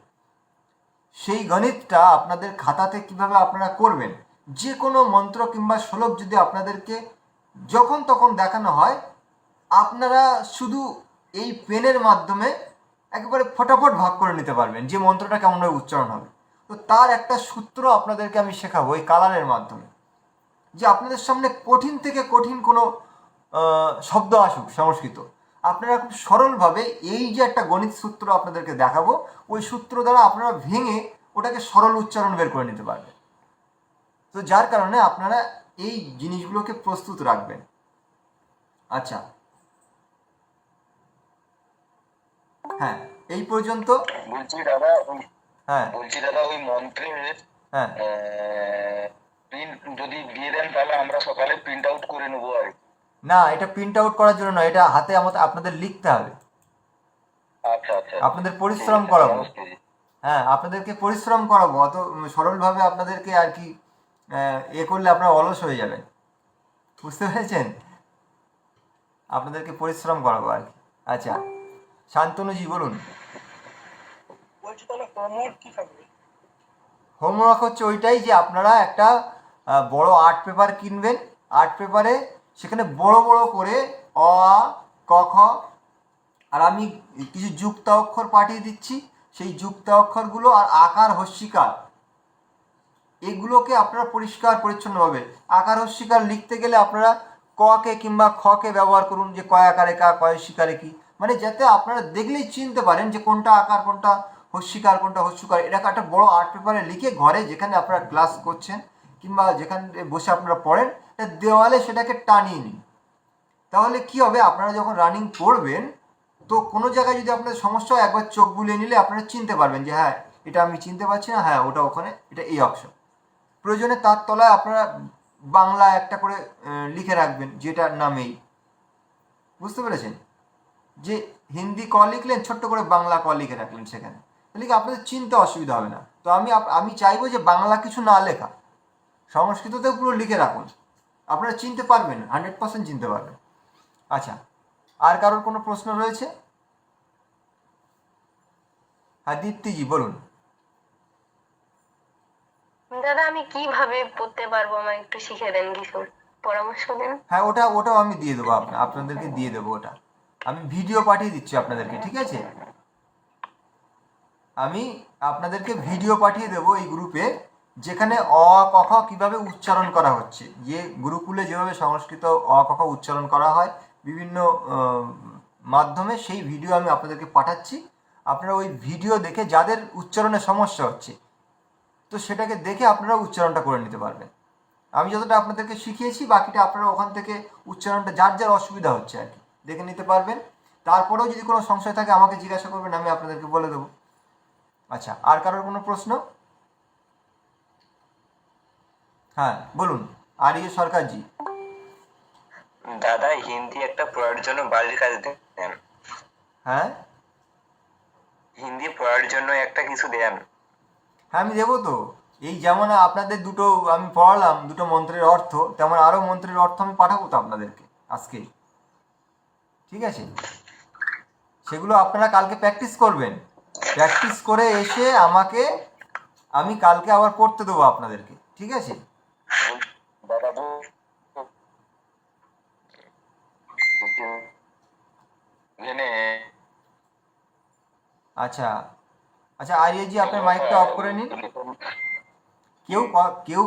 সেই গণিতটা আপনাদের খাতাতে কিভাবে আপনারা করবেন। যে কোনো মন্ত্র কিংবা শ্লোক যদি আপনাদেরকে যখন তখন দেখানো হয়, আপনারা শুধু এই পেনের মাধ্যমে একেবারে ফটাফট ভাগ করে নিতে পারবেন যে মন্ত্রটা কেমনভাবে উচ্চারণ হবে। তো তার একটা সূত্র আপনাদেরকে আমি শেখাবো এই কালারের মাধ্যমে, যে আপনাদের সামনে কঠিন থেকে কঠিন কোনো শব্দ আসুক সংস্কৃত, আপনারা খুব সরলভাবে এই যে একটা গণিত সূত্র আপনাদেরকে দেখাবো, ওই সূত্র দ্বারা আপনারা ভেঙে ওটাকে সরল উচ্চারণ বের করে নিতে পারবেন। তো যার কারণে আপনারা এই জিনিসগুলোকে প্রস্তুত রাখবেন। আচ্ছা, হ্যাঁ, এই পর্যন্ত। বলছি দাদা, হ্যাঁ ওই মন্ত্রের হ্যাঁ প্রিন্ট যদি দিয়ে দেন, তাহলে আমরা সকালে প্রিন্ট আউট করে নেবো। আর না, এটা প্রিন্ট আউট করার জন্য নয়, এটা হাতে আপনাদের লিখতে হবে। আচ্ছা আচ্ছা, আপনাদের পরিশ্রম করাবো। হ্যাঁ, আপনাদেরকে পরিশ্রম করাবো। অত সরলভাবে আপনাদেরকে আর কি করলে আপনারা অলস হয়ে যাবেন, বুঝতে পেরেছেন? আপনাদেরকে পরিশ্রম করাবো আর কি। আচ্ছা, শান্তনুজি বলুন। বলছি তাহলে হোমওয়ার্ক কি থাকবে? হোমওয়ার্ক হচ্ছে ওইটাই, যে আপনারা একটা বড় আর্ট পেপার কিনবেন। আর্ট পেপারে সেখানে বড় বড় করে অ, আ, ক, খ, আর আমি কিছু যুক্ত অক্ষর পাঠিয়ে দিচ্ছি, সেই যুক্ত অক্ষরগুলো আর আকার হস্যিকার এগুলোকে আপনারা পরিষ্কার পরিচ্ছন্নভাবে, আকার হস্যিকার লিখতে গেলে আপনারা ককে কিংবা খকে ব্যবহার করুন, যে কয় আকারে কা, কয় শিকারে কি, মানে যাতে আপনারা দেখলেই চিনতে পারেন যে কোনটা আকার, কোনটা হস্যিকার, কোনটা হস্যকার। এটাকে একটা বড় আর্ট পেপারে লিখে ঘরে যেখানে আপনারা ক্লাস করছেন কিংবা যেখানে বসে আপনারা পড়েন, দেওয়ালে সেটাকে টানিয়ে নিন। তাহলে কি হবে, আপনারা যখন রানিং পড়বেন তো কোনো জায়গায় যদি আপনাদের সমস্যা হয়, একবার চোখ বুলিয়ে নিলে আপনারা চিনতে পারবেন যে হ্যাঁ এটা আমি চিনতে পারছি না, হ্যাঁ ওটা ওখানে, এটা এই অপশন। প্রয়োজনে তার তলায় আপনারা বাংলা একটা করে লিখে রাখবেন যেটার নামেই, বুঝতে পেরেছেন? যে হিন্দি ক লিখলেন, ছোট্ট করে বাংলা ক লিখে রাখলেন সেখানে, তাহলে কি আপনাদের চিনতে অসুবিধা হবে না। তো আমি চাইবো যে বাংলা কিছু না লেখা, সংস্কৃততেও পুরো লিখে রাখুন, আপনারা চিনতে পারবেন, 100% চিনতে পারবেন। আচ্ছা, আর কারোর কোনো প্রশ্ন রয়েছে? হ্যাঁ দীপ্তিজি বলুন। দাদা আমি কিভাবে পড়তে পারবো, আমায় একটু শিখে দেন, কিছু পরামর্শ দেন। হ্যাঁ ওটাও আমি দিয়ে দেবো, আপনাদেরকে দিয়ে দেবো, ওটা আমি ভিডিও পাঠিয়ে দিচ্ছি আপনাদেরকে, ঠিক আছে? আমি আপনাদেরকে ভিডিও পাঠিয়ে দেবো এই গ্রুপে, যেখানে অ ক খ কীভাবে উচ্চারণ করা হচ্ছে, যে গুরুকুলে যেভাবে সংস্কৃত অ ক খ উচ্চারণ করা হয় বিভিন্ন মাধ্যমে, সেই ভিডিও আমি আপনাদেরকে পাঠাচ্ছি। আপনারা ওই ভিডিও দেখে যাদের উচ্চারণে সমস্যা হচ্ছে, তো সেটাকে দেখে আপনারা উচ্চারণটা করে নিতে পারবেন। আমি যতটা আপনাদেরকে শিখিয়েছি, বাকিটা আপনারা ওখান থেকে উচ্চারণটা যার যার অসুবিধা হচ্ছে আর কি দেখে নিতে পারবেন। তারপরেও যদি কোনো সংশয় থাকে আমাকে জিজ্ঞাসা করবেন, আমি আপনাদেরকে বলে দেবো। আচ্ছা, আর কারোর কোনো প্রশ্ন? হ্যাঁ বলুন, আরিয় সরকারজি। দাদা হিন্দি একটা পড়ার জন্য বাড়ির কাজ দেন, হ্যাঁ হিন্দি পড়ার জন্য একটা কিছু দেন। হ্যাঁ আমি দেবো তো। এই যেমন আপনাদের দুটো আমি পড়ালাম দুটো মন্ত্রের অর্থ, তেমন আরও মন্ত্রের অর্থ আমি পাঠাবো তো আপনাদেরকে আজকে, ঠিক আছে? সেগুলো আপনারা কালকে প্র্যাকটিস করবেন, প্র্যাকটিস করে এসে আমাকে আমি কালকে আবার পড়তে দেবো আপনাদেরকে, ঠিক আছে? দাদা আচ্ছা আচ্ছা, আরিয়াজি আপনার মাইকটা অফ করে নিন। কেউ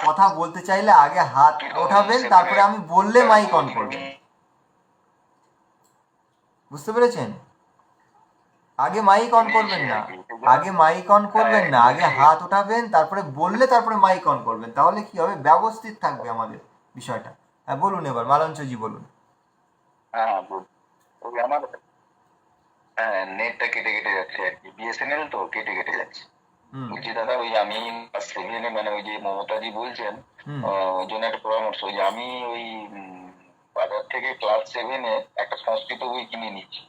কথা বলতে চাইলে আগে হাত ওঠাবেন, তারপরে আমি বললে মাইক অন করবেন, বুঝতে পেরেছেন? আগে মাইক অন করবেন না, আগে হাত ওঠাবেন, তারপরে বললে তারপরে মাইক অন করবেন, তাহলে কি হবে, ব্যবস্থিত থাকবে আমাদের বিষয়টা। হ্যাঁ বলুন এবার, মালঞ্চজি বলুন। হ্যাঁ ওই আমার নেটটা কেটে কেটে যাচ্ছে আর কি, বিএসএনএল তো কেটে কেটে যাচ্ছে। বলছি দাদা ওই আমি সেভেনে মানে ওই যে মমতাজি বলছেন, ওই জন্য একটা পরামর্শ, ওই যে আমি ওই বাজার থেকে ক্লাস 7-এ একটা সংস্কৃত বই কিনে নিচ্ছি।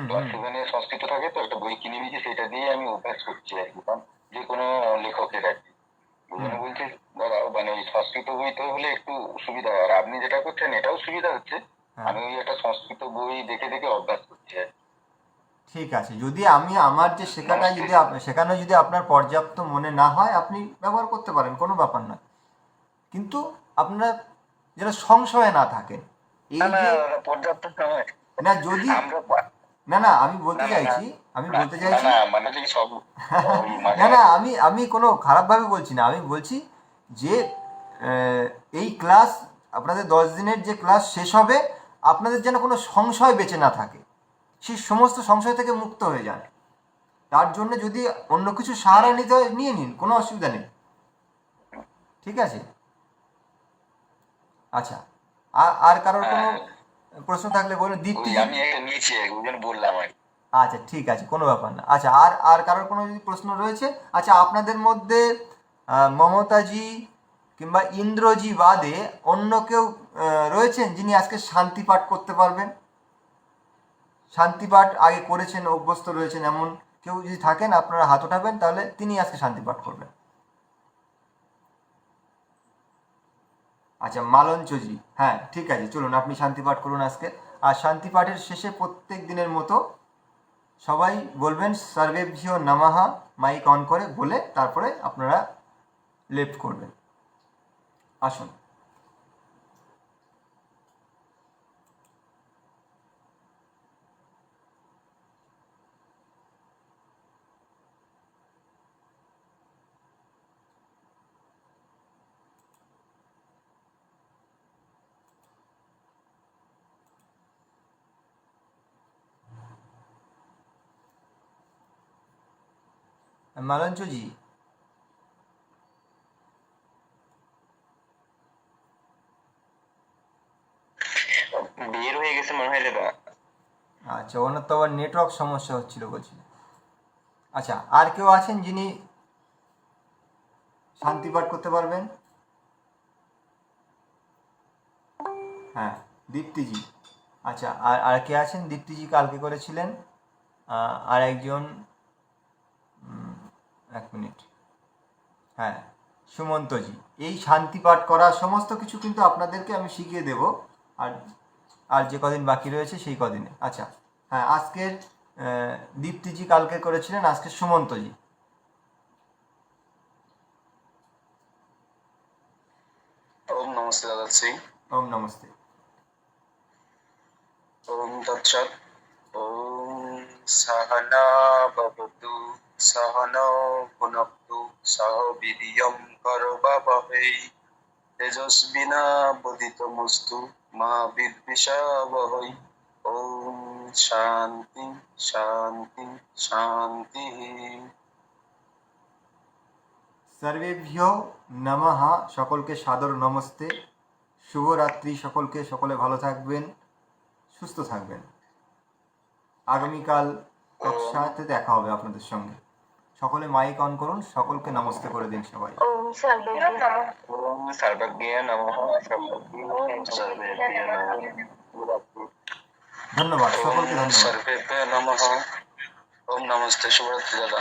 ক্লাস 7-এ সংস্কৃত থাকে তো, একটা বই কিনে নিয়েছি, সেটা দিয়ে আমি অভ্যাস করছি আর কি, যে কোনো লেখকের আর কি। ওই জন্য বলছি দাদা মানে ওই সংস্কৃত বইতে হলে একটু সুবিধা হয়, আর আপনি যেটা করছেন এটাও সুবিধা হচ্ছে। আমি ওই একটা সংস্কৃত বই দেখে দেখে অভ্যাস করছি আর কি। ঠিক আছে, যদি আমার যে শেখানো যদি আপনার পর্যাপ্ত মনে না হয়, আপনি ব্যবহার করতে পারেন, কোনো ব্যাপার নয়, কিন্তু আপনার যেন সংশয়ে না থাকেন। এই যে পর্যাপ্ত নয় না, যদি না আমি বলতে চাইছি মানে যে সব না আমি কোনো খারাপভাবে বলছি না, আমি বলছি যে এই ক্লাস আপনাদের 10 দিনের যে ক্লাস শেষ হবে, আপনাদের যেন কোনো সংশয় বেঁচে না থাকে, সেই সমস্ত সংশয় থেকে মুক্ত হয়ে যান। তার জন্য যদি অন্য কিছু সাহারা নিতে হয় নিয়ে নিন, কোনো অসুবিধা নেই, ঠিক আছে? আচ্ছা, আর কারোর কোনো প্রশ্ন থাকলে বলুন। দীপ্তি, আমি একটা নিয়েছি বললাম আর কি। আচ্ছা ঠিক আছে, কোনো ব্যাপার না। আচ্ছা, আর কারোর কোনো যদি প্রশ্ন রয়েছে? আচ্ছা, আপনাদের মধ্যে মমতাজি কিংবা ইন্দ্রজি বাদে অন্য কেউ রয়েছেন যিনি আজকে শান্তি পাঠ করতে পারবেন? শান্তি পাঠ আগে করেছেন, অভ্যস্ত রয়েছেন, এমন কেউ যদি থাকেন আপনারা হাত ওঠাবেন, তাহলে তিনি আজকে শান্তি পাঠ করবেন। আচ্ছা, মালঞ্চজি, হ্যাঁ ঠিক আছে, চলুন আপনি শান্তি পাঠ করুন আজকে। আর শান্তি পাঠের শেষে প্রত্যেক দিনের মতো সবাই বলবেন সর্বেভ্যো নমঃ, মাইক অন করে বলে তারপরে আপনারা লেফট করবেন। আসুন। মালঞ্চজি, বের হয়ে গেছে মনে হয় দাদা। আচ্ছা, ওনার তো আবার নেটওয়ার্ক সমস্যা হচ্ছিল বলছিল। আচ্ছা, আর কেউ আছেন যিনি শান্তি পাঠ করতে পারবেন? হ্যাঁ, দীপ্তিজি। আচ্ছা, আর কে আছেন? দীপ্তিজি কালকে করেছিলেন। আর একজন, এক মিনিট, হ্যাঁ, সুমন্তজি। এই শান্তি পাঠ করা সমস্ত কিছু কিন্তু আপনাদেরকে আমি শিখিয়ে দেব, আর আর যে কদিন বাকি রয়েছে সেই কদিনে। আচ্ছা, হ্যাঁ, আজকের দীপ্তিজি কালকে করেছিলেন, আজকে সুমন্তজি। ওম নমস্তে দাদাশ্রী। ওম নমস্তে। ওম তৎসৎ। ওম সহনা ভবতু সহনৌ ভুনক্তু সহ বীর্যং করবাবহৈ তেজস্বিনাবধীতমস্তু মা বিদ্বিষাবহৈ। ওম শান্তি শান্তি শান্তি। সর্বেভ্যো নমঃ, সকলকে সাদর নমস্তে, শুভরাত্রি সকলকে, সকলে ভালো থাকবেন, সুস্থ থাকবেন। আগামীকাল কক্ষাতে দেখা হবে আপনাদের সঙ্গে। সকলে মাইক অন করুন, সকলকে নমস্তে করে দিন সবাই। ওম সর্বজ্ঞ ওম সর্বজ্ঞ নমঃ। সর্বেভ্যো নমঃ। ধন্যবাদ সকলকে, ওম ধন্যবাদ। সর্বেভ্যো নমঃ। ওম নমস্তে, শুভরাত্রি দাদা।